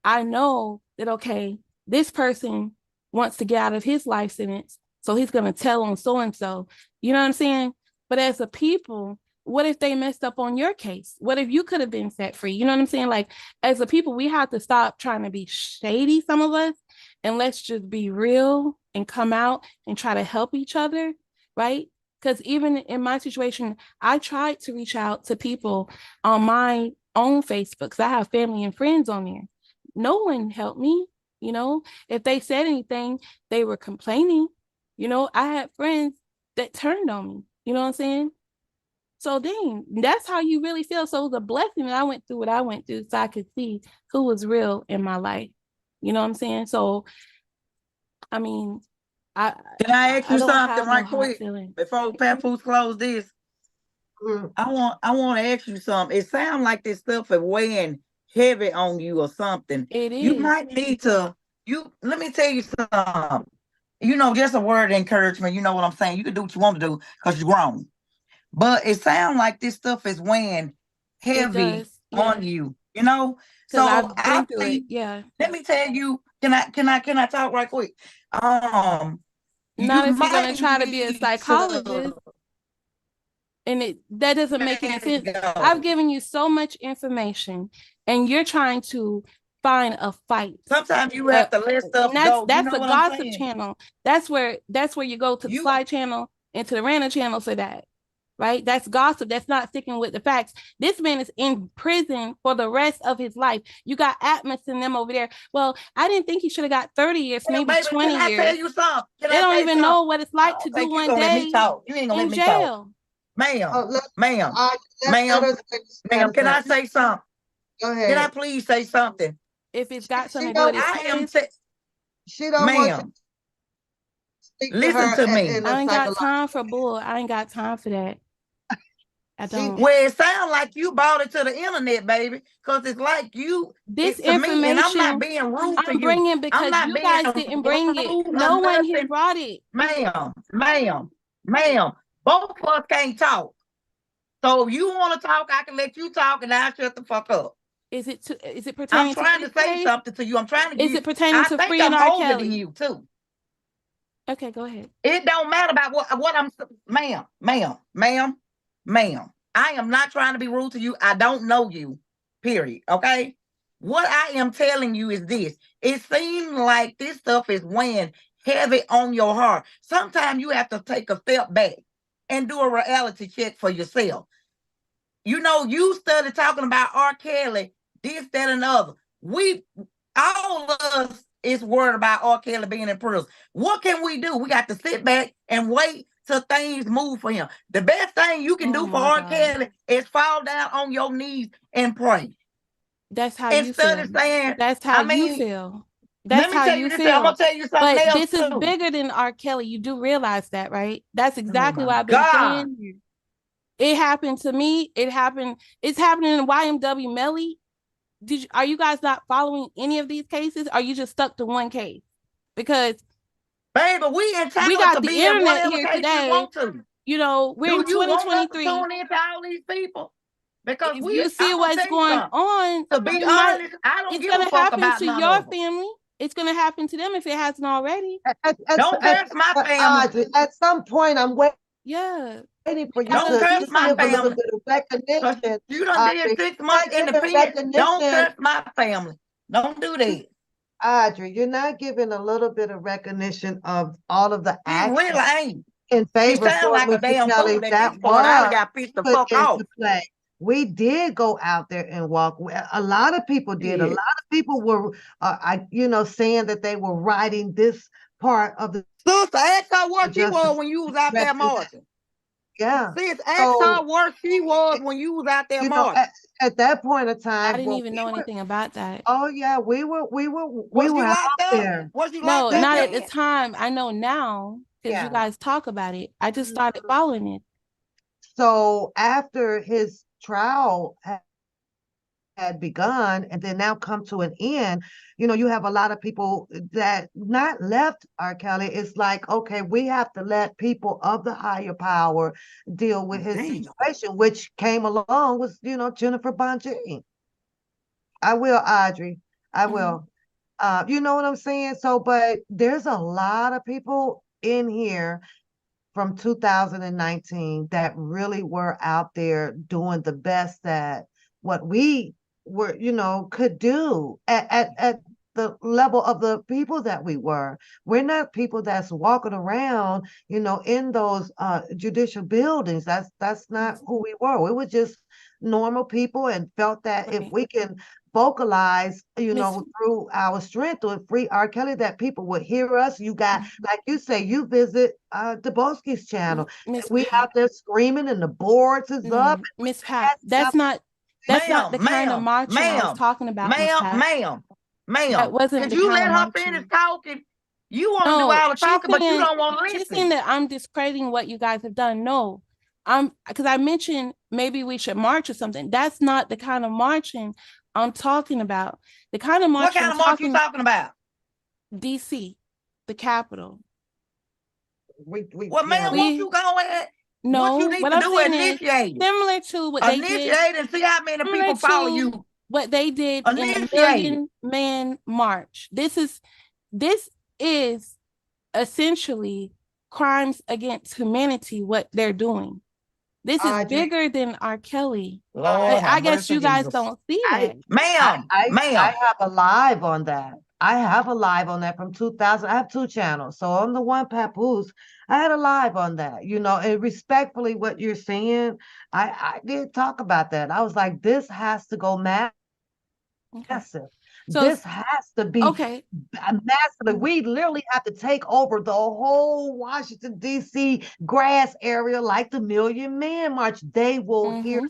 I know that, okay, this person wants to get out of his life sentence, so he's going to tell on so-and-so, you know what I'm saying? But as a people, what if they messed up on your case? What if you could have been set free? You know what I'm saying? Like, as a people, we have to stop trying to be shady, some of us, and let's just be real and come out and try to help each other, right? Because even in my situation, I tried to reach out to people on my own Facebook, because I have family and friends on there. No one helped me, you know? If they said anything, they were complaining. You know, I had friends that turned on me, you know what I'm saying? So dang, that's how you really feel. So it was a blessing that I went through what I went through so I could see who was real in my life. You know what I'm saying? So, I mean, can I ask you something right quick before Papoose close this? I want to ask you something. It sounds like this stuff is weighing heavy on you or something. It is. You might need to, let me tell you something. Just a word of encouragement. You know what I'm saying? You can do what you want to do because you're grown. But it sounds like this stuff is weighing heavy on you, So I've been through it. Yeah. Let me tell you, can I talk right quick? Not if you're gonna try to be a psychologist. And that doesn't make any sense. I've given you so much information and you're trying to find a fight. Sometimes you have to let stuff go. That's the gossip channel. That's where you go to the slide channel and to the random channel for that. Right? That's gossip. That's not sticking with the facts. This man is in prison for the rest of his life. You got Atmos and them over there. Well, I didn't think he should have got 30 years, maybe 20 years. Can I tell you something? They don't even know what it's like to do one day in jail. Ma'am, can I say something? Go ahead. Can I please say something? If it's got something to do with it, she don't want to listen to me. I ain't got time for bull. I ain't got time for that. I don't. Well, it sounds like you bought it to the internet, baby, because it's like you. This information, and I'm not being rude to you. I'm bringing because you guys didn't bring it. No one here brought it. Ma'am. Both of us can't talk. So if you want to talk, I can let you talk, and I'll shut the fuck up. Is it pertaining? I'm trying to say something to you. I'm trying to. Is it pertaining to free and R. Kelly? You too. Okay, go ahead. It don't matter about what I'm, ma'am. I am not trying to be rude to you. I don't know you. Period. Okay. What I am telling you is this. It seems like this stuff is weighing heavy on your heart. Sometimes you have to take a step back and do a reality check for yourself. You started talking about R. Kelly, this, that, and the other. All of us is worried about R. Kelly being in prison. What can we do? We got to sit back and wait till things move for him. The best thing you can do for R. Kelly is fall down on your knees and pray. That's how you feel. That's how you feel. That's how you feel. I'm gonna tell you something else. But this is bigger than R. Kelly. You do realize that, right? That's exactly what I've been saying. It happened to me. It's happening in YMW Melly. Are you guys not following any of these cases? Or are you just stuck to one case? Because baby, we got the internet here today. We're in 2023. Tune into all these people. Because you see what's going on. To be honest, I don't give a fuck about your family. It's going to happen to them if it hasn't already. Don't curse my family. At some point, I'm waiting. Yeah. Waiting for you don't curse my family. A little bit of recognition. You done did 6 months in the pen. Don't curse my family. Don't do that. Audrey, you're not giving a little bit of recognition of all of the actions. You really ain't. In favor of like a damn Kelly that got pissed the fuck off. We did go out there and walk. A lot of people did. A lot of people were, saying that they were writing this part of the. Sister, ask her where she was when you was out there marching. Yeah. Sis, ask her where she was when you was out there marching. At that point of time, I didn't even know anything about that. Oh yeah, we were out there. No, not at the time. I know now because you guys talk about it. I just started following it. So after his trial had begun and then now come to an end, you have a lot of people that not left R. Kelly. It's like, okay, we have to let people of the higher power deal with his situation, which came along with, Jennifer Bonjean. I will, Audrey. I will. You know what I'm saying? So, but there's a lot of people in here from 2019 that really were out there doing the best that what we were, could do at the level of the people that we were. We're not people that's walking around, in those judicial buildings. That's not who we were. We were just normal people and felt that if we can vocalize, through our strength to free R. Kelly, that people would hear us. You got, like you say, you visit Dubosky's channel. We out there screaming and the boards is up. Miss Pat, that's not the kind of marching I was talking about. Ma'am. That wasn't Could you let her finish talking? You want to do all the talking, but you don't want to listen. She's saying that I'm discrediting what you guys have done. No, because I mentioned maybe we should march or something. That's not the kind of marching I'm talking about. The kind of march. What kind of march you talking about? DC, the capital. Well, ma'am, won't you go ahead? No, what you need to do is initiate. Similar to what they did. Initiate and see how many people follow you. What they did in a million-man march. This is essentially crimes against humanity, what they're doing. This is bigger than R. Kelly. Lord, I guess you guys don't see that. Ma'am, I have a live on that. I have a live on that from 2000. I have 2 channels. So on the one, Papoose, I had a live on that, you know, and respectfully what you're saying, I did talk about that. I was like, this has to go massive. So this has to be massive. We literally have to take over the whole Washington, D.C. grass area like the Million Man March. They will hear you.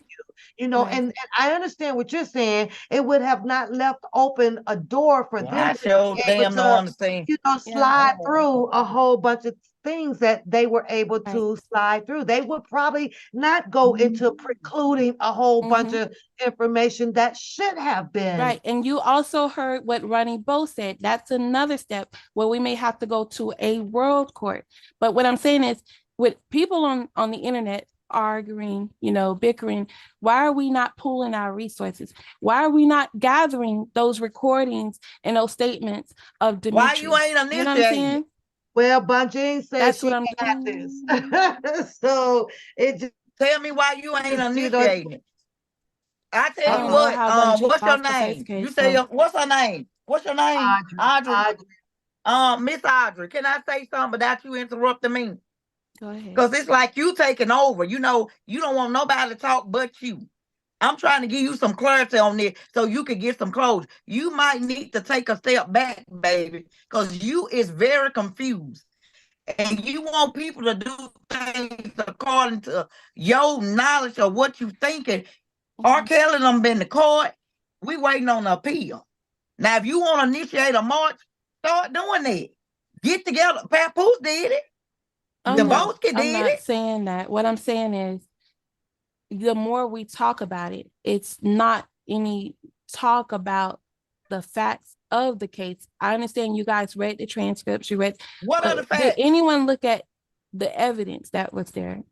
You know, and I understand what you're saying. It would have not left open a door for them to be able to, you know, slide through a whole bunch of things that they were able to slide through. They would probably not go into precluding a whole bunch of information that should have been. Right. And you also heard what Ronnie Bo said. That's another step where we may have to go to a world court. But what I'm saying is, with people on the internet arguing, you know, bickering, why are we not pooling our resources? Why are we not gathering those recordings and those statements of Demetri? Why you ain't initiating? You know what I'm saying? Well, Bunjing says she got this. So it just tell me why you ain't initiating. I tell you what, what's your name? You say what's her name? What's your name? Audrey. Miss Audrey, can I say something without you interrupting me? Go ahead. Because it's like you taking over. You know, you don't want nobody to talk but you. I'm trying to give you some clarity on this so you can get some closure. You might need to take a step back, baby, because you is very confused. And you want people to do things according to your knowledge of what you thinking. R. Kelly done been to court. We waiting on the appeal. Now, if you want to initiate a march, start doing that. Get together. Papoose did it. I'm not saying that. What I'm saying is, the more we talk about it, it's not any talk about the facts of the case. I understand you guys read the transcripts. You read. What are the facts? Did anyone look at the evidence that was there?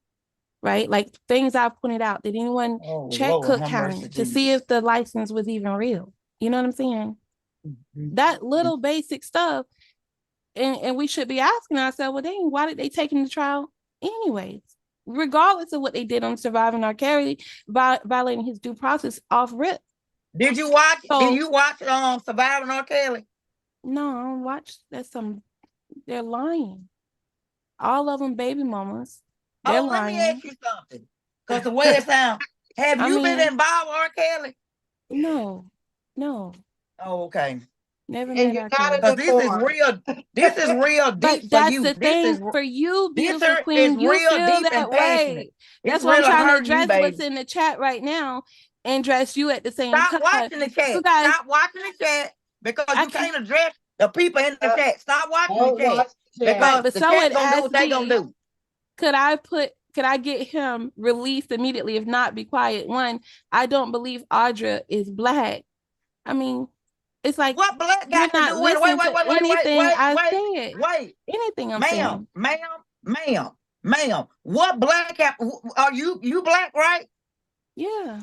Right? Like things I pointed out. Did anyone check Cook County to see if the license was even real? You know what I'm saying? That little basic stuff. And we should be asking ourselves, well, dang, why did they take him to trial anyways? Regardless of what they did on surviving R. Kelly, violating his due process off rip. Did you watch Surviving R. Kelly? No, I don't watch. They're lying. All of them baby mamas. They're lying. Let me ask you something. Because the way it sounds, have you been involved with R. Kelly? No. Oh, okay. Never met R. Kelly. Because this is real deep for you. That's the thing for you, beautiful queen. You real feel deep that way. That's why I'm trying to address what's in the chat right now and address you at the same time. Stop watching the chat. Stop watching the chat because you can't address the people in the chat. Stop watching the chat. Because the chat gonna do what they gonna do. Could I get him released immediately? If not, be quiet. One, I don't believe Audra is black. I mean, it's like what black got to do with anything I'm saying. Ma'am, what black are you black, right? Yeah.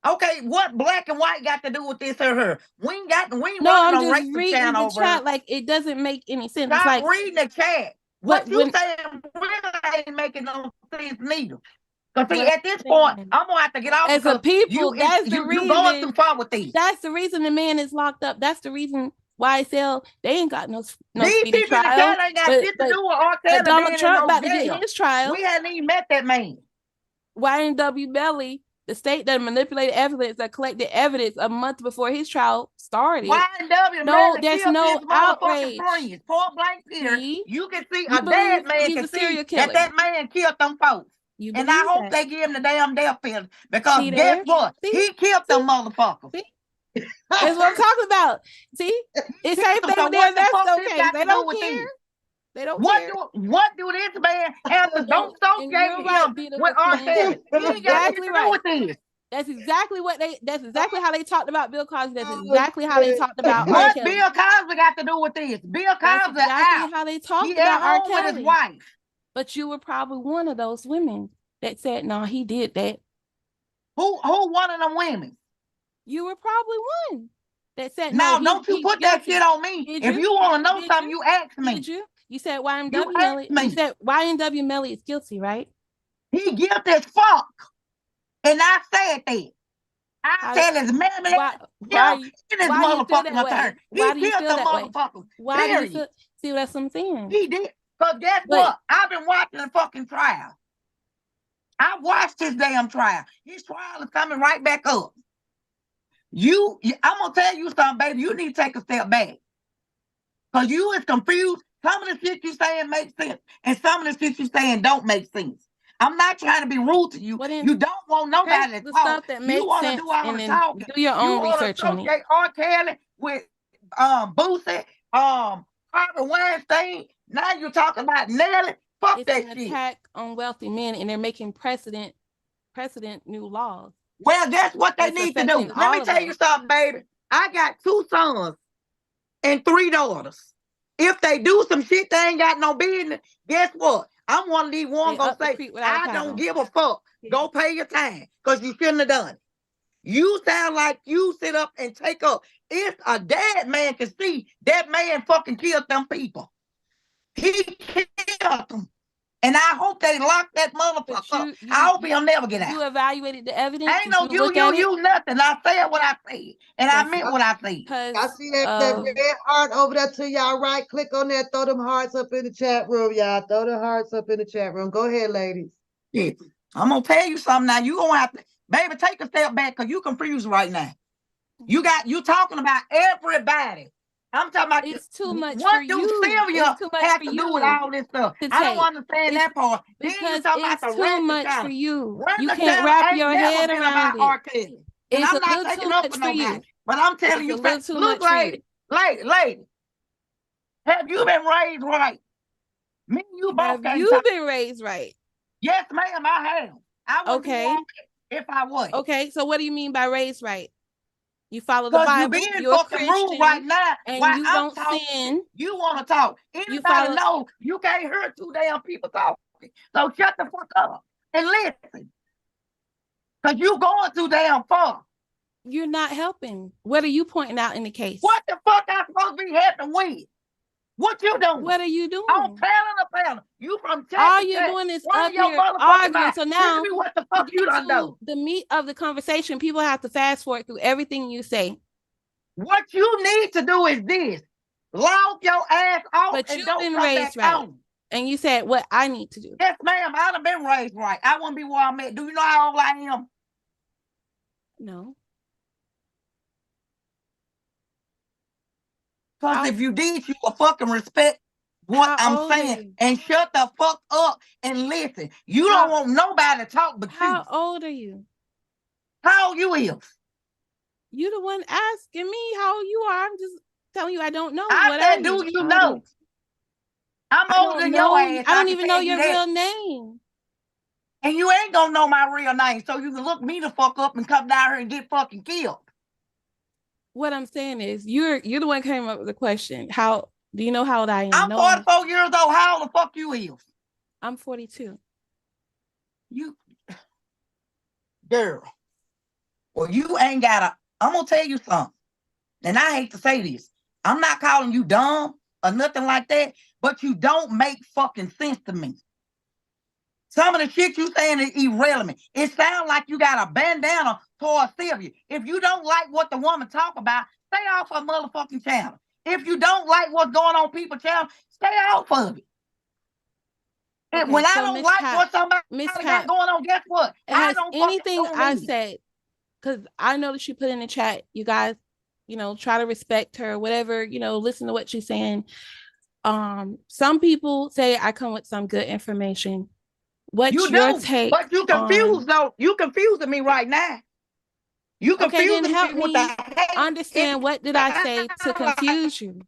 Okay, what black and white got to do with this or her? We ain't I'm just reading the chat like it doesn't make any sense. Stop like reading the chat. What you saying really ain't making no sense neither. Because see, at this point, I'm gonna have to get off. As a people, that's the reason. You're going too far with these. That's the reason the man is locked up. That's the reason YSL, they ain't got no these people trial. In the chat ain't got shit to do with R. Kelly. Donald Trump about to get his trial. We hadn't even met that man. YNW Belly, the state that manipulated evidence, that collected evidence a month before his trial started. YNW, there's no outrage. Point blank period. You can see a dead man can see that man killed them folks. And I hope they give him the damn death penalty. Because guess what? He killed them motherfuckers. That's what I'm talking about. See? It's same thing with their Arnesto case. They don't care. They don't care. What do this man have to don't associate him with R. Kelly? Exactly right. With this. That's exactly how they talked about Bill Cosby. That's exactly how they talked about R. What Kelly. Bill Cosby got to do with this? Bill Cosby exactly out. how they talked He about at R. home Kelly. with his wife. But you were probably one of those women that said, no, he did that. Who one of them women? You were probably one that said, now, no, don't you put that shit on me. If you want to know something, you ask me. Did you? You said YNW Melly. You said YNW Melly is guilty, right? He guilty as fuck. And I said that. I tell his mammy why in his motherfucking attorney. Why do you killed feel the that way? motherfucker. Why do you feel? See, that's what I'm saying. He did. Because guess what? I've been watching the fucking trial. I watched his damn trial. His trial is coming right back up. I'm going to tell you something, baby. You need to take a step back. Because you is confused. Some of the shit you saying makes sense. And some of the shit you saying don't make sense. I'm not trying to be rude to you. You don't want nobody to talk. You want to do all the talking. Do your own research on it. R. Kelly with Boosie, Harvey Weinstein. Now you're talking about Nelly. Fuck that shit. It's an attack on wealthy men, and they're making precedent new laws. Well, that's what they need to do. Let me tell you something, baby. I got 2 sons and 3 daughters. If they do some shit they ain't got no business, guess what? I'm one of these ones gonna say, I don't give a fuck. Go pay your time, because you shouldn't have done it. You sound like you sit up and take up. If a dead man can see, that man fucking killed them people. He killed them. And I hope they lock that motherfucker up. I hope he'll never get out. You evaluated the evidence? Ain't no you nothing. I said what I said. And I meant what I said. I see that red heart over there to y'all right. Click on that. Throw them hearts up in the chat room, y'all. Throw the hearts up in the chat room. Go ahead, ladies. Yeah. I'm going to tell you something now. You going to have to, baby, take a step back because you confused right now. You talking about everybody. I'm talking about it's too much what for do you. Sylvia have to do with all this stuff? I don't understand that part. Because it's too much for you. You can't wrap your head around it. It's I'm not taking up for nobody. But I'm telling you, look, lady, have you been raised right? Me and you both have you been raised right? Yes, ma'am, I have. I would be if I was. Okay, so what do you mean by raised right? You follow the Bible. You're a Christian right now, and you don't sin. You want to talk. Anybody know you can't hear 2 damn people talking. So shut the fuck up and listen. Because you going too damn far. You're not helping. What are you pointing out in the case? What the fuck I'm supposed to be helping with? What you doing? What are you doing? I'm panel. You from Texas. All you're doing is up here arguing. So now, what the fuck you done do? The meat of the conversation, people have to fast forward through everything you say. What you need to do is this. Log your ass off. But you've been raised right. And you said what I need to do. Yes, ma'am. I'd have been raised right. I wouldn't be where I'm at. Do you know how old I am? No. Because if you did, you would fucking respect what I'm saying and shut the fuck up and listen. You don't want nobody to talk but you. How old are you? How old you is? You the one asking me how old you are. I'm just telling you I don't know. I said, do you know? I'm older than your ass. I don't even know your real name. And you ain't gonna know my real name, so you can look me the fuck up and come down here and get fucking killed. What I'm saying is, you're the one who came up with the question. How do you know how old I am? I'm 44 years old. How old the fuck you is? I'm 42. You, girl. Well, you ain't gotta. I'm gonna tell you something, and I hate to say this. I'm not calling you dumb or nothing like that, but you don't make fucking sense to me. Some of the shit you saying is irrelevant. It sounds like you got a bandana towards Sylvia. If you don't like what the woman talk about, stay off her motherfucking channel. If you don't like what's going on people's channel, stay off of it. Okay, when I don't like what somebody got going on, guess what? I don't anything I said, because I know that she put in the chat, you guys, try to respect her, whatever, listen to what she's saying. Some people say I come with some good information. What's your take? But you confused though. You confusing me right now. You confusing then help me with understand what did I say to confuse you?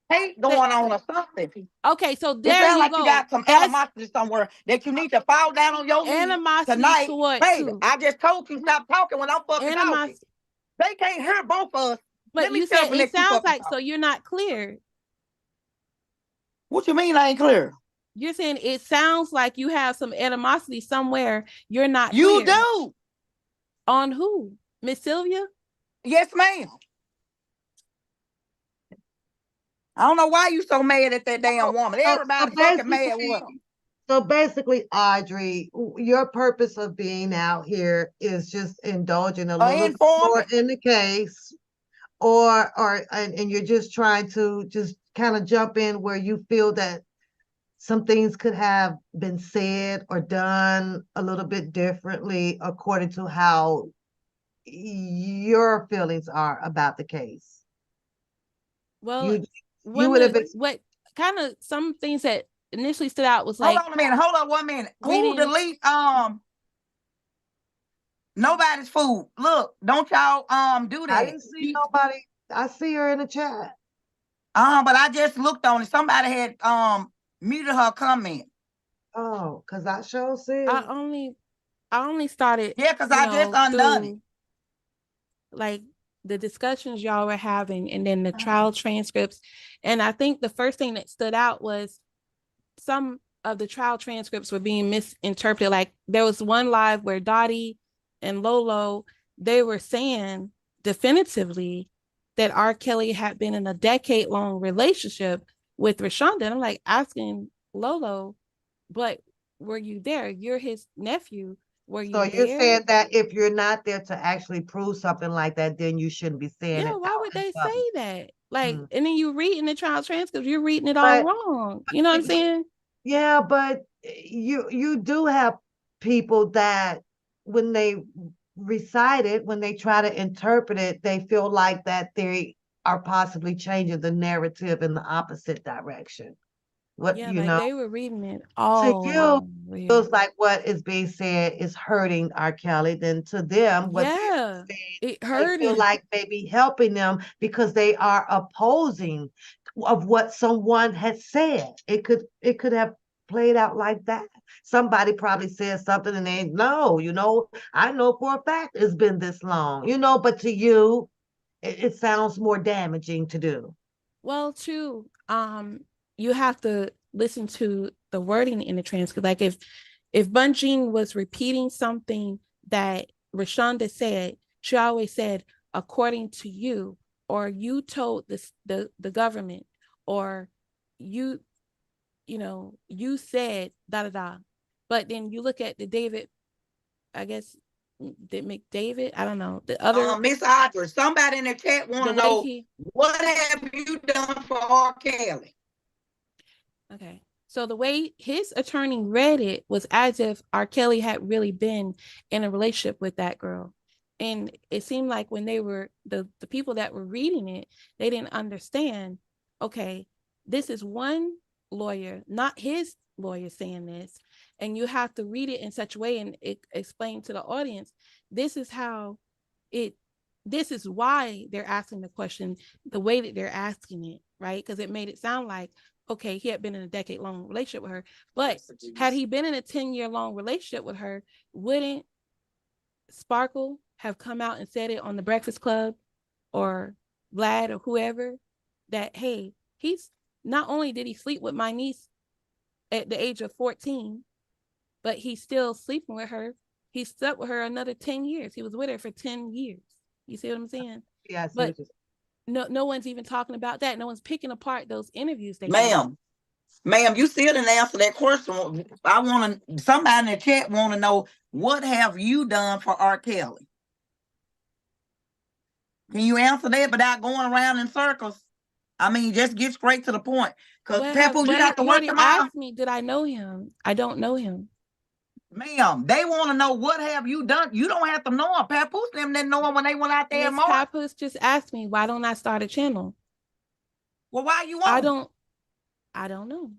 hate going on or something. Okay, so It there sounds you like go. you got some animosity somewhere that you need to fall down on your knees Animosity tonight. toward Baby, who? I just told you stop talking when I'm fucking talking. Animosity. They can't hear both of us. But Let me you tell said them it that you sounds fucking like, so talking. you're not clear. What you mean I ain't clear? You're saying it sounds like you have some animosity somewhere. You're not You clear. do. On who? Miss Sylvia? Yes, ma'am. I don't know why you so mad at that damn woman. Everybody fucking mad with her. So basically, Audrey, your purpose of being out here is just indulging a little bit more in the case, and you're just trying to just kind of jump in where you feel that some things could have been said or done a little bit differently according to how your feelings are about the case. Well, you would have been what kind of some things that initially stood out was like, hold on a minute, hold on 1 minute. Who delete nobody's food? Look, don't y'all do that. I didn't see nobody. I see her in the chat. But I just looked on it. Somebody had muted her comment. Oh, because I sure see. I only started. Yeah, because I just undone it. Like the discussions y'all were having, and then the trial transcripts. And I think the first thing that stood out was some of the trial transcripts were being misinterpreted. Like there was one live where Dottie and Lolo, they were saying definitively that R. Kelly had been in a decade-long relationship with Rashonda. And I'm like asking Lolo, but were you there? You're his nephew. Were you there? So you're saying that if you're not there to actually prove something like that, then you shouldn't be saying it. Yeah, why would they say that? Like, and then you read in the trial transcripts, you're reading it all wrong. You know what I'm saying? Yeah, but you do have people that when they recite it, when they try to interpret it, they feel like that they are possibly changing the narrative in the opposite direction. What yeah, you like know, they were reading it all. to you, feels like what is being said is hurting R. Kelly. Then to them, what it hurt. They feel like maybe helping them because they are opposing of what someone has said. It could have played out like that. Somebody probably said something and they know, I know for a fact it's been this long, but to you, it sounds more damaging to do. Well, too, you have to listen to the wording in the transcript. Like if Bunjin was repeating something that Rashonda said, she always said, according to you, or you told the government, or you said da da da. But then you look at the David, I guess, the McDavid, I don't know, the other Miss Audra, somebody in the chat want to know what have you done for R. Kelly? Okay. So the way his attorney read it was as if R. Kelly had really been in a relationship with that girl. And it seemed like when they were the people that were reading it, they didn't understand, okay, this is one lawyer, not his lawyer saying this. And you have to read it in such a way and explain to the audience, this is why they're asking the question the way that they're asking it, right? Because it made it sound like, okay, he had been in a decade-long relationship with her, but had he been in a 10-year-long relationship with her, wouldn't Sparkle have come out and said it on the Breakfast Club or Vlad or whoever that, hey, he's not only did he sleep with my niece at the age of 14, but he's still sleeping with her. He slept with her another 10 years. He was with her for 10 years. You see what I'm saying? Yeah, but no one's even talking about that. No one's picking apart those interviews. Ma'am, you still didn't answer that question. Somebody in the chat want to know, what have you done for R. Kelly? Can you answer that without going around in circles? I mean, just get straight to the point. Because Papoose, you got to work tomorrow. Ask me, did I know him? I don't know him. Ma'am, they want to know, what have you done? You don't have to know him. Papoose them didn't know him when they went out there. Miss Papoose just asked me, why don't I start a channel? Well, why you won't? I don't know.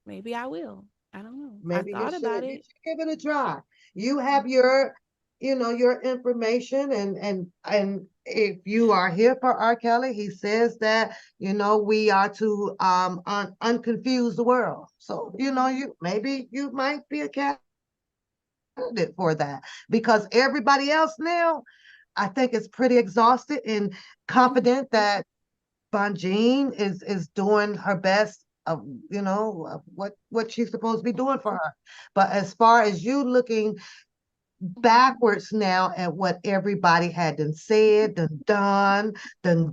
Maybe I will. I don't know. Maybe I thought about it. You should give it a try. You have your your information, and if you are here for R. Kelly, he says that, we are to unconfuse the world. So, maybe you might be a candidate for that, because everybody else now, I think, is pretty exhausted and confident that Bonjean is doing her best of, of what she's supposed to be doing for her. But as far as you looking backwards now at what everybody had done said, done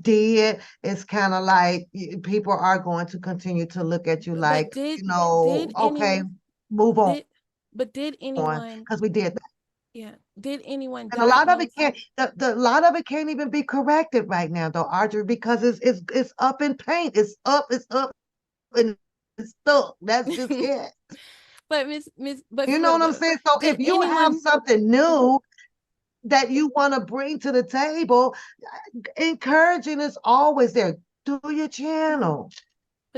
did, it's kind of like people are going to continue to look at you like, okay, move on. Did anyone, because we did that. Yeah. Did anyone And a lot of it can't, the lot of it can't even be corrected right now, though, Audrey, because it's up in paint. It's up, and it's stuck. That's just it. But but you know what I'm saying? So if you have something new that you want to bring to the table, encouraging is always there. Do your channel.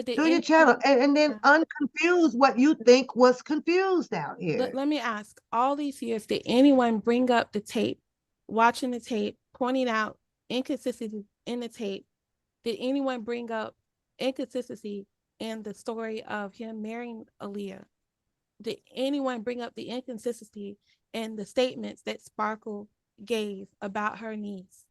Do your channel, and then unconfuse what you think was confused out here. Let me ask, all these years, did anyone bring up the tape, watching the tape, pointing out inconsistencies in the tape? Did anyone bring up inconsistency in the story of him marrying Aaliyah? Did anyone bring up the inconsistency in the statements that Sparkle gave about her niece?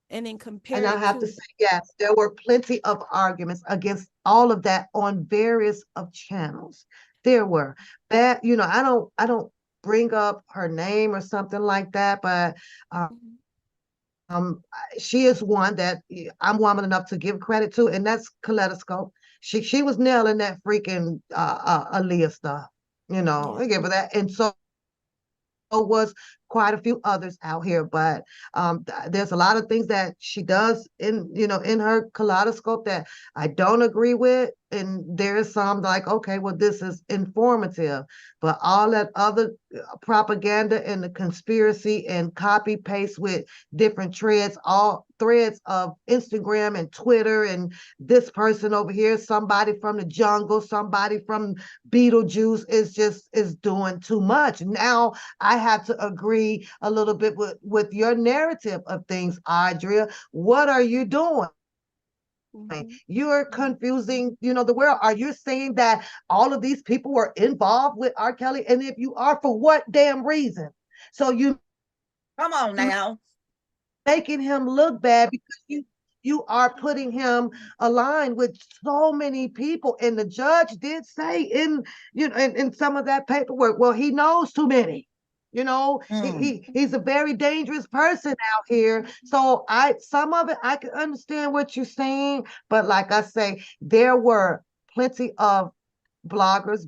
And then compare and I have to say, yes, there were plenty of arguments against all of that on various of channels. There were that, I don't bring up her name or something like that, but she is one that I'm woman enough to give credit to, and that's Kaleidoscope. She was nailing that freaking Aaliyah stuff, I give her that. And so was quite a few others out here, but there's a lot of things that she does in her Kaleidoscope that I don't agree with, and there's some like, okay, well, this is informative, but all that other propaganda and the conspiracy and copy paste with different all threads of Instagram and Twitter, and this person over here, somebody from the jungle, somebody from Beetlejuice, is doing too much. Now I have to agree a little bit with your narrative of things, Audrey. What are you doing? You're confusing, the world. Are you saying that all of these people were involved with R. Kelly? And if you are, for what damn reason? So you come on now, making him look bad because you are putting him aligned with so many people. And the judge did say in some of that paperwork, well, he knows too many. He's a very dangerous person out here. So some of it, I can understand what you're saying, but like I say, there were plenty of bloggers,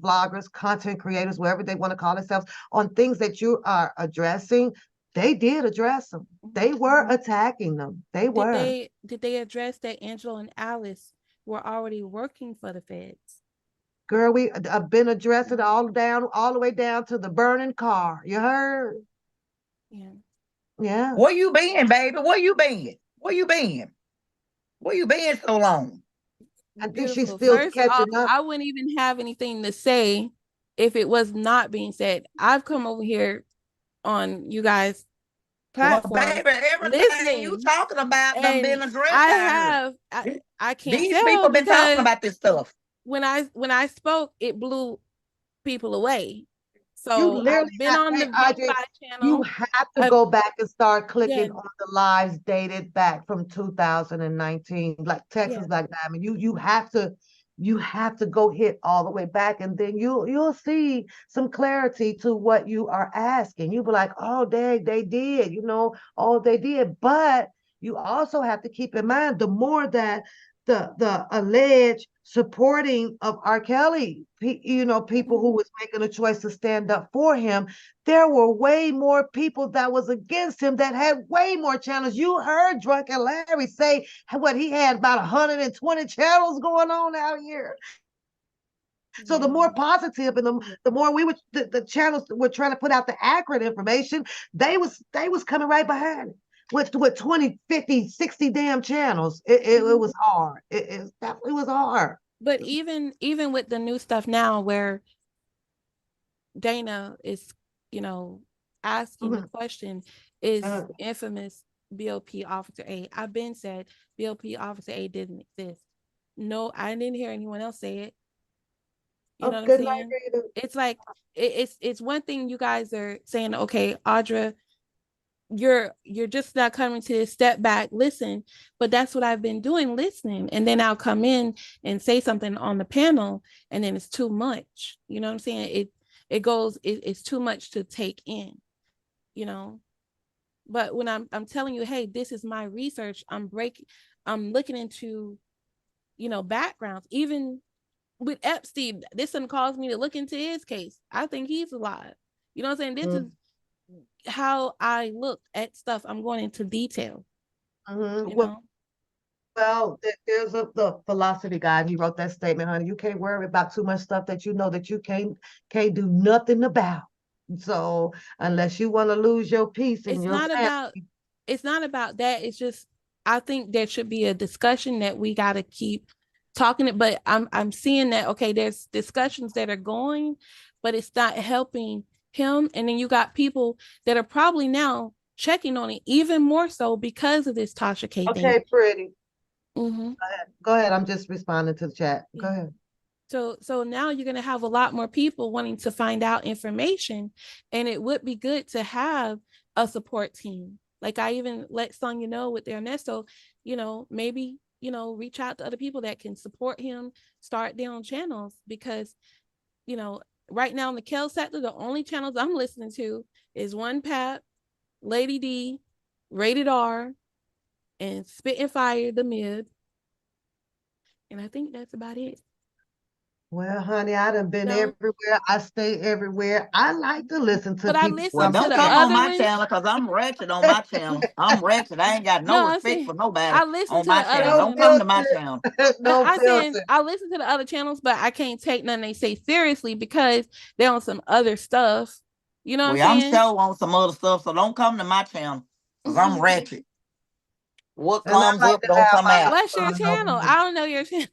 content creators, whatever they want to call themselves, on things that you are addressing. They did address them. They were attacking them. They were. Did they address that Angela and Alice were already working for the feds? Girl, we have been addressing all the way down to the burning car. You heard? Yeah. Where you been, baby? Where you been? Where you been so long? I think she's still catching up. I wouldn't even have anything to say if it was not being said. I've come over here on you guys' platform. Well, baby, everything you talking about done been addressed. I can't These tell people been talking about this stuff. When I spoke, it blew people away. So I've been on the channel. You have to go back and start clicking on the lives dated back from 2019, like Texas Black Diamond. You have to go hit all the way back, and then you'll see some clarity to what you are asking. You'll be like, oh, they did, oh, they did. But you also have to keep in mind, the more that the alleged supporting of R. Kelly, people who was making a choice to stand up for him, there were way more people that was against him that had way more channels. You heard Drunken Larry say what he had about 120 channels going on out here. So the more positive and the more the channels were trying to put out the accurate information, they was coming right behind it. With 20, 50, 60 damn channels. It was hard. It was hard. But even with the new stuff now, where Dana is, asking the Mhm. question, is Uh, infamous BOP Officer A? I've been said BOP Officer A didn't exist. No, I didn't hear anyone else say it. You know oh, what I'm good night, saying? Rita. It's like it's one thing you guys are saying, okay, Audra, you're just not coming to step back, listen. But that's what I've been doing, listening. And then I'll come in and say something on the panel, and then it's too much. You know what I'm saying? It's too much to take in, you know. But when I'm telling you, hey, this is my research, I'm looking into, backgrounds. Even with Epstein, this didn't cause me to look into his case. I think he's alive. You know what I'm saying? This is how I look at stuff. I'm going into detail. You know? Well, there's the philosophy guy, and he wrote that statement, honey. You can't worry about too much stuff that you know that you can't do nothing about. So unless you want to lose your peace and It's your not sanity, about it's not about that. It's just I think there should be a discussion that we got to keep talking it. But I'm seeing that okay, there's discussions that are going, but it's not helping him. And then you got people that are probably now checking on it even more so because of this Tasha K thing. okay, pretty. Mm-hmm. Go ahead. I'm just responding to the chat. Go Yeah. ahead. So now you're going to have a lot more people wanting to find out information, and it would be good to have a support team. Like I even let Sonya know with the Arnesto, maybe, reach out to other people that can support him, start their own channels, because, right now in the Kel sector, the only channels I'm listening to is One Pat, Lady D, Rated R, and Spit and Fire, the Mid. And I think that's about it. Well, honey, I done been No. everywhere. I stay everywhere. I like to listen to But I people. listen Well, to don't the come on other my ones. channel because I'm ratchet on my channel. I'm ratchet. I ain't got no No, I'm respect saying for nobody I listen on to the my other channel. No Don't come channels. to my filter. channel. No I'm saying filter. I listen to the other channels, but I can't take nothing they say seriously because they're on some other stuff. You know what I'm Well, I'm saying? sure on some other stuff, so don't come to my channel because I'm ratchet. What And I comes like up to don't have come my out. What's your little fun over channel? I don't know your channel.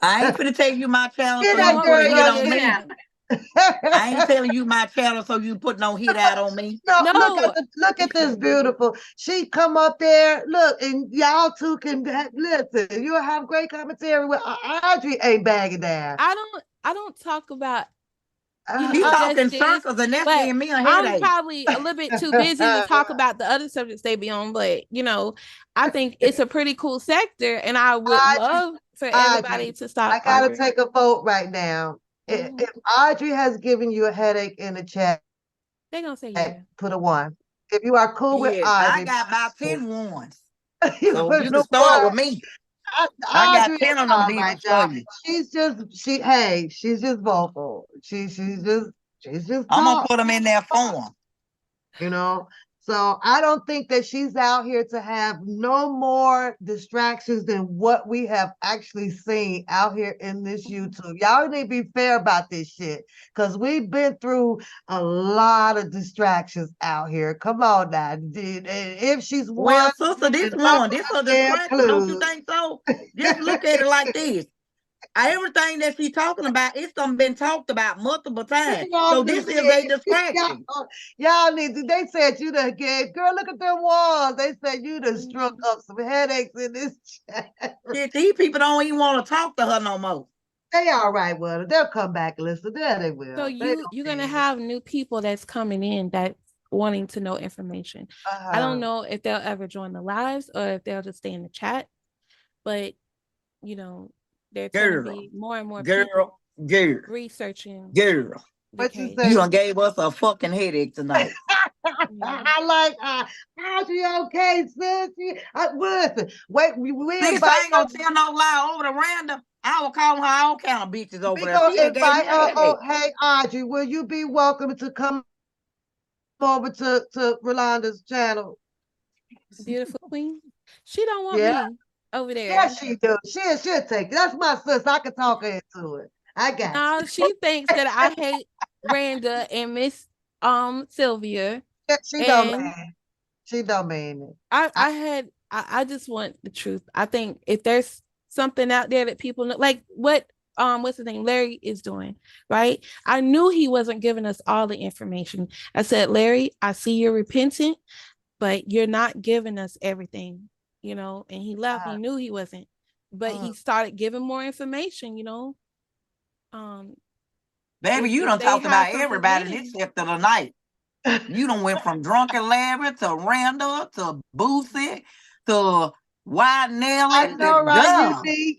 I ain't finna tell you my channel Get so You don't that you want put me a to girl know hit your on your me. channel? channel. I ain't telling you my channel so you put no hit out on me. No, No. look at this beautiful. She come up there, look, and y'all two can listen. You'll have great commentary with Audrey ain't bagging down. I don't talk about She I, just talking this, circles and that's but giving me a I'm headache. probably a little bit too busy to talk about the other subjects they be on. But I think it's a pretty cool sector, and I would Audrey, love for Audrey, everybody to stop I gotta arguing. take a vote right now. If Audrey has given you a headache in the chat, They're gonna say yeah. put a 1. If you are cool with Yes, I Audrey, got about 10 ones. you So put you a can start 1. with me. I got Audrey 10 is of them all right, demons for y'all. you. She's just vocal. She's just I'm gonna talk, put them in their form. you know. So I don't think that she's out here to have no more distractions than what we have actually seen out here in this YouTube. Y'all need to be fair about this shit because we've been through a lot of distractions out here. Come on now, dude. And if she's Well, one, sister, this then welcome one, this to a the damn distraction. Don't you club. think so? Just look at it like this. Everything that she's talking about, it's been talked about multiple times. So this is a distraction. Y'all need to. They said you done gave. Girl, look at them walls. They said you done struck up some headaches in this chat. Shit, these people don't even want to talk to her no more. They all right with her. They'll come back and listen. There they will. So you're gonna have new people that's coming in that's wanting to know information. I don't know if they'll ever join the lives or if they'll just stay in the chat, but there's gonna be more and more people researching the What you case. say? You done gave us a fucking headache tonight. I like Audrey, okay, sis. Listen, wait, we Sis, invite I ain't gonna tell no lie over the random. I will call her all kind of bitches over we there. gonna She had gave me invite a her. Oh, headache. hey, Audrey, will you be welcome to come over to Rolanda's channel? Beautiful queen. She don't want Yeah, me over there. yeah, she do. She'll take it. That's my sis. I can talk her into it. I got you. No, she thinks that I hate Randa and Miss Sylvia. She don't And mean. She don't mean it. I just want the truth. I think if there's something out there that people know, like what what's his name, Larry is doing, right? I knew he wasn't giving us all the information. I said, Larry, I see you're repentant, but you're not giving us everything, you know. And he left. He knew he wasn't, but he started giving more information, you know. Baby, you done talked about everybody except of the night. You done went from Drunken Larry to Randall to Boosie to Wild Nelly. I know, right,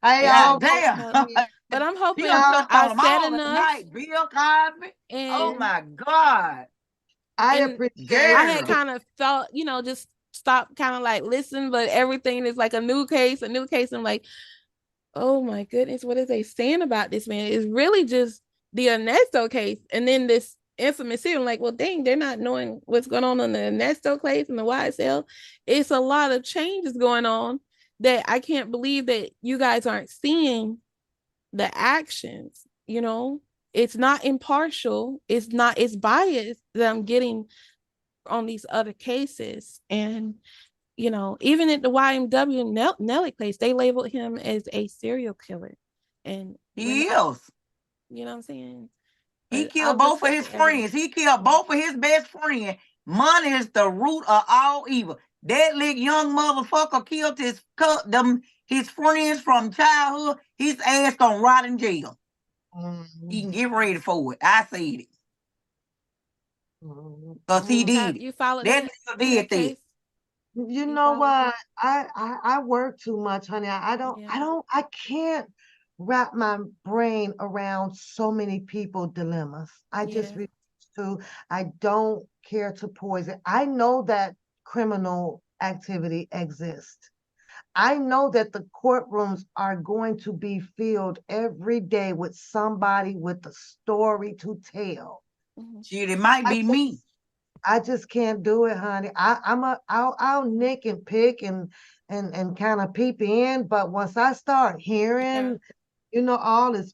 Yeah, damn. But I'm hoping I said enough. Bill Cosby. Oh my God. I appreciate. I had kind of felt, you know, just stop, kind of like listen, but everything is like a new case. I'm like, oh my goodness, what is they saying about this man? It's really just the Arnesto case, and then this infamous serial. I'm like, well, dang, they're not knowing what's going on in the Arnesto case and the YSL. It's a lot of changes going on that I can't believe that you guys aren't seeing the actions. You know, it's not impartial. It's biased that I'm getting on these other cases. And you know, even at the YMW Nelly case, they labeled him as a serial killer. And he is. You know what I'm saying? He killed both of his friends. He killed both of his best friends. Money is the root of all evil. That little young motherfucker killed his friends from childhood. His ass gonna rot in jail. He can get ready for it. I said it. Because he did. You followed that did that. You know what? I work too much, honey. I can't wrap my brain around so many people dilemmas. I just refuse to. I don't care to poison. I know that criminal activity exists. I know that the courtrooms are going to be filled every day with somebody with a story to tell. Shit, it might be me. I just can't do it, honey. I'll nick and pick and kind of peep in, but once I start hearing, you know, all this,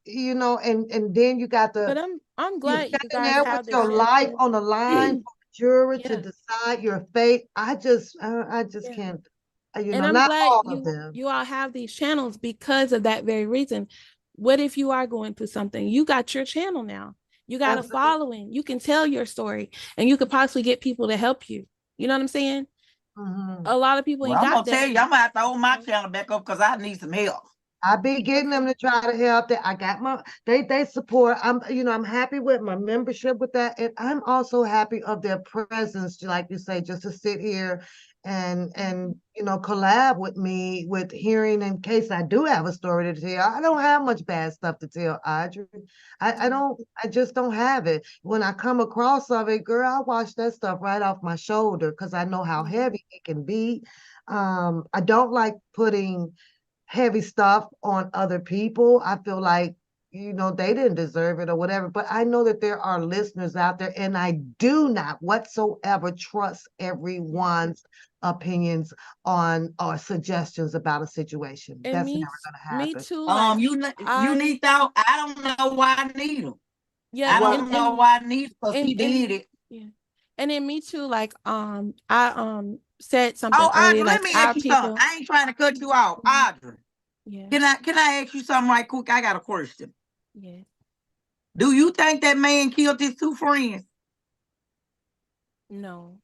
you know, and then you got the. But I'm glad you guys there have with your life on the line for the jury to decide your fate. I just can't. You know, and I'm not glad all of them. You all have these channels because of that very reason. What if you are going through something? You got your channel now. You got a following. You can tell your story, and you could possibly get people to help you. You know what I'm saying? A lot of people ain't got that. I'm gonna tell you, I'm gonna have to hold my channel back up because I need some help. I be getting them to try to help. That I got my they support. I'm happy with my membership with that, and I'm also happy of their presence, like you say, just to sit here and collab with me with hearing in case I do have a story to tell. I don't have much bad stuff to tell, Audrey. I just don't have it. When I come across of it, girl, I wash that stuff right off my shoulder because I know how heavy it can be. I don't like putting heavy stuff on other people. I feel like, they didn't deserve it or whatever, but I know that there are listeners out there, and I do not whatsoever trust everyone's opinions on or suggestions about a situation. And that's never gonna happen. Me too. Like, you need that. I don't know why I need them. Yeah, I don't know why I need because he did it. Yeah. And then me too, like I said something Audrey, earlier, like let me ask you something. I ain't trying to cut you off, Audrey. Yeah. Can I ask you something right quick? I got a question. Yeah. Do you think that man killed his two friends? No.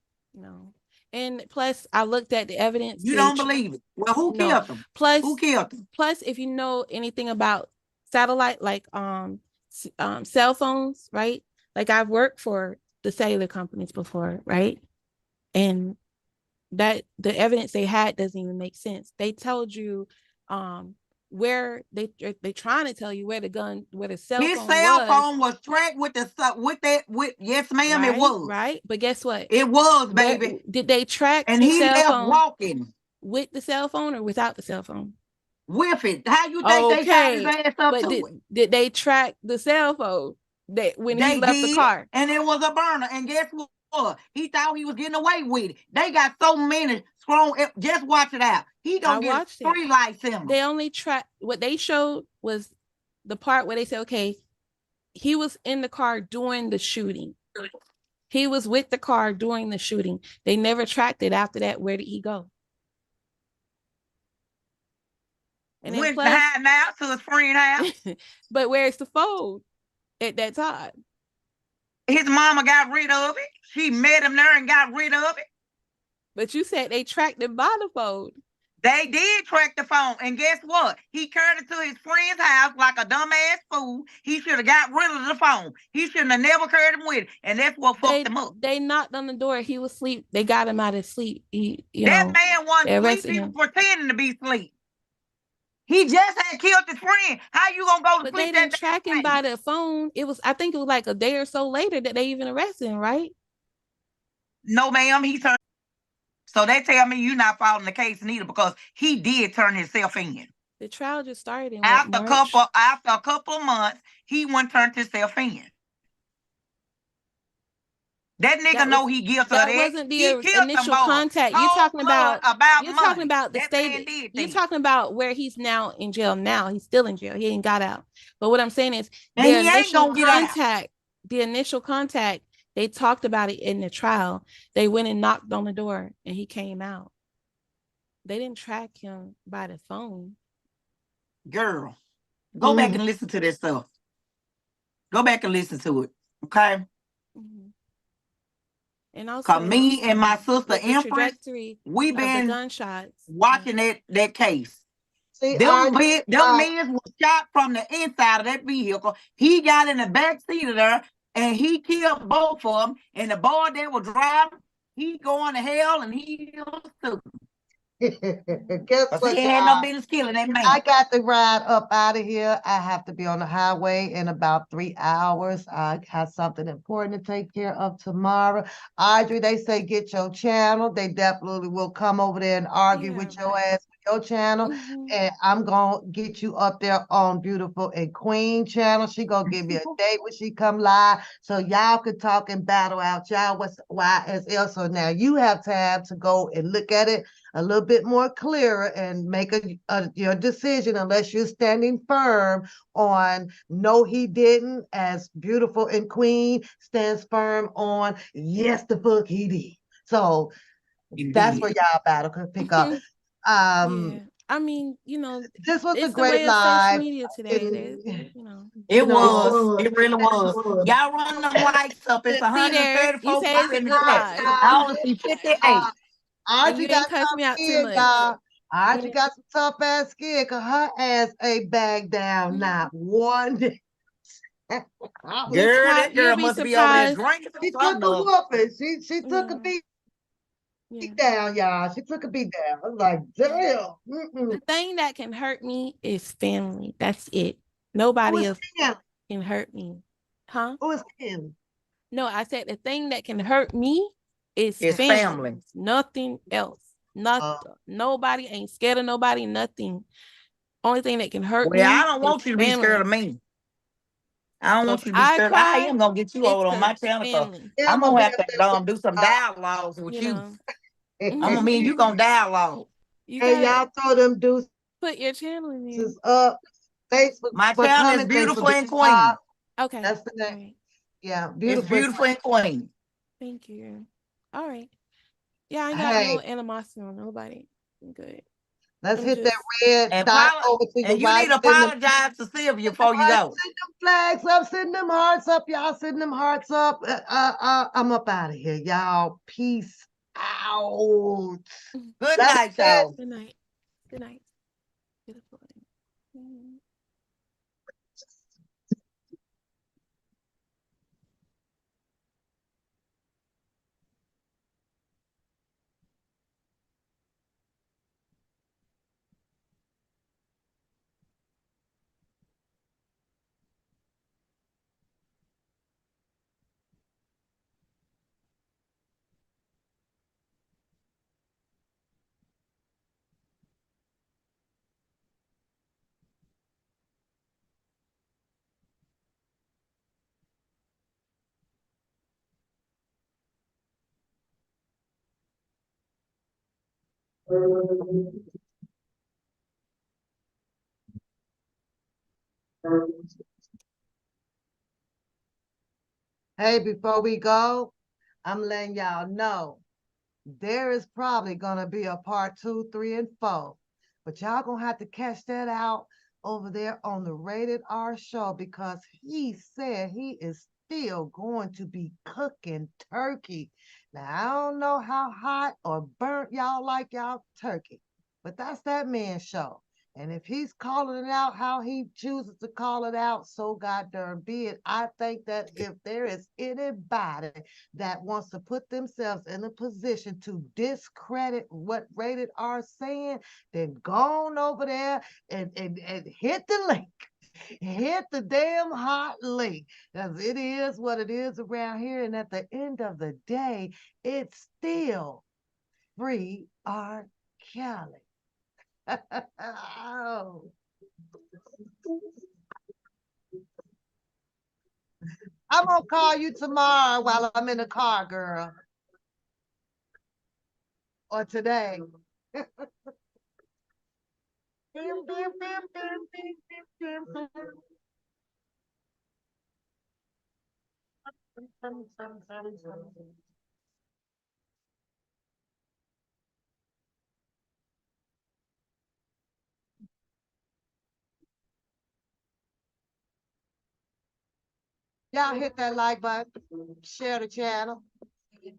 And plus, I looked at the evidence. You don't believe it? Well, who killed them? Plus, who killed them? Plus, if you know anything about satellite, like cell phones, right? Like I've worked for the cellular companies before, right? And that the evidence they had doesn't even make sense. They told you where they're trying to tell you where the cell his phone cell phone was tracked with yes ma'am, right, it was right. But guess what? It was, baby. Did they track and the he cell left phone walking with the cell phone or without the cell phone? With it. How you think they tied his ass up to it? Did they track the cell phone that when he left the car? And it was a burner. And guess what? He thought he was getting away with it. They got so many strong. Just watch it out. He gonna get 3 life sentences. They only track what they showed was the part where they said, okay, he was in the car during the shooting. He was with the car during the shooting. They never tracked it after that. Where did he go? And went hiding out to his friend's house. But where's the phone at that time? His mama got rid of it. She met him there and got rid of it. But you said they tracked him by the phone. They did track the phone. And guess what? He carried it to his friend's house like a dumbass fool. He should have got rid of the phone. He shouldn't have never carried him with it. And that's what fucked him up. They knocked on the door. He was asleep. They got him out of sleep. That man wasn't asleep. He was pretending to be asleep. He just had killed his friend. How you gonna go to sleep? But they didn't track him by the phone. I think it was like a day or so later that they even arrested him, right? No, ma'am. He turned. So they tell me you're not following the case neither, because he did turn himself in. The trial just started in after a couple of months, he went turned himself in. That nigga know he guilty of that. That wasn't the initial contact. You're talking about the state. You're talking about where he's now in jail now. He's still in jail. He ain't got out. But what I'm saying is the initial contact, they talked about it in the trial. They went and knocked on the door and he came out. They didn't track him by the phone. Girl, go back and listen to this stuff. Go back and listen to it. Okay? And also, me and my sister Empress, we've been gunshots watching that case. See, them men was shot from the inside of that vehicle. He got in the back seat of there and he killed both of them. And the boy that was driving, he going to hell and he was too. Guess what? He had no business killing that man. I got to ride up out of here. I have to be on the highway in about 3 hours. I have something important to take care of tomorrow. Audrey, they say get your channel. They definitely will come over there and argue with your ass with your channel. And I'm gonna get you up there on Beautiful and Queen channel. She gonna give me a date when she come live, so y'all can talk and battle out y'all what's YSL. So now you have time to go and look at it a little bit more clearer and make your decision, unless you're standing firm on no, he didn't, as Beautiful and Queen stands firm on yes, the fuck he did. So that's where y'all battle could pick up. I mean, this was a it's great the way live. Of social media today. It really was. Y'all run them likes up. It's 134 people in the chat. I only see 58. Audrey got tough skin, y'all. Audrey got some tough ass skin, cause her ass ain't bagged down not one day. Girl, that girl must be over there drinking. She took a whooping. She took a beat down, y'all. She took a beat down. I was like, damn. The thing that can hurt me is family. That's it. Nobody else can hurt me. Huh? Who is family? No, I said the thing that can hurt me is family. Nothing else. Nothing. Nobody ain't scared of nobody. Nothing. Only thing that can hurt me. I don't want you to be scared of me. I don't want you to be scared. I am gonna get you over on my channel. I'm gonna have to do some dialogues with you. I'm gonna mean you gonna dialogue. And y'all told them do put your channel in there. Up Facebook. My channel is Beautiful and Queen. Okay. That's the name. Right. Yeah, Beautiful and Queen. Thank you. All right. Yeah, I got no animosity on nobody. I'm good. Let's hit that red dot over to and you need to apologize to Sylvia before you go. Send them flags up, send them hearts up, y'all. Send them hearts up. I'm up out of here, y'all. Peace out. Good night, y'all. Good night. Good night. Beautiful. Hey, before we go, I'm letting y'all know there is probably gonna be a part 2, 3, and 4. But y'all gonna have to catch that out over there on the Rated R show because he said he is still going to be cooking turkey. Now, I don't know how hot or burnt y'all like y'all turkey, but that's that man's show. And if he's calling it out how he chooses to call it out, so goddamn be it. I think that if there is anybody that wants to put themselves in a position to discredit what Rated R saying, then go on over there and hit the link. Hit the damn hot link. Because it is what it is around here. And at the end of the day, it's still free R. Kelly. Oh. I'm gonna call you tomorrow while I'm in the car, girl. Or today. Y'all hit that like button, share the channel.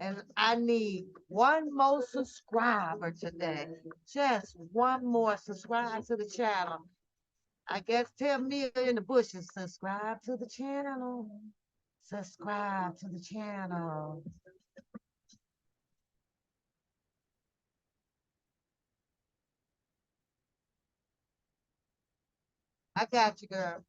And I need one more subscriber today. Just one more. Subscribe to the channel. I guess tell me in the bushes, subscribe to the channel. Subscribe to the channel. I got you, girl.